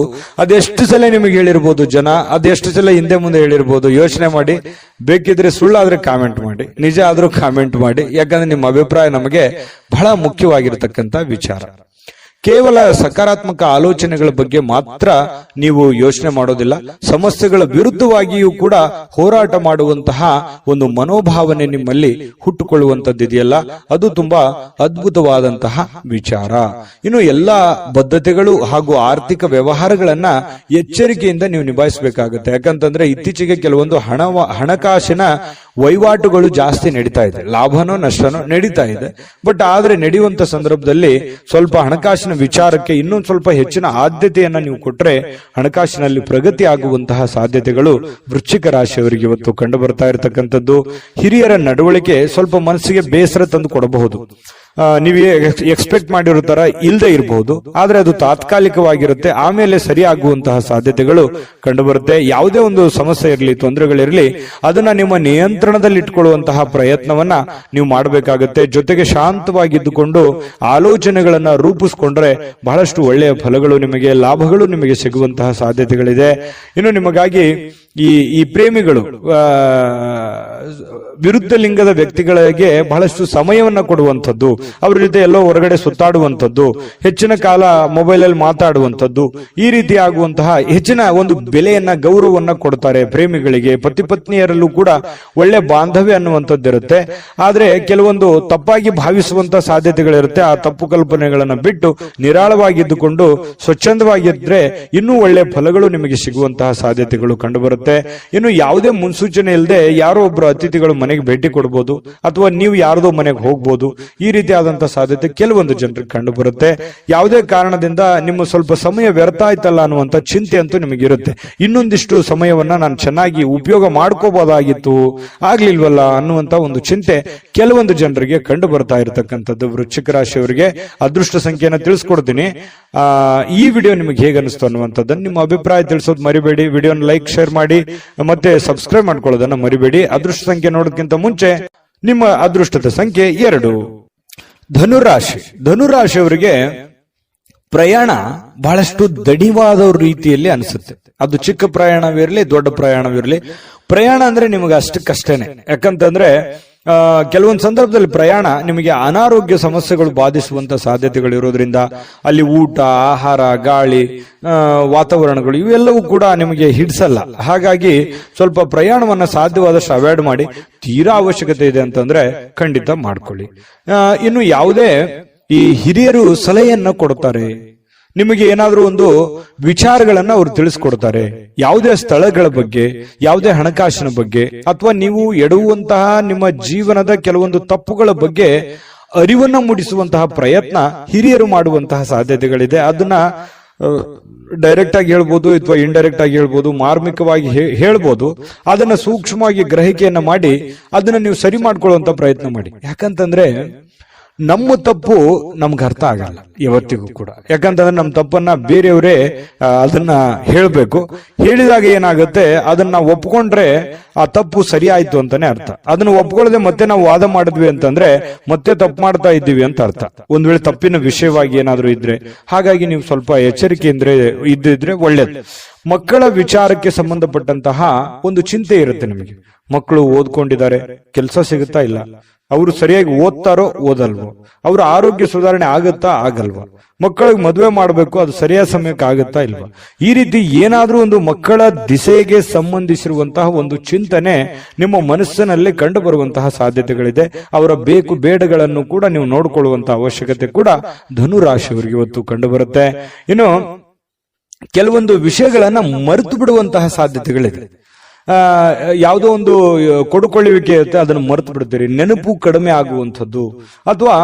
ಅದೆಷ್ಟು ಸಲ ನಿಮಗೆ ಹೇಳಿರ್ಬೋದು ಜನ, ಅದೆಷ್ಟು ಸಲ ಹಿಂದೆ ಮುಂದೆ ಹೇಳಿರ್ಬೋದು. ಯೋಚನೆ ಮಾಡಿ, ಬೇಕಿದ್ರೆ ಸುಳ್ಳಾದ್ರೆ ಕಾಮೆಂಟ್ ಮಾಡಿ, ನಿಜ ಆದ್ರೂ ಕಾಮೆಂಟ್ ಮಾಡಿ. ಯಾಕಂದ್ರೆ ನಿಮ್ಮ ಅಭಿಪ್ರಾಯ ನಮಗೆ ಬಹಳ ಮುಖ್ಯವಾಗಿರ್ತಕ್ಕಂಥ ವಿಚಾರ. ಕೇವಲ ಸಕಾರಾತ್ಮಕ ಆಲೋಚನೆಗಳ ಬಗ್ಗೆ ಮಾತ್ರ ನೀವು ಯೋಚನೆ ಮಾಡೋದಿಲ್ಲ, ಸಮಸ್ಯೆಗಳ ವಿರುದ್ಧವಾಗಿಯೂ ಕೂಡ ಹೋರಾಟ ಮಾಡುವಂತಹ ಒಂದು ಮನೋಭಾವನೆ ನಿಮ್ಮಲ್ಲಿ ಹುಟ್ಟುಕೊಳ್ಳುವಂತದ್ದಿದೆಯಲ್ಲ, ಅದು ತುಂಬಾ ಅದ್ಭುತವಾದಂತಹ ವಿಚಾರ. ಇನ್ನು ಎಲ್ಲಾ ಬದ್ಧತೆಗಳು ಹಾಗೂ ಆರ್ಥಿಕ ವ್ಯವಹಾರಗಳನ್ನ ಎಚ್ಚರಿಕೆಯಿಂದ ನೀವು ನಿಭಾಯಿಸಬೇಕಾಗುತ್ತೆ. ಯಾಕಂತಂದ್ರೆ ಇತ್ತೀಚೆಗೆ ಕೆಲವೊಂದು ಹಣಕಾಸಿನ ವಹಿವಾಟುಗಳು ಜಾಸ್ತಿ ನಡೀತಾ ಇದೆ, ಲಾಭನೋ ನಷ್ಟನೋ ನಡೀತಾ ಇದೆ. ಬಟ್ ಆದ್ರೆ ನಡೆಯುವಂತ ಸಂದರ್ಭದಲ್ಲಿ ಸ್ವಲ್ಪ ಹಣಕಾಸಿನ ವಿಚಾರಕ್ಕೆ ಇನ್ನೊಂದು ಸ್ವಲ್ಪ ಹೆಚ್ಚಿನ ಆದ್ಯತೆಯನ್ನ ನೀವು ಕೊಟ್ರೆ ಹಣಕಾಸಿನಲ್ಲಿ ಪ್ರಗತಿ ಆಗುವಂತಹ ಸಾಧ್ಯತೆಗಳು ವೃಶ್ಚಿಕ ರಾಶಿಯವರಿಗೆ ಇವತ್ತು ಕಂಡು ಬರ್ತಾ ಇರತಕ್ಕಂಥದ್ದು. ಹಿರಿಯರ ನಡವಳಿಕೆ ಸ್ವಲ್ಪ ಮನಸ್ಸಿಗೆ ಬೇಸರ ತಂದು ಕೊಡಬಹುದು. ನೀವು ಎಕ್ಸ್ಪೆಕ್ಟ್ ಮಾಡಿರೋ ತರ ಇಲ್ಲದೆ ಇರಬಹುದು, ಆದ್ರೆ ಅದು ತಾತ್ಕಾಲಿಕವಾಗಿರುತ್ತೆ, ಆಮೇಲೆ ಸರಿಯಾಗುವಂತಹ ಸಾಧ್ಯತೆಗಳು ಕಂಡುಬರುತ್ತೆ. ಯಾವುದೇ ಒಂದು ಸಮಸ್ಯೆ ಇರಲಿ, ತೊಂದರೆಗಳಿರಲಿ, ಅದನ್ನ ನಿಮ್ಮ ನಿಯಂತ್ರಣದಲ್ಲಿ ಇಟ್ಕೊಳ್ಳುವಂತಹ ಪ್ರಯತ್ನವನ್ನ ನೀವು ಮಾಡಬೇಕಾಗುತ್ತೆ. ಜೊತೆಗೆ ಶಾಂತವಾಗಿದ್ದುಕೊಂಡು ಆಲೋಚನೆಗಳನ್ನ ರೂಪಿಸ್ಕೊಂಡ್ರೆ ಬಹಳಷ್ಟು ಒಳ್ಳೆಯ ಫಲಗಳು ನಿಮಗೆ, ಲಾಭಗಳು ನಿಮಗೆ ಸಿಗುವಂತಹ ಸಾಧ್ಯತೆಗಳಿದೆ. ಇನ್ನು ನಿಮಗಾಗಿ ಈ ಪ್ರೇಮಿಗಳು ವಿರುದ್ಧ ಲಿಂಗದ ವ್ಯಕ್ತಿಗಳಿಗೆ ಬಹಳಷ್ಟು ಸಮಯವನ್ನ ಕೊಡುವಂಥದ್ದು, ಅವ್ರ ಜೊತೆ ಎಲ್ಲೋ ಹೊರಗಡೆ ಸುತ್ತಾಡುವಂಥದ್ದು, ಹೆಚ್ಚಿನ ಕಾಲ ಮೊಬೈಲ್ ಅಲ್ಲಿ ಮಾತಾಡುವಂಥದ್ದು, ಈ ರೀತಿ ಆಗುವಂತಹ ಹೆಚ್ಚಿನ ಒಂದು ಬೆಲೆಯನ್ನ, ಗೌರವವನ್ನ ಕೊಡ್ತಾರೆ ಪ್ರೇಮಿಗಳಿಗೆ. ಪತಿ ಪತ್ನಿಯರಲ್ಲೂ ಕೂಡ ಒಳ್ಳೆ ಬಾಂಧವ್ಯ ಅನ್ನುವಂಥದ್ದಿರುತ್ತೆ. ಆದ್ರೆ ಕೆಲವೊಂದು ತಪ್ಪಾಗಿ ಭಾವಿಸುವಂತಹ ಸಾಧ್ಯತೆಗಳಿರುತ್ತೆ. ಆ ತಪ್ಪು ಕಲ್ಪನೆಗಳನ್ನ ಬಿಟ್ಟು ನಿರಾಳವಾಗಿದ್ದುಕೊಂಡು ಸ್ವಚ್ಛಂದವಾಗಿದ್ರೆ ಇನ್ನೂ ಒಳ್ಳೆ ಫಲಗಳು ನಿಮಗೆ ಸಿಗುವಂತಹ ಸಾಧ್ಯತೆಗಳು ಕಂಡುಬರುತ್ತೆ. ಇನ್ನು ಯಾವುದೇ ಮುನ್ಸೂಚನೆ ಇಲ್ಲದೆ ಯಾರೋ ಒಬ್ರು ಅತಿಥಿಗಳು ಮನೆಗೆ ಭೇಟಿ ಕೊಡಬಹುದು, ಅಥವಾ ನೀವು ಯಾರದೋ ಮನೆಗೆ ಹೋಗ್ಬೋದು. ಈ ರೀತಿಯಾದಂತಹ ಸಾಧ್ಯತೆ ಕೆಲವೊಂದು ಜನರಿಗೆ ಕಂಡು ಬರುತ್ತೆ. ಯಾವುದೇ ಕಾರಣದಿಂದ ನಿಮ್ಮ ಸ್ವಲ್ಪ ಸಮಯ ವ್ಯರ್ಥ ಆಯ್ತಲ್ಲ ಅನ್ನುವಂತ ಚಿಂತೆ ಅಂತೂ ನಿಮಗಿರುತ್ತೆ. ಇನ್ನೊಂದಿಷ್ಟು ಸಮಯವನ್ನ ನಾನು ಚೆನ್ನಾಗಿ ಉಪಯೋಗ ಮಾಡ್ಕೋಬಹುದಾಗಿತ್ತು, ಆಗ್ಲಿಲ್ವಲ್ಲ ಅನ್ನುವಂತ ಒಂದು ಚಿಂತೆ ಕೆಲವೊಂದು ಜನರಿಗೆ ಕಂಡು ಬರ್ತಾ ಇರತಕ್ಕಂಥದ್ದು. ವೃಶ್ಚಿಕ ರಾಶಿಯವರಿಗೆ ಅದೃಷ್ಟ ಸಂಖ್ಯೆಯನ್ನು ತಿಳಿಸ್ಕೊಡ್ತೀನಿ. ಈ ವಿಡಿಯೋ ನಿಮಗೆ ಹೇಗೆ ಅನಿಸ್ತು ಅನ್ನುವಂಥದ್ದನ್ನು ನಿಮ್ಮ ಅಭಿಪ್ರಾಯ ತಿಳಿಸೋದು ಮರಿಬೇಡಿ. ವಿಡಿಯೋನ ಲೈಕ್, ಶೇರ್ ಮಾಡಿ. ಮಾಡಿ ಮತ್ತೆ ಸಬ್ಸ್ಕ್ರೈಬ್ ಮಾಡ್ಕೊಳ್ಳೋದನ್ನ ಮರಿಬೇಡಿ. ಅದೃಷ್ಟ ಸಂಖ್ಯೆ ನೋಡೋದಕ್ಕಿಂತ ಮುಂಚೆ ನಿಮ್ಮ ಅದೃಷ್ಟದ ಸಂಖ್ಯೆ 2. ಧನುರಾಶಿಯವರಿಗೆ ಪ್ರಯಾಣ ಬಹಳಷ್ಟು ದಣಿವಾದ ರೀತಿಯಲ್ಲಿ ಅನಿಸುತ್ತೆ. ಅದು ಚಿಕ್ಕ ಪ್ರಯಾಣವಿರಲಿ, ದೊಡ್ಡ ಪ್ರಯಾಣವಿರಲಿ, ಪ್ರಯಾಣ ಅಂದ್ರೆ ನಿಮಗೆ ಅಷ್ಟಕ್ಕಷ್ಟೇನೆ. ಯಾಕಂತಂದ್ರೆ ಕೆಲವೊಂದು ಸಂದರ್ಭದಲ್ಲಿ ಪ್ರಯಾಣ ನಿಮಗೆ ಅನಾರೋಗ್ಯ ಸಮಸ್ಯೆಗಳು ಬಾಧಿಸುವಂತ ಸಾಧ್ಯತೆಗಳು ಇರೋದ್ರಿಂದ ಅಲ್ಲಿ ಊಟ, ಆಹಾರ, ಗಾಳಿ, ವಾತಾವರಣಗಳು ಇವೆಲ್ಲವೂ ಕೂಡ ನಿಮಗೆ ಹಿಡಿಸಲ್ಲ. ಹಾಗಾಗಿ ಸ್ವಲ್ಪ ಪ್ರಯಾಣವನ್ನ ಸಾಧ್ಯವಾದಷ್ಟು ಅವಾಯ್ಡ್ ಮಾಡಿ. ತೀರಾ ಅವಶ್ಯಕತೆ ಇದೆ ಅಂತಂದ್ರೆ ಖಂಡಿತ ಮಾಡ್ಕೊಳ್ಳಿ. ಇನ್ನು ಯಾವುದೇ ಈ ಹಿರಿಯರು ಸಲಹೆಯನ್ನ ಕೊಡ್ತಾರೆ, ನಿಮಗೆ ಏನಾದ್ರೂ ಒಂದು ವಿಚಾರಗಳನ್ನ ಅವರು ತಿಳಿಸ್ಕೊಡ್ತಾರೆ, ಯಾವುದೇ ಸ್ಥಳಗಳ ಬಗ್ಗೆ, ಯಾವುದೇ ಹಣಕಾಸಿನ ಬಗ್ಗೆ, ಅಥವಾ ನೀವು ಎಡುವಂತಹ ನಿಮ್ಮ ಜೀವನದ ಕೆಲವೊಂದು ತಪ್ಪುಗಳ ಬಗ್ಗೆ ಅರಿವನ್ನ ಮೂಡಿಸುವಂತಹ ಪ್ರಯತ್ನ ಹಿರಿಯರು ಮಾಡುವಂತಹ ಸಾಧ್ಯತೆಗಳಿದೆ. ಅದನ್ನ ಡೈರೆಕ್ಟ್ ಆಗಿ ಹೇಳ್ಬೋದು ಅಥವಾ ಇಂಡೈರೆಕ್ಟ್ ಆಗಿ ಹೇಳ್ಬೋದು, ಮಾರ್ಮಿಕವಾಗಿ ಹೇಳ್ಬೋದು. ಅದನ್ನ ಸೂಕ್ಷ್ಮವಾಗಿ ಗ್ರಹಿಕೆಯನ್ನ ಮಾಡಿ ಅದನ್ನ ನೀವು ಸರಿ ಮಾಡ್ಕೊಳ್ಳುವಂತ ಪ್ರಯತ್ನ ಮಾಡಿ. ಯಾಕಂತಂದ್ರೆ ನಮ್ಮ ತಪ್ಪು ನಮ್ಗೆ ಅರ್ಥ ಆಗಲ್ಲ ಇವತ್ತಿಗೂ ಕೂಡ. ಯಾಕಂತಂದ್ರೆ ನಮ್ಮ ತಪ್ಪನ್ನ ಬೇರೆಯವರೇ ಅದನ್ನ ಹೇಳ್ಬೇಕು. ಹೇಳಿದಾಗ ಏನಾಗುತ್ತೆ, ಅದನ್ನ ಒಪ್ಕೊಂಡ್ರೆ ಆ ತಪ್ಪು ಸರಿ ಆಯ್ತು ಅಂತಾನೆ ಅರ್ಥ. ಅದನ್ನ ಒಪ್ಕೊಳ್ಳದೆ ಮತ್ತೆ ನಾವು ವಾದ ಮಾಡಿದ್ವಿ ಅಂತಂದ್ರೆ ಮತ್ತೆ ತಪ್ಪು ಮಾಡ್ತಾ ಇದ್ದೀವಿ ಅಂತ ಅರ್ಥ, ಒಂದ್ ವೇಳೆ ತಪ್ಪಿನ ವಿಷಯವಾಗಿ ಏನಾದ್ರೂ ಇದ್ರೆ. ಹಾಗಾಗಿ ನೀವು ಸ್ವಲ್ಪ ಎಚ್ಚರಿಕೆಯಿಂದ ಇದ್ದಿದ್ರೆ ಒಳ್ಳೇದು. ಮಕ್ಕಳ ವಿಚಾರಕ್ಕೆ ಸಂಬಂಧಪಟ್ಟಂತಹ ಒಂದು ಚಿಂತೆ ಇರುತ್ತೆ ನಿಮಗೆ. ಮಕ್ಕಳು ಓದ್ಕೊಂಡಿದ್ದಾರೆ, ಕೆಲಸ ಸಿಗುತ್ತಾ ಇಲ್ಲ, ಅವರು ಸರಿಯಾಗಿ ಓದ್ತಾರೋ ಓದಲ್ವೋ, ಅವ್ರ ಆರೋಗ್ಯ ಸುಧಾರಣೆ ಆಗುತ್ತಾ ಆಗಲ್ವಾ, ಮಕ್ಕಳಿಗೆ ಮದುವೆ ಮಾಡಬೇಕು, ಅದು ಸರಿಯಾದ ಸಮಯಕ್ಕೆ ಆಗುತ್ತಾ ಇಲ್ವಾ, ಈ ರೀತಿ ಏನಾದ್ರೂ ಒಂದು ಮಕ್ಕಳ ದಿಸೆಗೆ ಸಂಬಂಧಿಸಿರುವಂತಹ ಒಂದು ಚಿಂತನೆ ನಿಮ್ಮ ಮನಸ್ಸಿನಲ್ಲಿ ಕಂಡು ಬರುವಂತಹ ಸಾಧ್ಯತೆಗಳಿದೆ. ಅವರ ಬೇಕು ಬೇಡಗಳನ್ನು ಕೂಡ ನೀವು ನೋಡಿಕೊಳ್ಳುವಂತಹ ಅವಶ್ಯಕತೆ ಕೂಡ ಧನುರಾಶಿಯವರಿಗೆ ಇವತ್ತು ಕಂಡು ಬರುತ್ತೆ. ಇನ್ನು ಕೆಲವೊಂದು ವಿಷಯಗಳನ್ನ ಮರೆತು ಬಿಡುವಂತಹ ಸಾಧ್ಯತೆಗಳಿದೆ. ಯಾವುದೋ ಒಂದು ಕೊಡುಕೊಳ್ಳುವಿಕೆ ಇರುತ್ತೆ, ಅದನ್ನು ಮರೆತು ಬಿಡ್ತೀರಿ. ನೆನಪು ಕಡಿಮೆ ಆಗುವಂಥದ್ದು ಅಥವಾ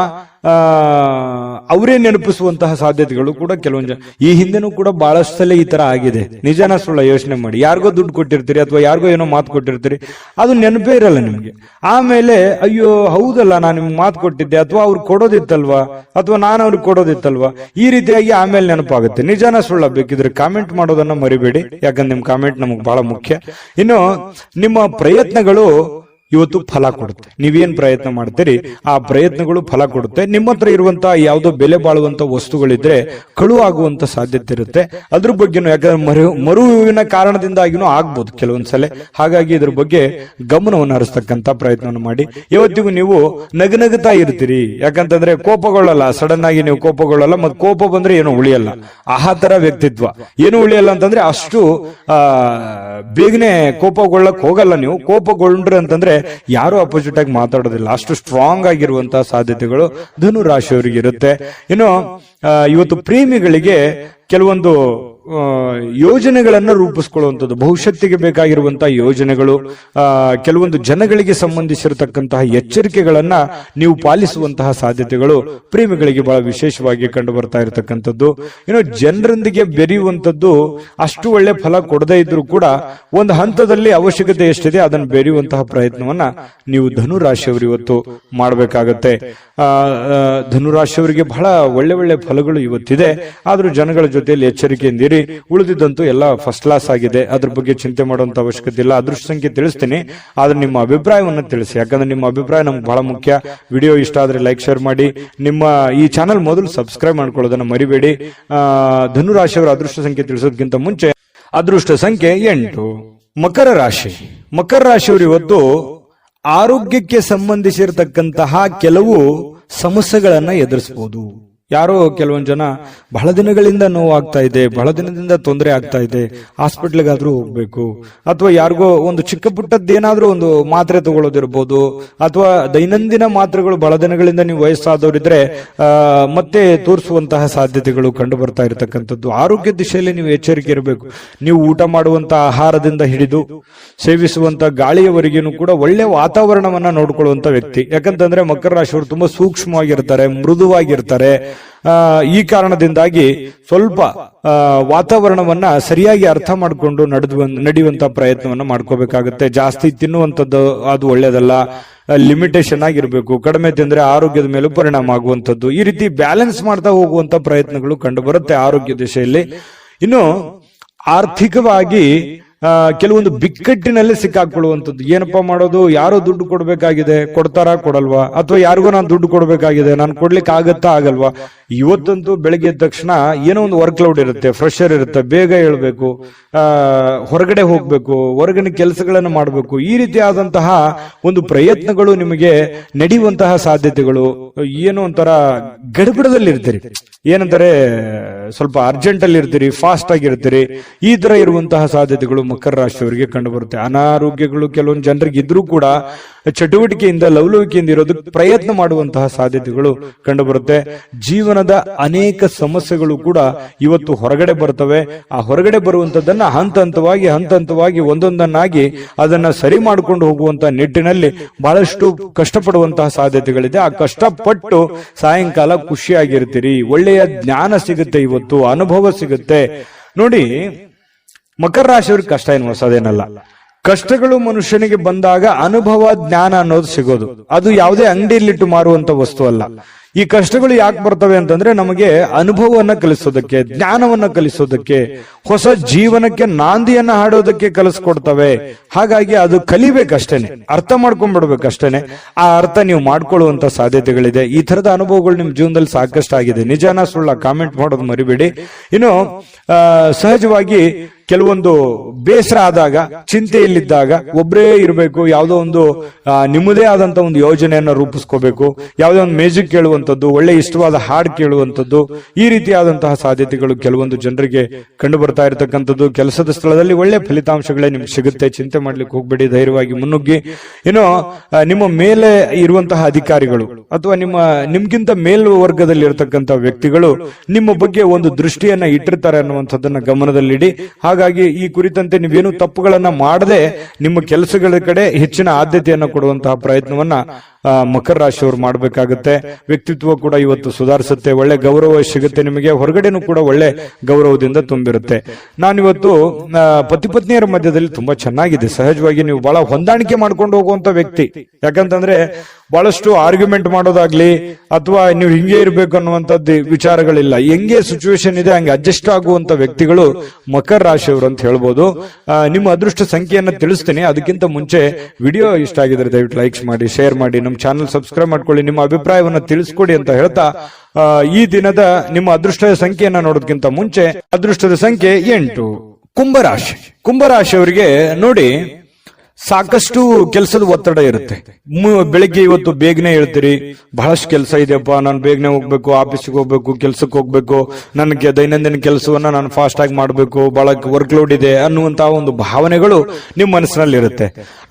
ಅವರೇ ನೆನಪಿಸುವಂತಹ ಸಾಧ್ಯತೆಗಳು ಕೂಡ ಕೆಲವೊಂದು ಈ ಹಿಂದೆನೂ ಕೂಡ ಬಹಳಷ್ಟು ಸಲ ಈ ತರ ಆಗಿದೆ. ನಿಜಾನ ಸುಳ್ಳ ಯೋಚನೆ ಮಾಡಿ. ಯಾರಿಗೋ ದುಡ್ಡು ಕೊಟ್ಟಿರ್ತೀರಿ ಅಥವಾ ಯಾರಿಗೋ ಏನೋ ಮಾತು ಕೊಟ್ಟಿರ್ತೀರಿ, ಅದು ನೆನಪೇ ಇರಲ್ಲ ನಿಮ್ಗೆ. ಆಮೇಲೆ ಅಯ್ಯೋ ಹೌದಲ್ಲ, ನಾನು ನಿಮ್ಗೆ ಮಾತು ಕೊಟ್ಟಿದ್ದೆ, ಅಥವಾ ಅವ್ರು ಕೊಡೋದಿತ್ತಲ್ವಾ, ಅಥವಾ ನಾನು ಅವ್ರಿಗೆ ಕೊಡೋದಿತ್ತಲ್ವಾ, ಈ ರೀತಿಯಾಗಿ ಆಮೇಲೆ ನೆನಪಾಗುತ್ತೆ. ನಿಜಾನ ಸುಳ್ಳ ಬೇಕಿದ್ರೆ ಕಾಮೆಂಟ್ ಮಾಡೋದನ್ನ ಮರಿಬೇಡಿ, ಯಾಕಂದ್ರೆ ನಿಮ್ ಕಾಮೆಂಟ್ ನಮಗ್ ಬಹಳ ಮುಖ್ಯ. ಇನ್ನು ನಿಮ್ಮ ಪ್ರಯತ್ನಗಳು ಇವತ್ತು ಫಲ ಕೊಡುತ್ತೆ. ನೀವೇನ್ ಪ್ರಯತ್ನ ಮಾಡ್ತೀರಿ ಆ ಪ್ರಯತ್ನಗಳು ಫಲ ಕೊಡುತ್ತೆ. ನಿಮ್ಮ ಹತ್ರ ಇರುವಂತಹ ಯಾವುದೋ ಬೆಲೆ ಬಾಳುವಂತ ವಸ್ತುಗಳಿದ್ರೆ ಕಳು ಆಗುವಂತ ಸಾಧ್ಯತೆ ಇರುತ್ತೆ. ಅದ್ರ ಬಗ್ಗೆನೂ, ಯಾಕಂದ್ರೆ ಮರುವಿನ ಕಾರಣದಿಂದಾಗಿನೂ ಆಗ್ಬೋದು ಕೆಲವೊಂದ್ಸಲ. ಹಾಗಾಗಿ ಇದ್ರ ಬಗ್ಗೆ ಗಮನವನ್ನು ಹರಿಸ್ತಕ್ಕಂತ ಪ್ರಯತ್ನವನ್ನು ಮಾಡಿ. ಇವತ್ತಿಗೂ ನೀವು ನಗನಗುತ್ತಾ ಇರ್ತೀರಿ, ಯಾಕಂತಂದ್ರೆ ಕೋಪಗೊಳ್ಳಲ್ಲ, ಸಡನ್ ಆಗಿ ನೀವು ಕೋಪಗೊಳ್ಳಲ್ಲ. ಮತ್ತೆ ಕೋಪ ಬಂದ್ರೆ ಏನು ಉಳಿಯಲ್ಲ, ಆ ತರ ವ್ಯಕ್ತಿತ್ವ. ಏನು ಉಳಿಯಲ್ಲ ಅಂತಂದ್ರೆ ಅಷ್ಟು ಬೇಗನೆ ಕೋಪಗೊಳ್ಳಕ್ ಹೋಗಲ್ಲ ನೀವು. ಕೋಪಗೊಂಡ್ರೆ ಅಂತಂದ್ರೆ ಯಾರು ಅಪೋಸಿಟ್ ಆಗಿ ಮಾತಾಡೋದಿಲ್ಲ, ಅಷ್ಟು ಸ್ಟ್ರಾಂಗ್ ಆಗಿರುವಂತಹ ಸಾಧ್ಯತೆಗಳು ಧನು ರಾಶಿಯವರಿಗೆ ಇರುತ್ತೆ. ಇನ್ನು ಇವತ್ತು ಪ್ರೇಮಿಗಳಿಗೆ ಕೆಲವೊಂದು ಯೋಜನೆಗಳನ್ನ ರೂಪಿಸ್ಕೊಳ್ಳುವಂಥದ್ದು, ಭವಿಷ್ಯತ್ತಿಗೆ ಬೇಕಾಗಿರುವಂತಹ ಯೋಜನೆಗಳು, ಕೆಲವೊಂದು ಜನಗಳಿಗೆ ಸಂಬಂಧಿಸಿರತಕ್ಕಂತಹ ಎಚ್ಚರಿಕೆಗಳನ್ನ ನೀವು ಪಾಲಿಸುವಂತಹ ಸಾಧ್ಯತೆಗಳು ಪ್ರೇಮಿಗಳಿಗೆ ಬಹಳ ವಿಶೇಷವಾಗಿ ಕಂಡು ಬರ್ತಾ ಇರತಕ್ಕಂಥದ್ದು. ಇನ್ನು ಜನರೊಂದಿಗೆ ಬೆರೆಯುವಂಥದ್ದು ಅಷ್ಟು ಒಳ್ಳೆ ಫಲ ಕೊಡದೇ ಇದ್ರೂ ಕೂಡ ಒಂದು ಹಂತದಲ್ಲಿ ಅವಶ್ಯಕತೆ ಎಷ್ಟಿದೆ ಅದನ್ನು ಬೆರೆಯುವಂತಹ ಪ್ರಯತ್ನವನ್ನ ನೀವು ಧನುರಾಶಿಯವರು ಇವತ್ತು ಮಾಡಬೇಕಾಗತ್ತೆ. ಧನುರಾಶಿಯವರಿಗೆ ಬಹಳ ಒಳ್ಳೆ ಒಳ್ಳೆ ಫಲಗಳು ಇವತ್ತಿದೆ. ಆದ್ರೂ ಜನಗಳ ಜೊತೆಯಲ್ಲಿ ಎಚ್ಚರಿಕೆಯಿಂದಿರಿ. ಉಳಿದಿದ್ದಂತೂ ಎಲ್ಲ ಫಸ್ಟ್ ಕ್ಲಾಸ್ ಆಗಿದೆ, ಅದ್ರ ಬಗ್ಗೆ ಚಿಂತೆ ಮಾಡುವಂತ ಅವಶ್ಯಕತೆ ಇಲ್ಲ. ಅದೃಷ್ಟ ಸಂಖ್ಯೆ ತಿಳಿಸ್ತೀನಿ, ಆದ್ರೆ ನಿಮ್ಮ ಅಭಿಪ್ರಾಯವನ್ನ ತಿಳಿಸಿ, ಯಾಕಂದ್ರೆ ನಿಮ್ಮ ಅಭಿಪ್ರಾಯ ನಮ್ಗೆ ಬಹಳ ಮುಖ್ಯ. ವಿಡಿಯೋ ಇಷ್ಟ ಆದ್ರೆ ಲೈಕ್ ಶೇರ್ ಮಾಡಿ. ನಿಮ್ಮ ಈ ಚಾನಲ್ ಮೊದಲು ಸಬ್ಸ್ಕ್ರೈಬ್ ಮಾಡ್ಕೊಳ್ಳೋದನ್ನ ಮರಿಬೇಡಿ. ಧನುರಾಶಿಯವರ ಅದೃಷ್ಟ ಸಂಖ್ಯೆ ತಿಳಿಸೋದಕ್ಕಿಂತ ಮುಂಚೆ ಅದೃಷ್ಟ ಸಂಖ್ಯೆ 8. ಮಕರ ರಾಶಿ. ಮಕರ ರಾಶಿಯವರು ಇವತ್ತು ಆರೋಗ್ಯಕ್ಕೆ ಸಂಬಂಧಿಸಿರತಕ್ಕಂತಹ ಕೆಲವು ಸಮಸ್ಯೆಗಳನ್ನ ಎದುರಿಸಬಹುದು. ಯಾರೋ ಕೆಲವೊಂದು ಜನ ಬಹಳ ದಿನಗಳಿಂದ ನೋವಾಗ್ತಾ ಇದೆ, ಬಹಳ ದಿನದಿಂದ ತೊಂದರೆ ಆಗ್ತಾ ಇದೆ, ಹಾಸ್ಪಿಟ್ಲ್ಗಾದ್ರೂ ಹೋಗ್ಬೇಕು, ಅಥವಾ ಯಾರಿಗೋ ಒಂದು ಚಿಕ್ಕ ಪುಟ್ಟದ್ದೇನಾದ್ರೂ ಒಂದು ಮಾತ್ರೆ ತಗೊಳ್ಳೋದಿರ್ಬೋದು, ಅಥವಾ ದೈನಂದಿನ ಮಾತ್ರೆಗಳು ಬಹಳ ದಿನಗಳಿಂದ ನೀವು ವಯಸ್ಸಾದವರಿದ್ರೆ ಮತ್ತೆ ತೋರಿಸುವಂತಹ ಸಾಧ್ಯತೆಗಳು ಕಂಡು ಬರ್ತಾ ಇರತಕ್ಕಂಥದ್ದು. ಆರೋಗ್ಯ ದಿಶೆಯಲ್ಲಿ ನೀವು ಎಚ್ಚರಿಕೆ ಇರಬೇಕು. ನೀವು ಊಟ ಮಾಡುವಂತ ಆಹಾರದಿಂದ ಹಿಡಿದು ಸೇವಿಸುವಂತ ಗಾಳಿಯವರೆಗೂ ಕೂಡ ಒಳ್ಳೆ ವಾತಾವರಣವನ್ನ ನೋಡ್ಕೊಳ್ಳುವಂತ ವ್ಯಕ್ತಿ. ಯಾಕಂತಂದ್ರೆ ಮಕರ ರಾಶಿಯವರು ತುಂಬಾ ಸೂಕ್ಷ್ಮವಾಗಿರ್ತಾರೆ, ಮೃದುವಾಗಿರ್ತಾರೆ. ಈ ಕಾರಣದಿಂದಾಗಿ ಸ್ವಲ್ಪ ವಾತಾವರಣವನ್ನ ಸರಿಯಾಗಿ ಅರ್ಥ ಮಾಡಿಕೊಂಡು ನಡೆಯುವಂತ ಪ್ರಯತ್ನವನ್ನ ಮಾಡ್ಕೋಬೇಕಾಗುತ್ತೆ. ಜಾಸ್ತಿ ತಿನ್ನುವಂಥದ್ದು ಅದು ಒಳ್ಳೇದಲ್ಲ, ಲಿಮಿಟೇಷನ್ ಆಗಿರ್ಬೇಕು. ಕಡಿಮೆ ತಿಂದ್ರೆ ಆರೋಗ್ಯದ ಮೇಲೂ ಪರಿಣಾಮ ಆಗುವಂಥದ್ದು. ಈ ರೀತಿ ಬ್ಯಾಲೆನ್ಸ್ ಮಾಡ್ತಾ ಹೋಗುವಂತ ಪ್ರಯತ್ನಗಳು ಕಂಡು ಬರುತ್ತೆ ಆರೋಗ್ಯ ದಿಶೆಯಲ್ಲಿ. ಇನ್ನು ಆರ್ಥಿಕವಾಗಿ ಕೆಲವೊಂದು ಬಿಕ್ಕಟ್ಟಿನಲ್ಲಿ ಸಿಕ್ಕಾಕೊಳ್ಳುವಂಥದ್ದು. ಏನಪ್ಪಾ ಮಾಡೋದು, ಯಾರೋ ದುಡ್ಡು ಕೊಡ್ಬೇಕಾಗಿದೆ, ಕೊಡ್ತಾರಾ ಕೊಡಲ್ವಾ, ಅಥವಾ ಯಾರಿಗೋ ನಾನು ದುಡ್ಡು ಕೊಡ್ಬೇಕಾಗಿದೆ, ನಾನು ಕೊಡ್ಲಿಕ್ಕೆ ಆಗತ್ತಾ ಆಗಲ್ವಾ. ಇವತ್ತಂತೂ ಬೆಳಗ್ಗೆ ಎದ್ದ ತಕ್ಷಣ ಏನೋ ಒಂದು ವರ್ಕ್ ಲೋಡ್ ಇರುತ್ತೆ, ಫ್ರೆಶರ್ ಇರುತ್ತೆ, ಬೇಗ ಹೇಳ್ಬೇಕು, ಹೊರಗಡೆ ಹೋಗ್ಬೇಕು, ಹೊರಗಿನ ಕೆಲಸಗಳನ್ನು ಮಾಡಬೇಕು. ಈ ರೀತಿಯಾದಂತಹ ಒಂದು ಪ್ರಯತ್ನಗಳು ನಿಮಗೆ ನಡೆಯುವಂತಹ ಸಾಧ್ಯತೆಗಳು. ಏನೋ ಒಂಥರ ಗಡಿಬಿಡದಲ್ಲಿ ಇರ್ತೀರಿ, ಏನಂತಾರೆ ಸ್ವಲ್ಪ ಅರ್ಜೆಂಟ್ ಅಲ್ಲಿ ಇರ್ತೀರಿ, ಫಾಸ್ಟ್ ಆಗಿರ್ತೀರಿ. ಈ ತರ ಇರುವಂತಹ ಸಾಧ್ಯತೆಗಳು ಮಕರ ರಾಶಿಯವರಿಗೆ ಕಂಡು ಬರುತ್ತೆ. ಅನಾರೋಗ್ಯಗಳು ಕೆಲವೊಂದು ಜನರಿಗೆ ಇದ್ರೂ ಕೂಡ ಚಟುವಟಿಕೆಯಿಂದ ಲವಲವಿಕೆಯಿಂದ ಇರೋದಕ್ಕೆ ಪ್ರಯತ್ನ ಮಾಡುವಂತಹ ಸಾಧ್ಯತೆಗಳು ಕಂಡು ಬರುತ್ತೆ. ಜೀವನದ ಅನೇಕ ಸಮಸ್ಯೆಗಳು ಕೂಡ ಇವತ್ತು ಹೊರಗಡೆ ಬರ್ತವೆ. ಆ ಹೊರಗಡೆ ಬರುವಂತದ್ದನ್ನ ಹಂತ ಹಂತವಾಗಿ ಒಂದೊಂದನ್ನಾಗಿ ಅದನ್ನ ಸರಿ ಮಾಡಿಕೊಂಡು ಹೋಗುವಂತ ನಿಟ್ಟಿನಲ್ಲಿ ಬಹಳಷ್ಟು ಕಷ್ಟಪಡುವಂತಹ ಸಾಧ್ಯತೆಗಳಿದೆ. ಆ ಕಷ್ಟಪಟ್ಟು ಸಾಯಂಕಾಲ ಖುಷಿಯಾಗಿರ್ತೀರಿ, ಒಳ್ಳೆಯ ಜ್ಞಾನ ಸಿಗುತ್ತೆ, ಇವತ್ತು ಅನುಭವ ಸಿಗುತ್ತೆ. ನೋಡಿ, ಮಕರ ರಾಶಿಯವ್ರಿಗೆ ಕಷ್ಟ ಏನು ಹೊಸದೇನಲ್ಲ. ಕಷ್ಟಗಳು ಮನುಷ್ಯನಿಗೆ ಬಂದಾಗ ಅನುಭವ ಜ್ಞಾನ ಅನ್ನೋದು ಸಿಗೋದು. ಅದು ಯಾವುದೇ ಅಂಗಡಿಯಲ್ಲಿಟ್ಟು ಮಾರುವಂತ ವಸ್ತು ಅಲ್ಲ. ಈ ಕಷ್ಟಗಳು ಯಾಕೆ ಬರ್ತವೆ ಅಂತಂದ್ರೆ ನಮಗೆ ಅನುಭವವನ್ನ ಕಲಿಸೋದಕ್ಕೆ, ಜ್ಞಾನವನ್ನ ಕಲಿಸೋದಕ್ಕೆ, ಹೊಸ ಜೀವನಕ್ಕೆ ನಾಂದಿಯನ್ನ ಹಾಡೋದಕ್ಕೆ ಕಲಿಸ್ಕೊಡ್ತವೆ. ಹಾಗಾಗಿ ಅದು ಕಲಿಬೇಕಷ್ಟೇನೆ, ಅರ್ಥ ಮಾಡ್ಕೊಂಡ್ಬಿಡ್ಬೇಕಷ್ಟೇನೆ. ಆ ಅರ್ಥ ನೀವು ಮಾಡ್ಕೊಳ್ಳುವಂತ ಸಾಧ್ಯತೆಗಳಿದೆ. ಈ ತರದ ಅನುಭವಗಳು ನಿಮ್ ಜೀವನದಲ್ಲಿ ಸಾಕಷ್ಟು ಆಗಿದೆ. ನಿಜಾನ ಸುಳ್ಳ ಕಾಮೆಂಟ್ ಮಾಡೋದು ಮರಿಬೇಡಿ. ಇನ್ನು ಸಹಜವಾಗಿ ಕೆಲವೊಂದು ಬೇಸರ ಆದಾಗ, ಚಿಂತೆಯಲ್ಲಿದ್ದಾಗ ಒಬ್ಬರೇ ಇರಬೇಕು, ಯಾವುದೋ ಒಂದು ನಿಮ್ಮದೇ ಆದಂತ ಒಂದು ಯೋಜನೆಯನ್ನ ರೂಪಿಸ್ಕೋಬೇಕು, ಯಾವುದೋ ಒಂದು ಮ್ಯೂಸಿಕ್ ಕೇಳುವಂಥದ್ದು, ಒಳ್ಳೆ ಇಷ್ಟವಾದ ಹಾಡು ಕೇಳುವಂಥದ್ದು, ಈ ರೀತಿಯಾದಂತಹ ಸಾಧ್ಯತೆಗಳು ಕೆಲವೊಂದು ಜನರಿಗೆ ಕಂಡು ಬರ್ತಾ ಇರತಕ್ಕಂಥದ್ದು. ಕೆಲಸದ ಸ್ಥಳದಲ್ಲಿ ಒಳ್ಳೆ ಫಲಿತಾಂಶಗಳೇ ನಿಮ್ಗೆ ಸಿಗುತ್ತೆ, ಚಿಂತೆ ಮಾಡ್ಲಿಕ್ಕೆ ಹೋಗ್ಬೇಡಿ, ಧೈರ್ಯವಾಗಿ ಮುನ್ನುಗ್ಗಿ. ಇನ್ನು ನಿಮ್ಮ ಮೇಲೆ ಇರುವಂತಹ ಅಧಿಕಾರಿಗಳು ಅಥವಾ ನಿಮ್ಗಿಂತ ಮೇಲ್ವರ್ಗದಲ್ಲಿ ಇರತಕ್ಕಂಥ ವ್ಯಕ್ತಿಗಳು ನಿಮ್ಮ ಬಗ್ಗೆ ಒಂದು ದೃಷ್ಟಿಯನ್ನ ಇಟ್ಟಿರ್ತಾರೆ ಅನ್ನುವಂಥದ್ದನ್ನ ಗಮನದಲ್ಲಿಡಿ. ಹಾಗಾಗಿ ಈ ಕುರಿತಂತೆ ನೀವೇನು ತಪ್ಪುಗಳನ್ನ ಮಾಡದೆ ನಿಮ್ಮ ಕೆಲಸಗಳ ಕಡೆ ಹೆಚ್ಚಿನ ಆದ್ಯತೆಯನ್ನು ಕೊಡುವಂತಹ ಪ್ರಯತ್ನವನ್ನ ಮಕರ ರಾಶಿಯವರು ಮಾಡಬೇಕಾಗುತ್ತೆ. ವ್ಯಕ್ತಿತ್ವ ಕೂಡ ಇವತ್ತು ಸುಧಾರಿಸುತ್ತೆ, ಒಳ್ಳೆ ಗೌರವ ಸಿಗುತ್ತೆ ನಿಮಗೆ, ಹೊರಗಡೆನೂ ಕೂಡ ಒಳ್ಳೆ ಗೌರವದಿಂದ ತುಂಬಿರುತ್ತೆ. ನಾನಿವತ್ತು ಪತಿ ಪತ್ನಿಯರ ಮಧ್ಯದಲ್ಲಿ ತುಂಬಾ ಚೆನ್ನಾಗಿದೆ. ಸಹಜವಾಗಿ ನೀವು ಬಹಳ ಹೊಂದಾಣಿಕೆ ಮಾಡ್ಕೊಂಡು ಹೋಗುವಂತ ವ್ಯಕ್ತಿ. ಯಾಕಂತಂದ್ರೆ ಬಹಳಷ್ಟು ಆರ್ಗ್ಯುಮೆಂಟ್ ಮಾಡೋದಾಗ್ಲಿ ಅಥವಾ ನೀವು ಹಿಂಗೆ ಇರಬೇಕು ಅನ್ನುವಂಥದ್ದು ವಿಚಾರಗಳಿಲ್ಲ. ಹೆಂಗೆ ಸಿಚುವೇಶನ್ ಇದೆ ಹಂಗೆ ಅಡ್ಜಸ್ಟ್ ಆಗುವಂತ ವ್ಯಕ್ತಿಗಳು ಮಕರ ರಾಶಿಯವರು ಅಂತ ಹೇಳ್ಬೋದು. ನಿಮ್ಮ ಅದೃಷ್ಟ ಸಂಖ್ಯೆಯನ್ನ ತಿಳಿಸ್ತೀನಿ. ಅದಕ್ಕಿಂತ ಮುಂಚೆ ವಿಡಿಯೋ ಇಷ್ಟ ಆಗಿದ್ರೆ ದಯವಿಟ್ಟು ಲೈಕ್ಸ್ ಮಾಡಿ, ಶೇರ್ ಮಾಡಿ, ನಮ್ಮ ಚಾನಲ್ ಸಬ್ಸ್ಕ್ರೈಬ್ ಮಾಡ್ಕೊಳ್ಳಿ, ನಿಮ್ಮ ಅಭಿಪ್ರಾಯವನ್ನ ತಿಳಿಸ್ಕೊಡಿ ಅಂತ ಹೇಳ್ತಾ ಈ ದಿನದ ನಿಮ್ಮ ಅದೃಷ್ಟದ ಸಂಖ್ಯೆಯನ್ನ ನೋಡೋದಕ್ಕಿಂತ ಮುಂಚೆ ಅದೃಷ್ಟದ ಸಂಖ್ಯೆ 8. ಕುಂಭರಾಶಿ. ಕುಂಭರಾಶಿಯವರಿಗೆ ನೋಡಿ, ಸಾಕಷ್ಟು ಕೆಲಸದ ಒತ್ತಡ ಇರುತ್ತೆ. ಬೆಳಿಗ್ಗೆ ಇವತ್ತು ಬೇಗನೆ ಹೇಳ್ತೀರಿ, ಬಹಳಷ್ಟು ಕೆಲಸ ಇದೆಯಪ್ಪ, ನಾನು ಬೇಗನೆ ಹೋಗ್ಬೇಕು, ಆಫೀಸ್ಗೆ ಹೋಗ್ಬೇಕು, ಕೆಲ್ಸಕ್ಕೆ ಹೋಗ್ಬೇಕು, ನನಗೆ ದೈನಂದಿನ ಕೆಲಸವನ್ನ ನಾನು ಫಾಸ್ಟ್ ಆಗಿ ಮಾಡಬೇಕು, ಬಹಳ ವರ್ಕ್ ಲೋಡ್ ಇದೆ ಅನ್ನುವಂತಹ ಒಂದು ಭಾವನೆಗಳು ನಿಮ್ಮ ಮನಸ್ಸಿನಲ್ಲಿ ಇರುತ್ತೆ.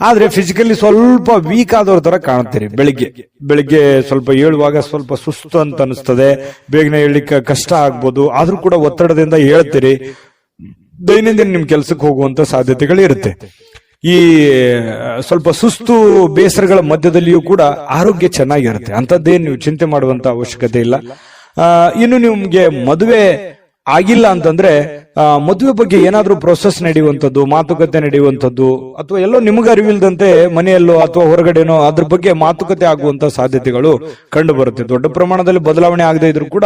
ಆದ್ರೆ ಫಿಸಿಕಲಿ ಸ್ವಲ್ಪ ವೀಕ್ ಆದವ್ರ ತರ ಕಾಣ್ತೀರಿ. ಬೆಳಿಗ್ಗೆ ಸ್ವಲ್ಪ ಹೇಳುವಾಗ ಸ್ವಲ್ಪ ಸುಸ್ತು ಅಂತ ಅನಿಸ್ತದೆ, ಬೇಗನೆ ಹೇಳಲಿಕ್ಕೆ ಕಷ್ಟ ಆಗ್ಬೋದು. ಆದ್ರೂ ಕೂಡ ಒತ್ತಡದಿಂದ ಹೇಳ್ತೀರಿ, ದೈನಂದಿನ ನಿಮ್ ಕೆಲ್ಸಕ್ಕೆ ಹೋಗುವಂತ ಸಾಧ್ಯತೆಗಳು ಇರುತ್ತೆ. ಈ ಸ್ವಲ್ಪ ಸುಸ್ತು ಬೇಸರಗಳ ಮಧ್ಯದಲ್ಲಿಯೂ ಕೂಡ ಆರೋಗ್ಯ ಚೆನ್ನಾಗಿರುತ್ತೆ. ಅಂತದ್ದೇನು ನೀವು ಚಿಂತೆ ಮಾಡುವಂತ ಅವಶ್ಯಕತೆ ಇಲ್ಲ. ಇನ್ನು ನಿಮ್ಗೆ ಮದುವೆ ಆಗಿಲ್ಲ ಅಂತಂದ್ರೆ ಮದುವೆ ಬಗ್ಗೆ ಏನಾದ್ರೂ ಪ್ರೊಸೆಸ್ ನಡೆಯುವಂಥದ್ದು, ಮಾತುಕತೆ ನಡೆಯುವಂಥದ್ದು, ಅಥವಾ ಎಲ್ಲೋ ನಿಮಗೆ ಅರಿವಿಲ್ದಂತೆ ಮನೆಯಲ್ಲೋ ಅಥವಾ ಹೊರಗಡೆನೋ ಅದ್ರ ಬಗ್ಗೆ ಮಾತುಕತೆ ಆಗುವಂತ ಸಾಧ್ಯತೆಗಳು ಕಂಡು ಬರುತ್ತೆ. ದೊಡ್ಡ ಪ್ರಮಾಣದಲ್ಲಿ ಬದಲಾವಣೆ ಆಗದೆ ಇದ್ರೂ ಕೂಡ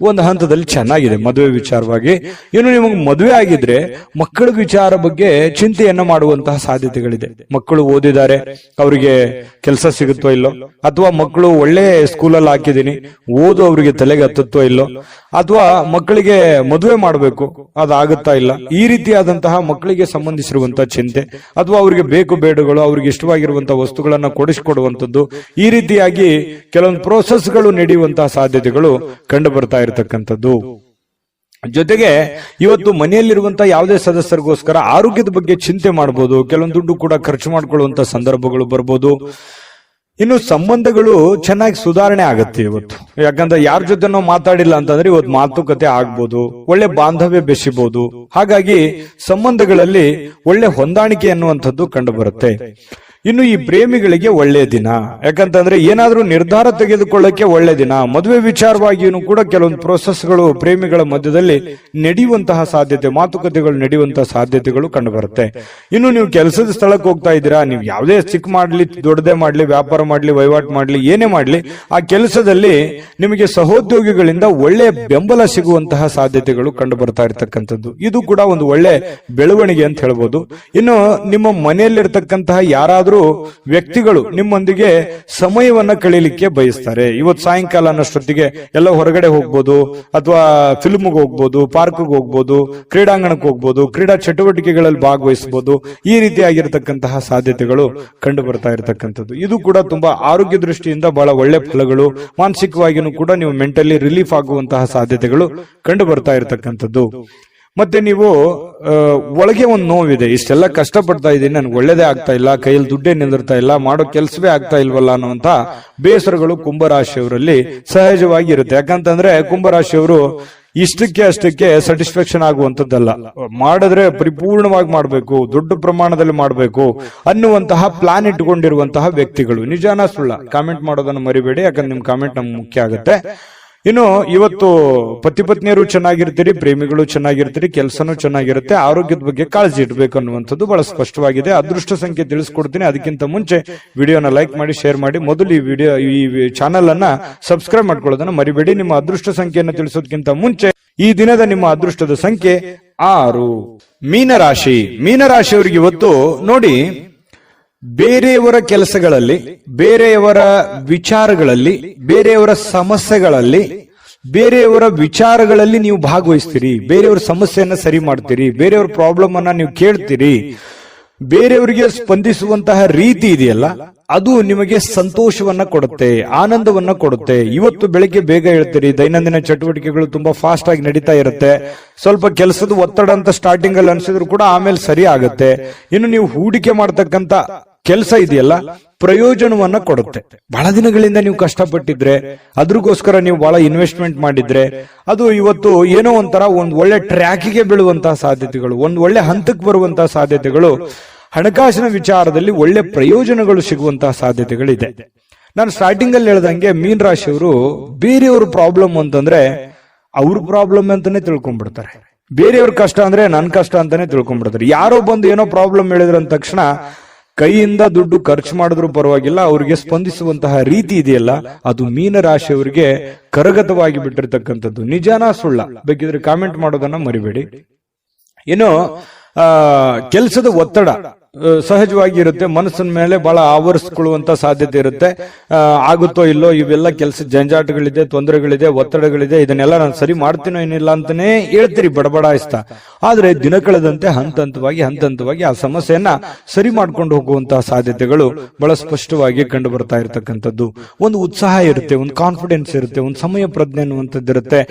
ಒಂದು ಹಂತದಲ್ಲಿ ಚೆನ್ನಾಗಿದೆ ಮದುವೆ ವಿಚಾರವಾಗಿ. ಇನ್ನು ನಿಮಗೆ ಮದುವೆ ಆಗಿದ್ರೆ ಮಕ್ಕಳ ವಿಚಾರ ಬಗ್ಗೆ ಚಿಂತೆಯನ್ನ ಮಾಡುವಂತಹ ಸಾಧ್ಯತೆಗಳಿದೆ. ಮಕ್ಕಳು ಓದಿದ್ದಾರೆ, ಅವರಿಗೆ ಕೆಲಸ ಸಿಗುತ್ತೋ ಇಲ್ಲೋ, ಅಥವಾ ಮಕ್ಕಳು ಒಳ್ಳೆ ಸ್ಕೂಲಲ್ಲಿ ಹಾಕಿದೀನಿ, ಓದು ಅವರಿಗೆ ತಲೆಗೆ ಹತ್ತುತ್ತೋ ಇಲ್ಲೋ, ಅಥವಾ ಮಕ್ಕಳಿಗೆ ಮದುವೆ ಮಾಡಬೇಕು, ಅದಾಗುತ್ತಾ ಇಲ್ಲ. ಈ ರೀತಿಯಾದಂತಹ ಮಕ್ಕಳಿಗೆ ಸಂಬಂಧಿಸಿರುವಂತಹ ಚಿಂತೆ, ಅಥವಾ ಅವರಿಗೆ ಬೇಕು ಬೇಡಗಳು, ಅವ್ರಿಗೆ ಇಷ್ಟವಾಗಿರುವಂತಹ ವಸ್ತುಗಳನ್ನ ಕೊಡಿಸಿಕೊಡುವಂಥದ್ದು, ಈ ರೀತಿಯಾಗಿ ಕೆಲವೊಂದು ಪ್ರೋಸೆಸ್ಗಳು ನಡೆಯುವಂತಹ ಸಾಧ್ಯತೆಗಳು ಕಂಡು ಬರ್ತಾ ಇರತಕ್ಕಂಥದ್ದು. ಜೊತೆಗೆ ಇವತ್ತು ಮನೆಯಲ್ಲಿರುವಂತಹ ಯಾವುದೇ ಸದಸ್ಯರಿಗೋಸ್ಕರ ಆರೋಗ್ಯದ ಬಗ್ಗೆ ಚಿಂತೆ ಮಾಡಬಹುದು. ಕೆಲವೊಂದು ದುಡ್ಡು ಕೂಡ ಖರ್ಚು ಮಾಡಿಕೊಳ್ಳುವಂತ ಸಂದರ್ಭಗಳು ಬರ್ಬೋದು. ಇನ್ನು ಸಂಬಂಧಗಳು ಚೆನ್ನಾಗಿ ಸುಧಾರಣೆ ಆಗುತ್ತೆ ಇವತ್ತು. ಯಾಕಂದ್ರೆ ಯಾರ ಜೊತೆನೋ ಮಾತಾಡಿಲ್ಲ ಅಂತಂದ್ರೆ ಇವತ್ತು ಮಾತುಕತೆ ಆಗ್ಬೋದು, ಒಳ್ಳೆ ಬಾಂಧವ್ಯ ಬೆಸಿಬಹುದು. ಹಾಗಾಗಿ ಸಂಬಂಧಗಳಲ್ಲಿ ಒಳ್ಳೆ ಹೊಂದಾಣಿಕೆ ಅನ್ನುವಂಥದ್ದು ಕಂಡು ಬರುತ್ತೆ. ಇನ್ನು ಈ ಪ್ರೇಮಿಗಳಿಗೆ ಒಳ್ಳೆ ದಿನ, ಯಾಕಂತಂದ್ರೆ ಏನಾದ್ರೂ ನಿರ್ಧಾರ ತೆಗೆದುಕೊಳ್ಳಕ್ಕೆ ಒಳ್ಳೆ ದಿನ. ಮದುವೆ ವಿಚಾರವಾಗಿಯೂ ಕೂಡ ಕೆಲವೊಂದು ಪ್ರೋಸೆಸ್ಗಳು ಪ್ರೇಮಿಗಳ ಮಧ್ಯದಲ್ಲಿ ನಡೆಯುವಂತಹ ಸಾಧ್ಯತೆ, ಮಾತುಕತೆಗಳು ನಡೆಯುವಂತಹ ಸಾಧ್ಯತೆಗಳು ಕಂಡು ಬರುತ್ತೆ. ಇನ್ನು ನೀವು ಕೆಲಸದ ಸ್ಥಳಕ್ಕೆ ಹೋಗ್ತಾ ಇದ್ದೀರಾ, ನೀವು ಯಾವುದೇ ಚಿಕ್ಕ ಮಾಡ್ಲಿ ದೊಡ್ಡದೇ ಮಾಡ್ಲಿ, ವ್ಯಾಪಾರ ಮಾಡ್ಲಿ, ವಹಿವಾಟು ಮಾಡ್ಲಿ, ಏನೇ ಮಾಡ್ಲಿ, ಆ ಕೆಲಸದಲ್ಲಿ ನಿಮಗೆ ಸಹೋದ್ಯೋಗಿಗಳಿಂದ ಒಳ್ಳೆ ಬೆಂಬಲ ಸಿಗುವಂತಹ ಸಾಧ್ಯತೆಗಳು ಕಂಡು ಬರ್ತಾ ಇರತಕ್ಕಂಥದ್ದು. ಇದು ಕೂಡ ಒಂದು ಒಳ್ಳೆ ಬೆಳವಣಿಗೆ ಅಂತ ಹೇಳ್ಬೋದು. ಇನ್ನು ನಿಮ್ಮ ಮನೆಯಲ್ಲಿರ್ತಕ್ಕಂತಹ ಯಾರಾದ್ರೂ ವ್ಯಕ್ತಿಗಳು ನಿಮ್ಮೊಂದಿಗೆ ಸಮಯವನ್ನ ಕಳೀಲಿಕ್ಕೆ ಬಯಸ್ತಾರೆ. ಇವತ್ತು ಸಾಯಂಕಾಲ ಅನ್ನೋಷ್ಟೊತ್ತಿಗೆ ಎಲ್ಲ ಹೊರಗಡೆ ಹೋಗ್ಬೋದು, ಅಥವಾ ಫಿಲ್ಮ್ಗೆ ಹೋಗ್ಬೋದು, ಪಾರ್ಕ್ಗೆ ಹೋಗ್ಬೋದು, ಕ್ರೀಡಾಂಗಣಕ್ಕೆ ಹೋಗ್ಬೋದು, ಕ್ರೀಡಾ ಚಟುವಟಿಕೆಗಳಲ್ಲಿ ಭಾಗವಹಿಸಬಹುದು. ಈ ರೀತಿಯಾಗಿರ್ತಕ್ಕಂತಹ ಸಾಧ್ಯತೆಗಳು ಕಂಡು ಬರ್ತಾ ಇರತಕ್ಕಂಥದ್ದು. ಇದು ಕೂಡ ತುಂಬಾ ಆರೋಗ್ಯ ದೃಷ್ಟಿಯಿಂದ ಬಹಳ ಒಳ್ಳೆ ಫಲಗಳು. ಮಾನಸಿಕವಾಗಿಯೂ ಕೂಡ ನೀವು ಮೆಂಟಲಿ ರಿಲೀಫ್ ಆಗುವಂತಹ ಸಾಧ್ಯತೆಗಳು ಕಂಡು ಬರ್ತಾ ಇರತಕ್ಕಂಥದ್ದು. ಮತ್ತೆ ನೀವು ಒಳಗೆ ಒಂದು ನೋವಿದೆ, ಇಷ್ಟೆಲ್ಲ ಕಷ್ಟಪಡ್ತಾ ಇದ್ದೀನಿ, ನನ್ಗೆ ಒಳ್ಳೇದೇ ಆಗ್ತಾ ಇಲ್ಲ, ಕೈಯಲ್ಲಿ ದುಡ್ಡೇ ನಿಂದಿರ್ತಾ ಇಲ್ಲ, ಮಾಡೋ ಕೆಲಸವೇ ಆಗ್ತಾ ಇಲ್ವಲ್ಲ ಅನ್ನುವಂತ ಬೇಸರಗಳು ಕುಂಭರಾಶಿಯವರಲ್ಲಿ ಸಹಜವಾಗಿ ಇರುತ್ತೆ. ಯಾಕಂತಂದ್ರೆ ಕುಂಭರಾಶಿಯವರು ಇಷ್ಟಕ್ಕೆ ಅಷ್ಟಕ್ಕೆ ಸ್ಯಾಟಿಸ್ಫ್ಯಾಕ್ಷನ್ ಆಗುವಂತದ್ದಲ್ಲ, ಮಾಡಿದ್ರೆ ಪರಿಪೂರ್ಣವಾಗಿ ಮಾಡಬೇಕು, ದೊಡ್ಡ ಪ್ರಮಾಣದಲ್ಲಿ ಮಾಡಬೇಕು ಅನ್ನುವಂತಹ ಪ್ಲಾನ್ ಇಟ್ಟುಕೊಂಡಿರುವಂತಹ ವ್ಯಕ್ತಿಗಳು. ನಿಜಾನ ಸುಳ್ಳ ಕಾಮೆಂಟ್ ಮಾಡೋದನ್ನು ಮರಿಬೇಡಿ, ಯಾಕಂದ್ರೆ ನಿಮ್ ಕಾಮೆಂಟ್ ನಮ್ಗೆ ಮುಖ್ಯ ಆಗುತ್ತೆ. ಇನ್ನು ಇವತ್ತು ಪತಿ ಪತ್ನಿಯರು ಚೆನ್ನಾಗಿರ್ತೀರಿ, ಪ್ರೇಮಿಗಳು ಚೆನ್ನಾಗಿರ್ತೀರಿ, ಕೆಲಸನೂ ಚೆನ್ನಾಗಿರುತ್ತೆ, ಆರೋಗ್ಯದ ಬಗ್ಗೆ ಕಾಳಜಿ ಇಡಬೇಕು ಅನ್ನುವಂಥದ್ದು ಬಹಳ ಸ್ಪಷ್ಟವಾಗಿದೆ. ಅದೃಷ್ಟ ಸಂಖ್ಯೆ ತಿಳಿಸ್ಕೊಡ್ತೀನಿ. ಅದಕ್ಕಿಂತ ಮುಂಚೆ ವಿಡಿಯೋನ ಲೈಕ್ ಮಾಡಿ, ಶೇರ್ ಮಾಡಿ, ಮೊದಲು ಈ ಚಾನೆಲ್ ಅನ್ನ ಸಬ್ಸ್ಕ್ರೈಬ್ ಮಾಡ್ಕೊಳ್ಳೋದನ್ನ ಮರಿಬೇಡಿ. ನಿಮ್ಮ ಅದೃಷ್ಟ ಸಂಖ್ಯೆಯನ್ನು ತಿಳಿಸೋದಕ್ಕಿಂತ ಮುಂಚೆ ಈ ದಿನದ ನಿಮ್ಮ ಅದೃಷ್ಟದ ಸಂಖ್ಯೆ 6. ಮೀನರಾಶಿ. ಮೀನರಾಶಿಯವರಿಗೆ ಇವತ್ತು ನೋಡಿ, ಬೇರೆಯವರ ಕೆಲಸಗಳಲ್ಲಿ, ಬೇರೆಯವರ ವಿಚಾರಗಳಲ್ಲಿ, ಬೇರೆಯವರ ಸಮಸ್ಯೆಗಳಲ್ಲಿ, ಬೇರೆಯವರ ವಿಚಾರಗಳಲ್ಲಿ ನೀವು ಭಾಗವಹಿಸ್ತೀರಿ, ಬೇರೆಯವರ ಸಮಸ್ಯೆಯನ್ನ ಸರಿ ಮಾಡ್ತೀರಿ, ಬೇರೆಯವರ ಪ್ರಾಬ್ಲಮ್ ಅನ್ನ ನೀವು ಕೇಳ್ತೀರಿ. ಬೇರೆಯವರಿಗೆ ಸ್ಪಂದಿಸುವಂತಹ ರೀತಿ ಇದೆಯಲ್ಲ, ಅದು ನಿಮಗೆ ಸಂತೋಷವನ್ನ ಕೊಡುತ್ತೆ, ಆನಂದವನ್ನ ಕೊಡುತ್ತೆ. ಇವತ್ತು ಬೆಳಿಗ್ಗೆ ಬೇಗ ಹೇಳ್ತೀರಿ, ದೈನಂದಿನ ಚಟುವಟಿಕೆಗಳು ತುಂಬಾ ಫಾಸ್ಟ್ ಆಗಿ ನಡೀತಾ ಇರುತ್ತೆ. ಸ್ವಲ್ಪ ಕೆಲಸದ ಒತ್ತಡ ಅಂತ ಸ್ಟಾರ್ಟಿಂಗ್ ಅಲ್ಲಿ ಅನ್ಸಿದ್ರು ಕೂಡ ಆಮೇಲೆ ಸರಿ ಆಗುತ್ತೆ. ಇನ್ನು ನೀವು ಹೂಡಿಕೆ ಮಾಡ್ತಕ್ಕಂತ ಕೆಲಸ ಇದೆಯಲ್ಲ, ಪ್ರಯೋಜನವನ್ನ ಕೊಡುತ್ತೆ. ಬಹಳ ದಿನಗಳಿಂದ ನೀವು ಕಷ್ಟಪಟ್ಟಿದ್ರೆ, ಅದ್ರಗೋಸ್ಕರ ನೀವು ಬಹಳ ಇನ್ವೆಸ್ಟ್ಮೆಂಟ್ ಮಾಡಿದ್ರೆ, ಅದು ಇವತ್ತು ಏನೋ ಒಂಥರ ಒಂದು ಒಳ್ಳೆ ಟ್ರ್ಯಾಕಿಗೆ ಬೀಳುವಂತಹ ಸಾಧ್ಯತೆಗಳು, ಒಂದು ಒಳ್ಳೆ ಹಂತಕ್ಕೆ ಬರುವಂತಹ ಸಾಧ್ಯತೆಗಳು, ಹಣಕಾಸಿನ ವಿಚಾರದಲ್ಲಿ ಒಳ್ಳೆ ಪ್ರಯೋಜನಗಳು ಸಿಗುವಂತಹ ಸಾಧ್ಯತೆಗಳಿದೆ. ನಾನು ಸ್ಟಾರ್ಟಿಂಗ್ ಅಲ್ಲಿ ಹೇಳ್ದಂಗೆ ಮೀನ್ ರಾಶಿಯವರು ಬೇರೆಯವ್ರ ಪ್ರಾಬ್ಲಮ್ ಅಂತಂದ್ರೆ ಅವ್ರ ಪ್ರಾಬ್ಲಮ್ ಅಂತಾನೆ ತಿಳ್ಕೊಂಡ್ಬಿಡ್ತಾರೆ. ಬೇರೆಯವ್ರ ಕಷ್ಟ ಅಂದ್ರೆ ನನ್ ಕಷ್ಟ ಅಂತಾನೆ ತಿಳ್ಕೊಂಡ್ಬಿಡ್ತಾರೆ. ಯಾರೋ ಬಂದು ಏನೋ ಪ್ರಾಬ್ಲಮ್ ಹೇಳಿದ್ರ ಅಂದ ತಕ್ಷಣ ಕೈಯಿಂದ ದುಡ್ಡು ಖರ್ಚು ಮಾಡಿದ್ರು ಪರವಾಗಿಲ್ಲ, ಅವರಿಗೆ ಸ್ಪಂದಿಸುವಂತಹ ರೀತಿ ಇದೆಯಲ್ಲ, ಅದು ಮೀನರಾಶಿಯವರಿಗೆ ಕರಗತವಾಗಿ ಬಿಟ್ಟಿರ್ತಕ್ಕಂಥದ್ದು. ನಿಜಾನ ಸುಳ್ಳ ಬೇಕಿದ್ರೆ ಕಾಮೆಂಟ್ ಮಾಡೋದನ್ನ ಮರಿಬೇಡಿ. ಇನ್ನು ಕೆಲಸದ ಒತ್ತಡ ಸಹಜವಾಗಿ ಇರುತ್ತೆ, ಮನಸ್ಸಿನ ಮೇಲೆ ಬಹಳ ಆವರಿಸಿಕೊಳ್ಳುವಂತ ಸಾಧ್ಯತೆ ಇರುತ್ತೆ. ಆಗುತ್ತೋ ಇಲ್ಲೋ, ಇವೆಲ್ಲ ಕೆಲಸ ಜಂಜಾಟಗಳಿದೆ, ತೊಂದರೆಗಳಿದೆ, ಒತ್ತಡಗಳಿದೆ, ಇದನ್ನೆಲ್ಲ ನಾನು ಸರಿ ಮಾಡ್ತೀನೋ ಏನಿಲ್ಲ ಅಂತಾನೆ ಹೇಳ್ತೀರಿ ಬಡಬಡಾಯಿಸ್ತಾ. ಆದ್ರೆ ದಿನ ಕಳೆದಂತೆ ಹಂತ ಹಂತವಾಗಿ ಆ ಸಮಸ್ಯೆಯನ್ನ ಸರಿ ಮಾಡ್ಕೊಂಡು ಹೋಗುವಂತಹ ಸಾಧ್ಯತೆಗಳು ಬಹಳ ಸ್ಪಷ್ಟವಾಗಿ ಕಂಡು ಬರ್ತಾ ಇರತಕ್ಕಂಥದ್ದು. ಒಂದು ಉತ್ಸಾಹ ಇರುತ್ತೆ, ಒಂದು ಕಾನ್ಫಿಡೆನ್ಸ್ ಇರುತ್ತೆ, ಒಂದು ಸಮಯ ಪ್ರಜ್ಞೆ ಅನ್ನುವಂಥದ್ದು ಇರುತ್ತೆ.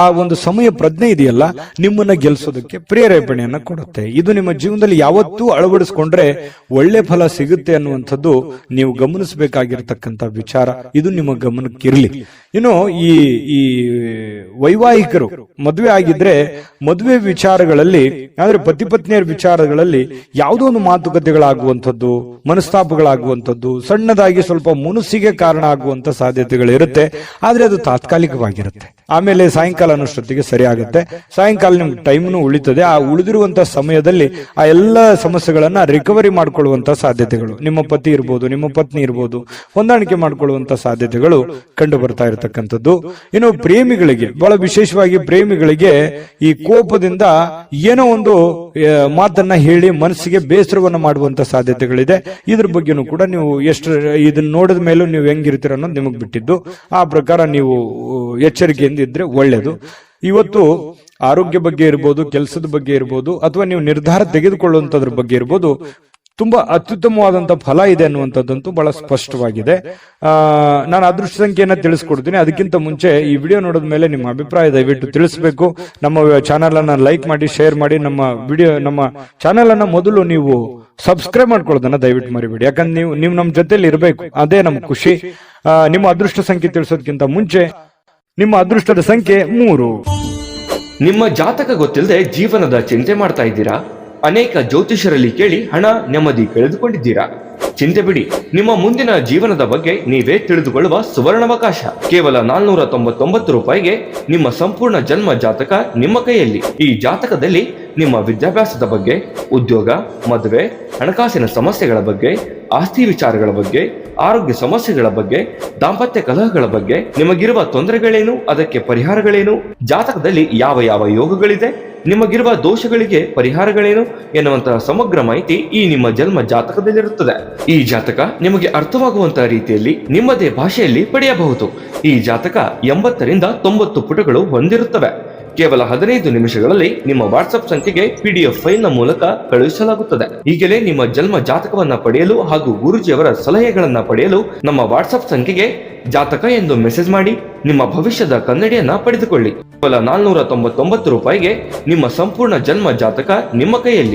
ಆ ಒಂದು ಸಮಯ ಪ್ರಜ್ಞೆ ಇದೆಯಲ್ಲ, ನಿಮ್ಮನ್ನ ಗೆಲ್ಸೋದಕ್ಕೆ ಪ್ರೇರೇಪಣೆಯನ್ನ ಕೊಡುತ್ತೆ. ಇದು ನಿಮ್ಮ ಜೀವನದಲ್ಲಿ ಯಾವತ್ತೂ ಅಳವಡಿಸಿಕೊಂಡ್ರೆ ಒಳ್ಳೆ ಫಲ ಸಿಗುತ್ತೆ ಅನ್ನುವಂಥದ್ದು ನೀವು ಗಮನಿಸಬೇಕಾಗಿರ್ತಕ್ಕಂಥ ವಿಚಾರ. ಇದು ನಿಮ್ಮ ಗಮನಕ್ಕಿರಲಿ. ಇನ್ನು ಈ ವೈವಾಹಿಕರು ಮದುವೆ ಆಗಿದ್ರೆ ಮದುವೆ ವಿಚಾರಗಳಲ್ಲಿ, ಅಂದ್ರೆ ಪತಿ ಪತ್ನಿಯರ ವಿಚಾರಗಳಲ್ಲಿ ಯಾವುದೋ ಒಂದು ಮಾತುಕತೆಗಳಾಗುವಂಥದ್ದು, ಮನಸ್ತಾಪಗಳಾಗುವಂಥದ್ದು, ಸಣ್ಣದಾಗಿ ಸ್ವಲ್ಪ ಮುನಸ್ಸಿಗೆ ಕಾರಣ ಆಗುವಂತ ಸಾಧ್ಯತೆಗಳಿರುತ್ತೆ. ಆದ್ರೆ ಅದು ತಾತ್ಕಾಲಿಕವಾಗಿರುತ್ತೆ. ಆಮೇಲೆ ಸಾಯಂಕಾಲ ಅನ್ನೋಷ್ಟೊತ್ತಿಗೆ ಸರಿ ಆಗುತ್ತೆ. ಸಾಯಂಕಾಲ ನಿಮ್ಗೆ ಟೈಮ್ನು ಉಳಿತದೆ. ಆ ಉಳಿದಿರುವಂತಹ ಸಮಯದಲ್ಲಿ ಆ ಎಲ್ಲ ಸಮಸ್ಯೆಗಳನ್ನ ರಿಕವರಿ ಮಾಡ್ಕೊಳ್ಳುವಂತ ಸಾಧ್ಯತೆಗಳು, ನಿಮ್ಮ ಪತಿ ಇರ್ಬೋದು, ನಿಮ್ಮ ಪತ್ನಿ ಇರ್ಬೋದು, ಹೊಂದಾಣಿಕೆ ಮಾಡ್ಕೊಳ್ಳುವಂತ ಸಾಧ್ಯತೆಗಳು ಕಂಡು ಬರ್ತಾ ಇರತಕ್ಕಂಥದ್ದು. ಇನ್ನು ಪ್ರೇಮಿಗಳಿಗೆ, ಬಹಳ ವಿಶೇಷವಾಗಿ ಪ್ರೇಮಿಗಳಿಗೆ ಈ ಕೋಪದಿಂದ ಏನೋ ಒಂದು ಮಾತನ್ನ ಹೇಳಿ ಮನಸ್ಸಿಗೆ ಬೇಸರವನ್ನ ಮಾಡುವಂತ ಸಾಧ್ಯತೆಗಳಿದೆ. ಇದ್ರ ಬಗ್ಗೆನೂ ಕೂಡ ನೀವು ಎಷ್ಟು ಇದನ್ನ ನೋಡಿದ ಮೇಲೂ ನೀವು ಹೆಂಗಿರ್ತೀರ ಅನ್ನೋದು ನಿಮಗ್ ಬಿಟ್ಟಿದ್ದು. ಆ ಪ್ರಕಾರ ನೀವು ಎಚ್ಚರಿಕೆಯಿಂದ ಇದ್ರೆ ಒಳ್ಳೇದು. ಇವತ್ತು ಆರೋಗ್ಯ ಬಗ್ಗೆ ಇರ್ಬೋದು, ಕೆಲಸದ ಬಗ್ಗೆ ಇರ್ಬೋದು, ಅಥವಾ ನೀವು ನಿರ್ಧಾರ ತೆಗೆದುಕೊಳ್ಳುವಂತದ್ರ ಬಗ್ಗೆ ಇರ್ಬೋದು, ತುಂಬಾ ಅತ್ಯುತ್ತಮವಾದಂತಹ ಫಲ ಇದೆ ಅನ್ನುವಂಥದ್ದಂತೂ ಬಹಳ ಸ್ಪಷ್ಟವಾಗಿದೆ. ನಾನು ಅದೃಷ್ಟ ಸಂಖ್ಯೆಯನ್ನ ತಿಳಿಸ್ಕೊಡ್ತೀನಿ. ಅದಕ್ಕಿಂತ ಮುಂಚೆ ಈ ವಿಡಿಯೋ ನೋಡಿದ ಮೇಲೆ ನಿಮ್ಮ ಅಭಿಪ್ರಾಯ ದಯವಿಟ್ಟು ತಿಳಿಸಬೇಕು. ನಮ್ಮ ಚಾನೆಲ್ ಅನ್ನ ಲೈಕ್ ಮಾಡಿ, ಶೇರ್ ಮಾಡಿ. ನಮ್ಮ ಚಾನೆಲ್ ಅನ್ನ ಮೊದಲು ನೀವು ಸಬ್ಸ್ಕ್ರೈಬ್ ಮಾಡ್ಕೊಳ್ಳೋದನ್ನ ದಯವಿಟ್ಟು ಮರಿಬೇಡಿ. ಯಾಕಂದ್ರೆ ನೀವು ನಮ್ಮ ಜೊತೆಲಿ ಇರಬೇಕು, ಅದೇ ನಮ್ ಖುಷಿ. ನಿಮ್ಮ ಅದೃಷ್ಟ ಸಂಖ್ಯೆ ತಿಳಿಸೋದಕ್ಕಿಂತ ಮುಂಚೆ ನಿಮ್ಮ ಅದೃಷ್ಟದ ಸಂಖ್ಯೆ 3. ನಿಮ್ಮ ಜಾತಕ ಗೊತ್ತಿಲ್ಲದೆ ಜೀವನದ ಚಿಂತೆ ಮಾಡ್ತಾ ಇದ್ದೀರಾ? ಅನೇಕ ಜ್ಯೋತಿಷರಲ್ಲಿ ಕೇಳಿ ಹಣ ನೆಮ್ಮದಿ ಕಳೆದುಕೊಂಡಿದ್ದೀರಾ? ಚಿಂತೆ ಬಿಡಿ, ನಿಮ್ಮ ಮುಂದಿನ ಜೀವನದ ಬಗ್ಗೆ ನೀವೇ ತಿಳಿದುಕೊಳ್ಳುವ ಸುವರ್ಣಾವಕಾಶ. ಕೇವಲ 499 ರೂಪಾಯಿಗೆ ನಿಮ್ಮ ಸಂಪೂರ್ಣ ಜನ್ಮ ಜಾತಕ ನಿಮ್ಮ ಕೈಯಲ್ಲಿ. ಈ ಜಾತಕದಲ್ಲಿ ನಿಮ್ಮ ವಿದ್ಯಾಭ್ಯಾಸದ ಬಗ್ಗೆ, ಉದ್ಯೋಗ, ಮದುವೆ, ಹಣಕಾಸಿನ ಸಮಸ್ಯೆಗಳ ಬಗ್ಗೆ, ಆಸ್ತಿ ವಿಚಾರಗಳ ಬಗ್ಗೆ, ಆರೋಗ್ಯ ಸಮಸ್ಯೆಗಳ ಬಗ್ಗೆ, ದಾಂಪತ್ಯ ಕಲಹಗಳ ಬಗ್ಗೆ, ನಿಮಗಿರುವ ತೊಂದರೆಗಳೇನು, ಅದಕ್ಕೆ ಪರಿಹಾರಗಳೇನು, ಜಾತಕದಲ್ಲಿ ಯಾವ ಯಾವ ಯೋಗಗಳಿದೆ, ನಿಮಗಿರುವ ದೋಷಗಳಿಗೆ ಪರಿಹಾರಗಳೇನು ಎನ್ನುವಂತಹ ಸಮಗ್ರ ಮಾಹಿತಿ ಈ ನಿಮ್ಮ ಜನ್ಮ ಜಾತಕದಲ್ಲಿರುತ್ತದೆ. ಈ ಜಾತಕ ನಿಮಗೆ ಅರ್ಥವಾಗುವಂತಹ ರೀತಿಯಲ್ಲಿ ನಿಮ್ಮದೇ ಭಾಷೆಯಲ್ಲಿ ಪಡೆಯಬಹುದು. ಈ ಜಾತಕ 80ರಿಂದ 90 ಪುಟಗಳು ಹೊಂದಿರುತ್ತವೆ. ಕೇವಲ 15 ನಿಮಿಷಗಳಲ್ಲಿ ನಿಮ್ಮ ವಾಟ್ಸ್ಆಪ್ ಸಂಖ್ಯೆಗೆ PDF ಫೈಲ್ ನ ಮೂಲಕ ಕಳುಹಿಸಲಾಗುತ್ತದೆ. ಈಗಲೇ ನಿಮ್ಮ ಜನ್ಮ ಜಾತಕವನ್ನ ಪಡೆಯಲು ಹಾಗೂ ಗುರುಜಿಯವರ ಸಲಹೆಗಳನ್ನ ಪಡೆಯಲು ನಮ್ಮ ವಾಟ್ಸ್ಆಪ್ ಸಂಖ್ಯೆಗೆ ಜಾತಕ ಎಂದು ಮೆಸೇಜ್ ಮಾಡಿ ನಿಮ್ಮ ಭವಿಷ್ಯದ ಕನ್ನಡಿಯನ್ನ ಪಡೆದುಕೊಳ್ಳಿ. ಕೇವಲ 499 ರೂಪಾಯಿಗೆ ನಿಮ್ಮ ಸಂಪೂರ್ಣ ಜನ್ಮ ಜಾತಕ ನಿಮ್ಮ ಕೈಯಲ್ಲಿ.